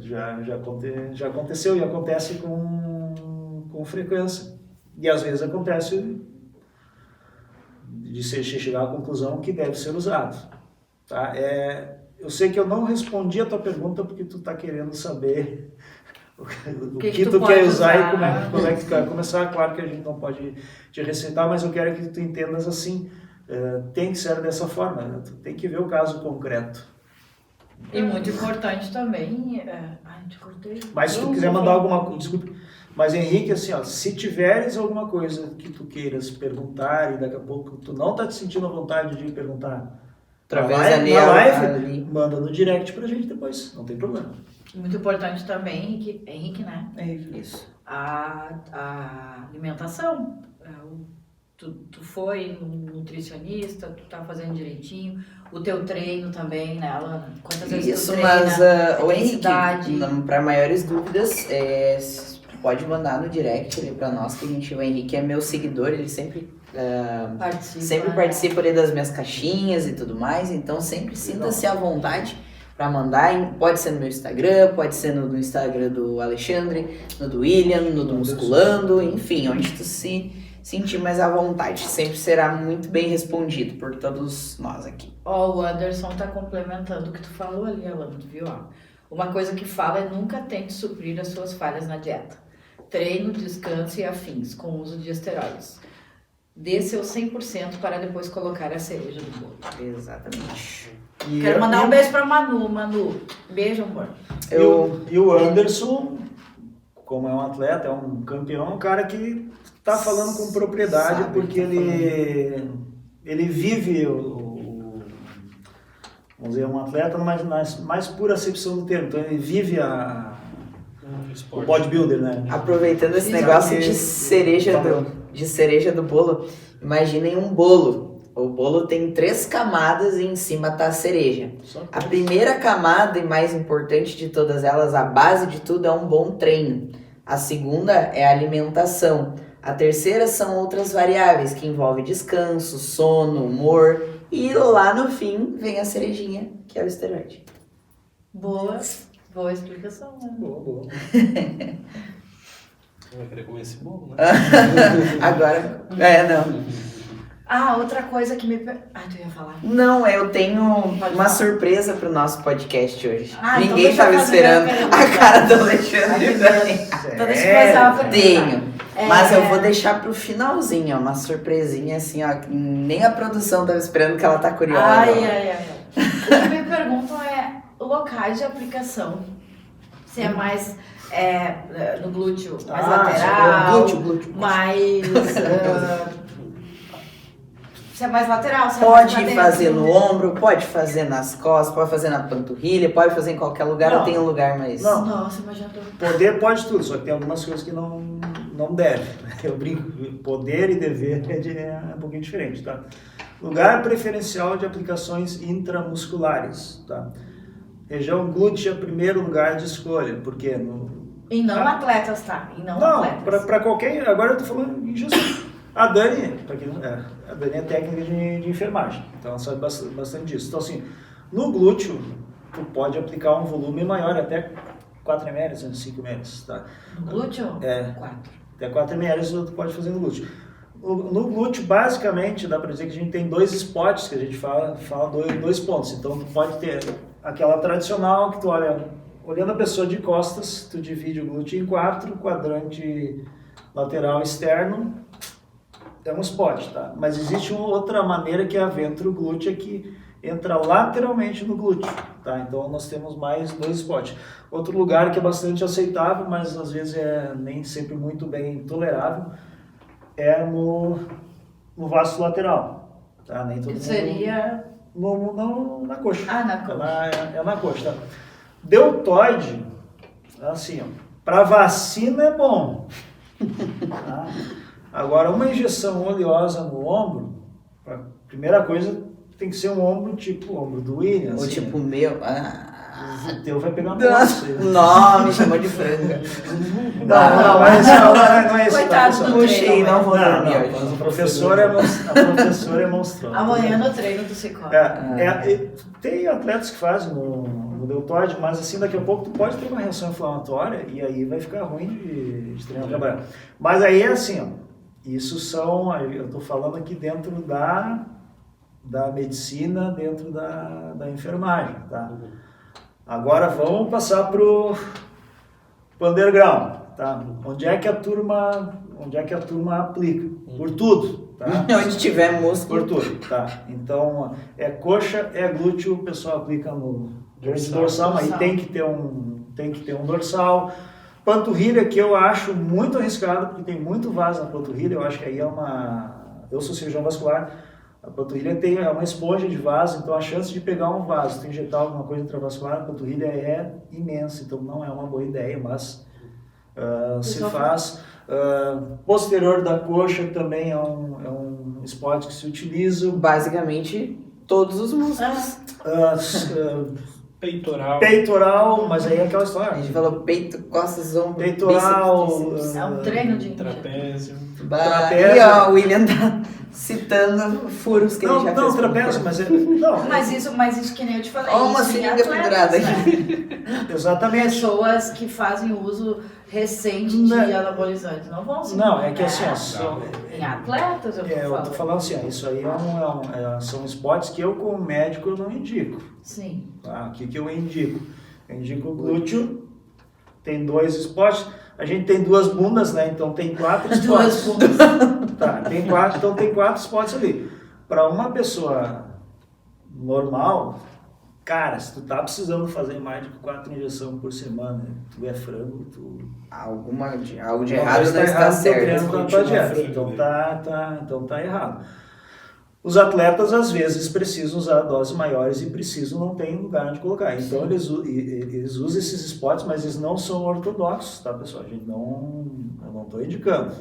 Já aconteceu e acontece com frequência. E às vezes acontece de chegar à conclusão que deve ser usado. Tá? Eu sei que eu não respondi a tua pergunta porque tu está querendo saber o que tu quer usar e como é que tu quer começar. Claro que a gente não pode te receitar, mas eu quero que tu entendas assim, tem que ser dessa forma, né? Tu tem que ver o caso concreto. E muito importante também. Ai, te cortei. Mas se tu quiser mandar alguma coisa, desculpe. Mas Henrique, assim, ó, se tiveres alguma coisa que tu queiras perguntar e daqui a pouco tu não tá te sentindo à vontade de perguntar, Através na live, ali. manda no direct pra gente depois, não tem problema. Muito importante também, Henrique, né? Henrique. Isso. A alimentação. Tu foi um nutricionista, tu tá fazendo direitinho. O teu treino também, né, Alana? Quantas vezes Isso, tu treina? mas o Henrique, Intensidade? para maiores dúvidas, pode mandar no direct ali pra nós, que o Henrique é meu seguidor, ele sempre participa ali das minhas caixinhas e tudo mais, então sempre sinta-se à vontade para mandar, pode ser no meu Instagram, pode ser no Instagram do Alexandre, no do William, no do Musculando, enfim, onde tu se sentir mais à vontade, sempre será muito bem respondido por todos nós aqui. O Anderson tá complementando o que tu falou ali, Alana, tu viu? Uma coisa que fala é nunca tente suprir as suas falhas na dieta. Treino, descanso e afins, com o uso de esteroides. Dê seu 100% para depois colocar a cereja do bolo. Exatamente. Quero mandar um beijo pra Manu. Manu, beijo, amor. E o Anderson, como é um atleta, é um campeão, é um cara que tá falando com propriedade, porque ele vive vamos dizer, um atleta mais pura acepção do termo. Então ele vive o bodybuilder, né? Aproveitando esse negócio de cereja do bolo, imaginem um bolo. O bolo tem 3 camadas e em cima tá a cereja. A primeira camada, e mais importante de todas elas, a base de tudo, é um bom treino. A segunda é a alimentação. A terceira são outras variáveis, que envolvem descanso, sono, humor. E lá no fim vem a cerejinha, que é o esteroide. Boa explicação, né? Boa. Vai querer comer esse bolo, né? Agora, não. Outra coisa que me... tu ia falar? Não, eu tenho uma falar. surpresa pro nosso podcast hoje. Então Ninguém deixa eu tava fazer esperando a pergunta. a cara do Alexandre. Então deixa eu fazer uma pergunta. Tenho. Mas eu vou deixar pro finalzinho, ó, uma surpresinha assim, ó, que nem a produção tava esperando, que ela tá curiosa. Ai. O que me perguntam é locais de aplicação. Se é mais no glúteo, mais lateral, glúteo. mais... se é mais lateral, se é Pode mais fazer no ombro, pode fazer nas costas, pode fazer na panturrilha, pode fazer em qualquer lugar, Não. ou tem um lugar mais... Não. Nossa, imagina. Poder pode tudo, só que tem algumas coisas que não deve. Eu brinco, poder e dever é um pouquinho diferente, tá? Lugar preferencial de aplicações intramusculares, tá? Região glútea, primeiro lugar de escolha, porque E não atletas, tá? E não não, atletas. para qualquer, agora eu tô falando em Jesus. A Dani, a Dani é técnica de enfermagem, então ela sabe bastante disso. Então assim, no glúteo, tu pode aplicar um volume maior, até 4 ml, 5 ml, tá? No glúteo? 4. Até 4 ml tu pode fazer no glúteo. No glúteo, basicamente, dá para dizer que a gente tem 2 spots, que a gente fala 2 pontos. Então tu pode ter aquela tradicional que tu olhando a pessoa de costas, tu divide o glúteo em 4, quadrante lateral externo, é um spot, tá? Mas existe uma outra maneira que é a ventroglútea, que entra lateralmente no glúteo, tá? Então nós temos mais 2 spots. Outro lugar que é bastante aceitável, mas às vezes é nem sempre muito bem tolerável, é no vasto lateral, tá? Nem todo Que mundo... seria... na coxa. Na coxa. É na coxa, tá? Deltoide, assim, ó, para vacina é bom. Tá? Agora, uma injeção oleosa no ombro, a primeira coisa tem que ser um ombro tipo o ombro do William. Ou assim, tipo o meu. o teu vai pegar uma bosta. Não, me chamou de franga. Não é isso. Coitado do Puxei, não vou dormir Não, hoje. mas a professora é monstruosa. Amanhã no treino do psicólogo. Tem atletas que fazem no deltoide, mas assim, daqui a pouco tu pode ter uma reação inflamatória e aí vai ficar ruim de treinar trabalhar. Mas aí é assim, ó, isso eu estou falando aqui dentro da medicina, dentro da enfermagem, tá? Agora vamos passar pro underground, tá? Onde é que a turma aplica? Por tudo, tá? Onde tiver músculo. Por tudo, tá? Então, é coxa, é glúteo, o pessoal aplica no dorsal, mas tem que ter um dorsal. Panturrilha, que eu acho muito arriscado, porque tem muito vaso na panturrilha, eu acho que aí eu sou cirurgião vascular, a panturrilha é uma esponja de vaso, então a chance de pegar um vaso, de injetar alguma coisa intravascular, a panturrilha é imensa, então não é uma boa ideia, mas se faz. Posterior da coxa também é um spot que se utiliza. Basicamente, todos os músculos. Peitoral, mas aí é aquela A história. gente falou peito, costas, ombro, Peitoral, bíceps, É um treino de trapézio. trapézio. E ó, o William tá citando furos que ele já fez. Não, trapézio, mas não. Mas isso que nem eu te falei. Ó, uma isso em seringa atletas, pendurada né? aqui. Exatamente. Pessoas que fazem uso recente de anabolizantes não vão se Não, é que assim, em atletas eu tô falando assim, isso aí são spots que eu como médico eu não indico. Sim. Tá? O que eu indico? Eu indico o glúteo, tem 2 spots, a gente tem 2 bundas, né? Então tem 4 spots. 2 bundas. Tá, então tem 4 spots ali. Para uma pessoa normal, cara, se tu tá precisando fazer mais de 4 injeções por semana, tu é frango, Algo de errado não está certo. Na tua dieta. Então tá errado. Os atletas às vezes precisam usar doses maiores e não tem lugar onde colocar. Então eles usam esses spots, mas eles não são ortodoxos, tá, pessoal? Eu não estou indicando.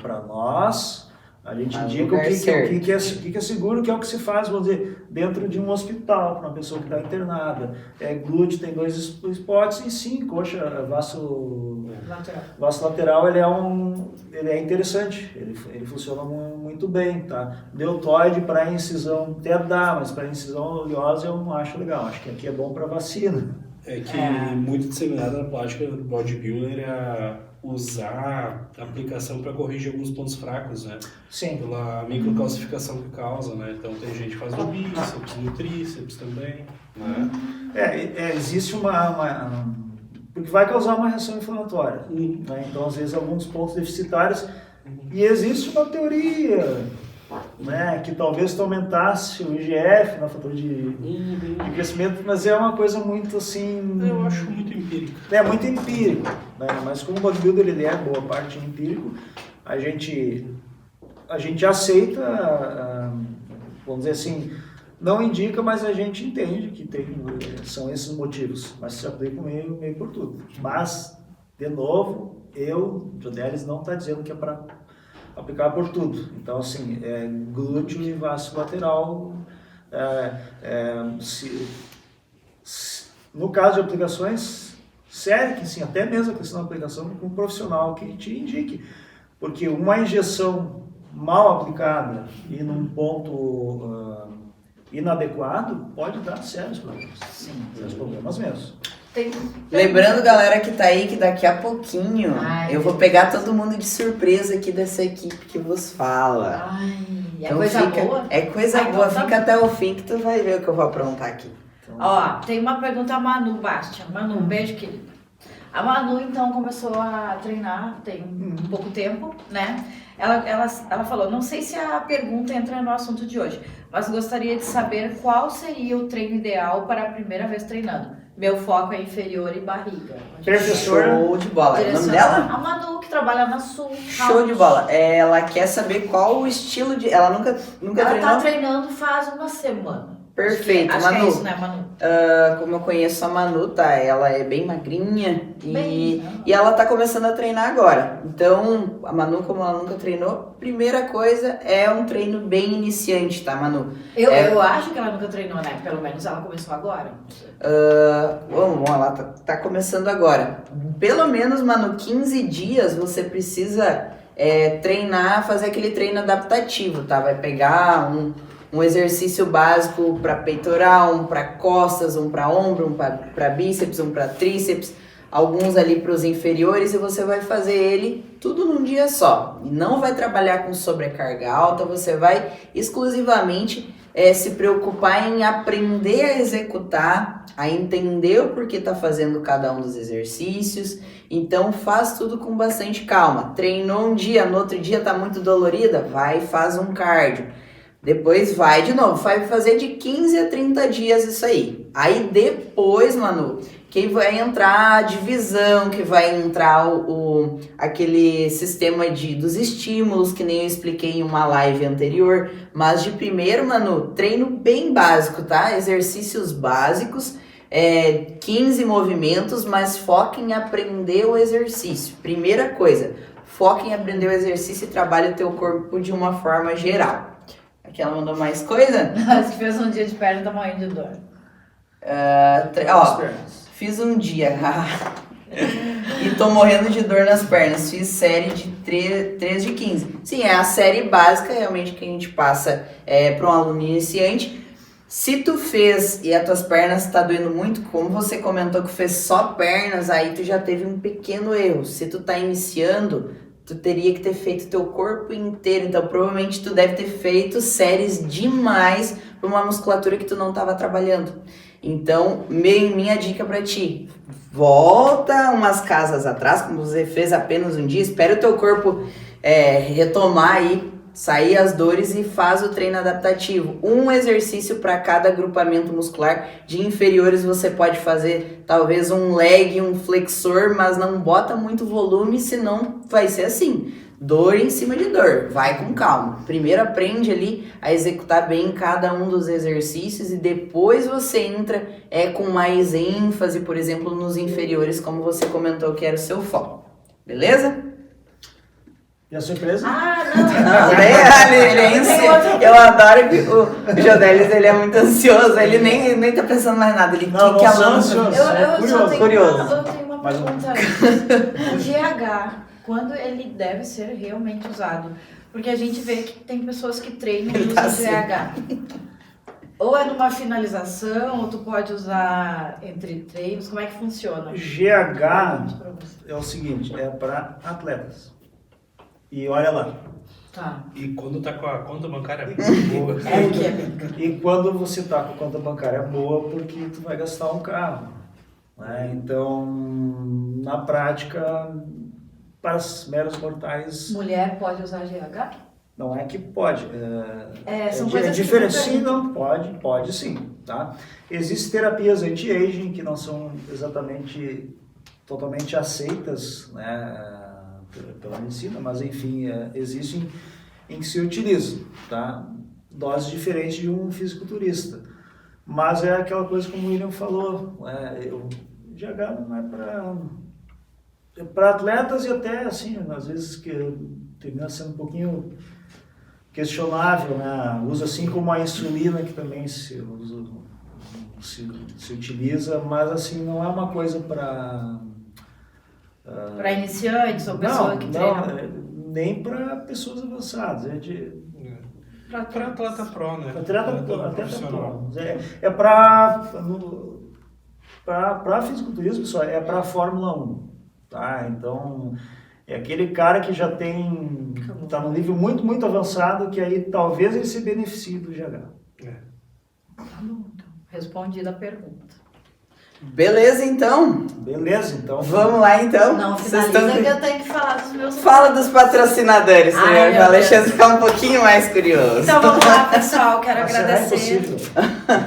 Para nós, a gente indica o que é seguro, que é o que se faz, vamos dizer, dentro de um hospital, para uma pessoa que está internada. Glúteo tem 2 spots e sim, coxa, vaso lateral, ele é interessante, ele funciona muito bem, tá? Deltoide para incisão até dá, mas para incisão oleosa eu não acho legal, acho que aqui é bom para vacina. É que muito disseminada na prática do bodybuilder é usar a aplicação para corrigir alguns pontos fracos, né? Sim. Pela microcalcificação que causa, né? Então tem gente que faz no bíceps, no tríceps também, né? Existe porque vai causar uma reação inflamatória, né? Então às vezes alguns pontos deficitários, e existe uma teoria, né, que talvez tu aumentasse o IGF na fator de crescimento, mas é uma coisa muito assim... Eu acho muito empírico. É muito empírico, né? Mas como o bodybuilder ele é boa parte empírico, a gente aceita, vamos dizer assim, não indica, mas a gente entende que são esses motivos, mas se aplica meio por tudo. Mas, de novo, Jodelis não está dizendo que é para aplicar por tudo. Então, assim, glúteo e vaso lateral, no caso de aplicações, sério que sim, até mesmo a questão da aplicação com um profissional que te indique, porque uma injeção mal aplicada e num ponto inadequado pode dar sérios problemas. Sim. Sérios problemas mesmo. Lembrando, galera que tá aí, que daqui a pouquinho eu vou pegar todo mundo de surpresa aqui dessa equipe que vos fala. Então coisa boa? É coisa boa, então fica até o fim que tu vai ver o que eu vou aprontar aqui. Então, Ó, tem uma pergunta a Manu Bastia. Manu, um beijo, querida. A Manu, então, começou a treinar tem pouco tempo, né? Ela falou, não sei se a pergunta entra no assunto de hoje, mas gostaria de saber qual seria o treino ideal para a primeira vez treinando. Meu foco é inferior e barriga. Show de bola. O nome dela? A Manu, que trabalha na Sul. Show de bola. Ela quer saber qual o estilo de... Ela nunca Ela treinou? tá treinando faz uma semana. Perfeito, acho Manu. Que é isso, né, Manu? Como eu conheço a Manu, tá? Ela é bem magrinha e ela tá começando a treinar agora. Então, a Manu, como ela nunca treinou, primeira coisa é um treino bem iniciante, tá, Manu? Eu acho que ela nunca treinou, né? Pelo menos ela começou agora. Vamos lá, tá começando agora. Pelo menos, Manu, 15 dias você precisa treinar, fazer aquele treino adaptativo, tá? Vai pegar um exercício básico para peitoral, um para costas, um para ombro, um para bíceps, um para tríceps, alguns ali para os inferiores, e você vai fazer ele tudo num dia só. E não vai trabalhar com sobrecarga alta, você vai exclusivamente se preocupar em aprender a executar, a entender o porquê tá fazendo cada um dos exercícios. Então faz tudo com bastante calma. Treinou um dia, no outro dia tá muito dolorida, vai e faz um cardio. Depois vai de novo, vai fazer de 15 a 30 dias isso aí. Aí depois, Manu, que vai entrar a divisão, que vai entrar aquele sistema dos estímulos, que nem eu expliquei em uma live anterior. Mas de primeiro, Manu, treino bem básico, tá? Exercícios básicos, 15 movimentos, mas foca em aprender o exercício. Primeira coisa, foca em aprender o exercício e trabalha o teu corpo de uma forma geral. Aqui ela mandou mais coisa? Acho que fez um dia de perna e tá morrendo de dor. Fiz um dia e tô morrendo de dor nas pernas. Fiz série de 3 de 15. Sim, é a série básica realmente que a gente passa para um aluno iniciante. Se tu fez e as tuas pernas tá doendo muito, como você comentou que fez só pernas, aí tu já teve um pequeno erro. Se tu tá iniciando, tu teria que ter feito teu corpo inteiro. Então, provavelmente tu deve ter feito séries demais para uma musculatura que tu não tava trabalhando. Então, minha dica para ti, volta umas casas atrás, como você fez apenas um dia, espera o teu corpo retomar aí, sair as dores e faz o treino adaptativo. Um exercício para cada agrupamento muscular. De inferiores você pode fazer talvez um leg, um flexor, mas não bota muito volume, senão vai ser assim. Dor em cima de dor, vai com calma. Primeiro aprende ali a executar bem cada um dos exercícios e depois você entra com mais ênfase, por exemplo, nos inferiores, como você comentou que era o seu foco. Beleza? E a surpresa? Ele é ansioso. Eu adoro que o Jodelis, ele é muito ansioso, ele nem tá pensando mais nada. Ele não que sou ansioso. Eu tenho uma pergunta aí. O GH, quando ele deve ser realmente usado? Porque a gente vê que tem pessoas que treinam e usam GH. Ou é numa finalização, ou tu pode usar entre treinos, como é que funciona? GH é o seguinte, é para atletas. E olha lá. Tá. E quando tá com a conta bancária boa. E quando você tá com a conta bancária boa, porque tu vai gastar um carro. Né? Então, na prática, para os meros mortais... Mulher pode usar GH? Não é que pode. São coisas diferente. Que sim, não, pode sim. Tá? Existem terapias anti-aging que não são exatamente totalmente aceitas, né, pela medicina, mas enfim, existem em que se utiliza, tá? Doses diferentes de um fisiculturista. Mas é aquela coisa como o William falou, o GH não é para atletas e até assim, às vezes que termina sendo um pouquinho questionável, né? Usa assim como a insulina que também se utiliza, mas assim não é uma coisa para iniciantes ou pessoa que treina? Nem para pessoas avançadas. Para atleta pro, né? Atleta profissional. É para fisiculturismo, pessoal, é para Fórmula 1. Tá? Então, é aquele cara que já está num nível muito, muito avançado, que aí talvez ele se beneficie do GH. Tá bom, então. Respondida a pergunta. Beleza, então. Vamos lá, então. Não, finaliza que eu tenho que falar dos meus... Fala dos patrocinadores, Ai, senhor. O Alexandre ficar um pouquinho mais curioso. Então vamos lá, pessoal. Quero Mas será agradecer. impossível?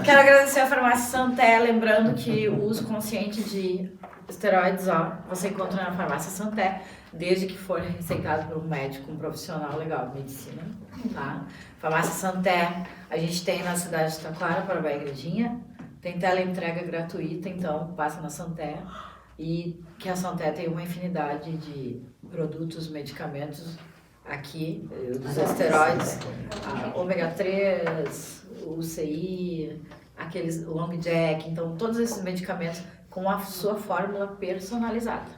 Quero agradecer a Farmácia Santé, lembrando que o uso consciente de esteroides, você encontra na Farmácia Santé, desde que for receitado por um médico, um profissional legal de medicina, tá? Farmácia Santé, a gente tem na cidade de Taquara, Paraná, Igrejinha, tem teleentrega gratuita, então passa na Santé, e que a Santé tem uma infinidade de produtos, medicamentos aqui, dos esteroides, ômega 3, UCI, aqueles long jack, então todos esses medicamentos com a sua fórmula personalizada,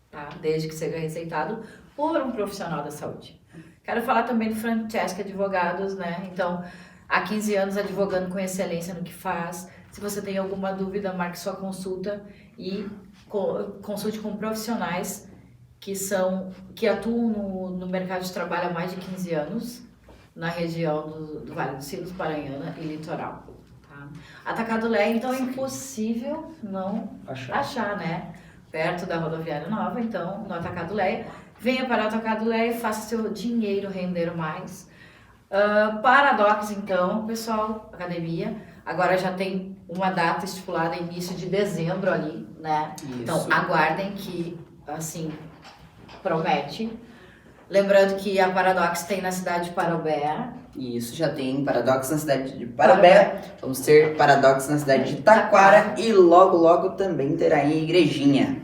tá? Desde que seja receitado por um profissional da saúde. Quero falar também do Francesca Advogados, né? Então, há 15 anos advogando com excelência no que faz. Se você tem alguma dúvida, marque sua consulta e consulte com profissionais que atuam no mercado de trabalho há mais de 15 anos, na região do Vale dos Sinos, Paranhana e Litoral. Atacado Leia, então é impossível não achar, né? Perto da rodoviária nova, então, no Atacado Leia. Venha para o Atacado Leia e faça seu dinheiro render mais. Paradox, então, pessoal, academia. Agora já tem uma data estipulada, início de dezembro ali, né? Isso. Então, aguardem que, assim, promete. Lembrando que a Paradox tem na cidade de Parobé. Isso, já tem Paradox na cidade de Parobé. Vamos ter Paradox na cidade de Taquara. E logo, logo também terá em Igrejinha.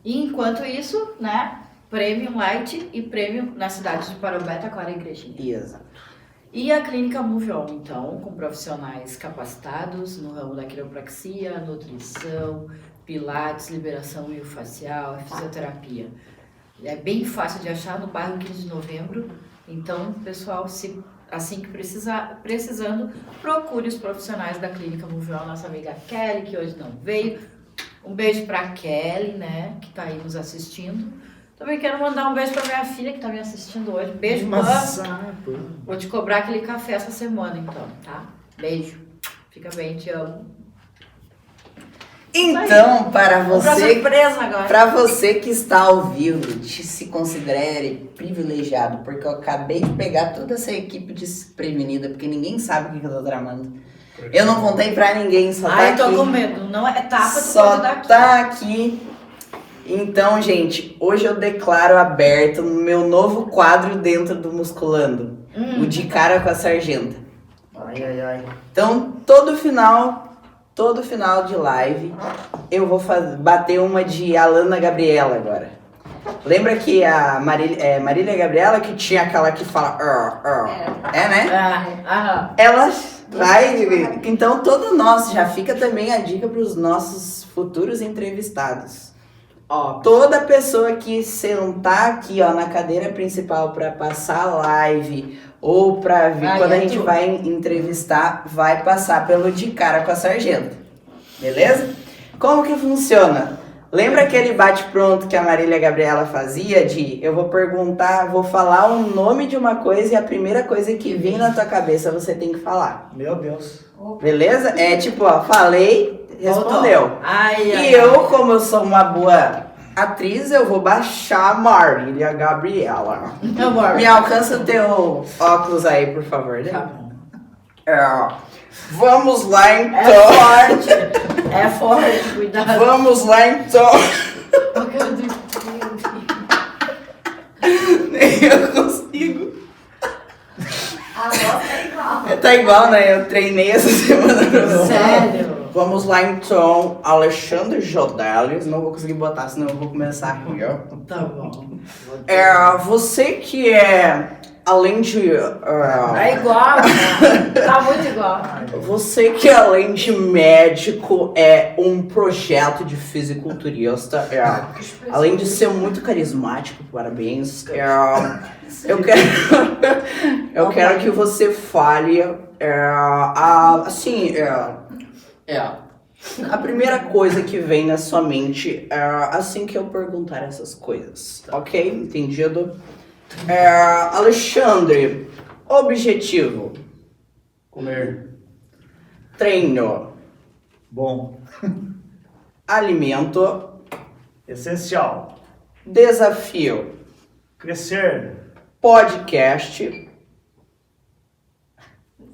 E enquanto isso, né? Premium Light e Premium na cidade de Parobé, Taquara e Igrejinha. Exato. E a clínica Move On, então, com profissionais capacitados no ramo da quiropraxia, nutrição, pilates, liberação miofascial, fisioterapia. É bem fácil de achar no bairro 15 de Novembro. Então, pessoal, se assim que precisando, procure os profissionais da clínica Move On, nossa amiga Kelly, que hoje não veio. Um beijo pra Kelly, né, que tá aí nos assistindo. Também quero mandar um beijo pra minha filha, que tá me assistindo hoje. Beijo, mãe. Vou te cobrar aquele café essa semana, então, tá? Beijo. Fica bem, te amo. Então, para Pra você, surpresa agora. para você que está ao vivo, se considere privilegiado, porque eu acabei de pegar toda essa equipe desprevenida, porque ninguém sabe o que eu tô tramando. Eu não contei pra ninguém, só tá Ai, aqui. tô com medo. Não é tapa, tu Só pode dar aqui. tá aqui. Então, gente, hoje eu declaro aberto o meu novo quadro dentro do Musculando. O de cara com a sargenta. Ai, ai, ai. Então, todo final de live, eu vou bater uma de Alana Gabriela agora. Lembra que a Marília Gabriela que tinha aquela que fala... É, né? Ela vai... Então, todo nosso, já fica também a dica para os nossos futuros entrevistados. Ó, toda pessoa que sentar aqui, ó, na cadeira principal para passar a live ou para vir quando a gente vai entrevistar, vai passar pelo de cara com a sargenta. Beleza? Como que funciona? Lembra aquele bate-pronto que a Marília Gabriela fazia de eu vou perguntar, vou falar o nome de uma coisa e a primeira coisa que vem na tua cabeça você tem que falar. Meu Deus. Beleza? É tipo, ó, falei, respondeu. E eu, como eu sou uma boa atriz, eu vou baixar a Marília Gabriela. Me alcança o teu óculos aí, por favor, né? Tá bom. Vamos lá, É então. forte. É forte, cuidado. Vamos lá, então. Nem eu consigo. A voz tá igual. Tá igual, né? Eu treinei essa semana pra você. Sério? Vamos lá, então. Alexandre Jodelis. Não vou conseguir botar, senão eu vou começar aqui, ó. Tá bom. Você que é, além de... É igual, né? Tá muito igual. Você que além de médico é um projeto de fisiculturista, além de ser muito carismático, parabéns. Eu quero que você fale a primeira coisa que vem na sua mente assim que eu perguntar essas coisas, ok? Entendido? Alexandre, objetivo. Comer. Treino. Bom. Alimento. Essencial. Desafio. Crescer. Podcast.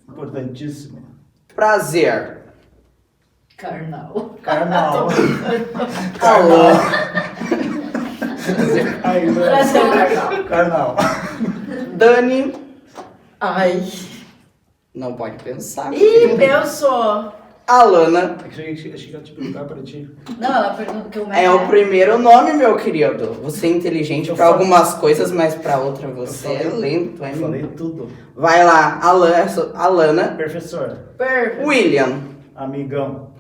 Importantíssimo. Prazer. Carnal. Carnal. Alô. Aí, Prazer, carnal. Carnal. Dani. Ai. Não pode pensar. Ih, pensou. Alana. Achei que ia te perguntar para ti. Não, ela pergunta que o É o primeiro nome, meu querido. Você é inteligente pra algumas coisas, mas pra outra você é lento. Eu falei tudo. Vai lá, Alana. Professor. Perfeito. William. Amigão.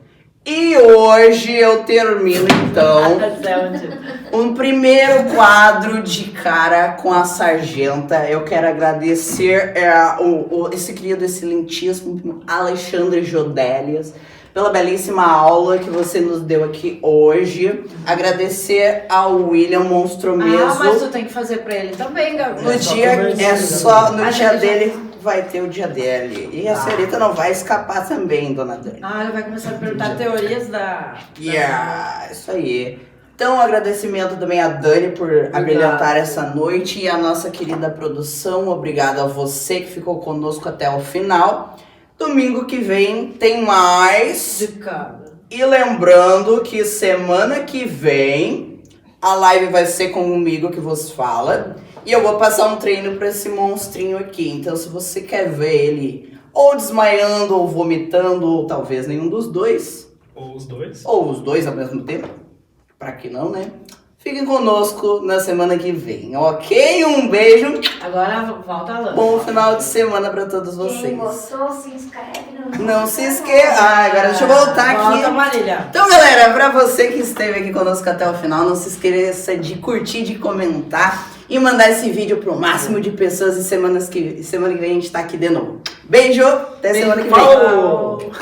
E hoje eu termino, então, um primeiro quadro de cara com a sargenta. Eu quero agradecer esse querido, excelentíssimo Alexandre Jodelis pela belíssima aula que você nos deu aqui hoje. Agradecer ao William Monstro mesmo. mas tu tem que fazer pra ele também, Gabriel. No dia dele vai ter o dia dele. E a senhorita não vai escapar também, dona Dani. Ele vai começar a perguntar teorias da... Isso aí. Então, agradecimento também a Dani por abrilhantar essa noite e a nossa querida produção. Obrigado a você que ficou conosco até o final. Domingo que vem tem mais. De cara. E lembrando que semana que vem a live vai ser comigo que vos fala. E eu vou passar um treino pra esse monstrinho aqui. Então, se você quer ver ele ou desmaiando, ou vomitando, ou talvez nenhum dos dois. Ou os dois. Ou os dois ao mesmo tempo. Pra que não, né? Fiquem conosco na semana que vem, ok? Um beijo. Agora volta a lança. Bom final de semana pra todos vocês. Quem gostou, se inscreve no Não se esqueça. Agora deixa eu voltar aqui. Volta, Marília. Então, galera, pra você que esteve aqui conosco até o final, não se esqueça de curtir, de comentar e mandar esse vídeo pro máximo de pessoas. E semana que vem a gente tá aqui de novo. Beijo, até semana que vem. Falou.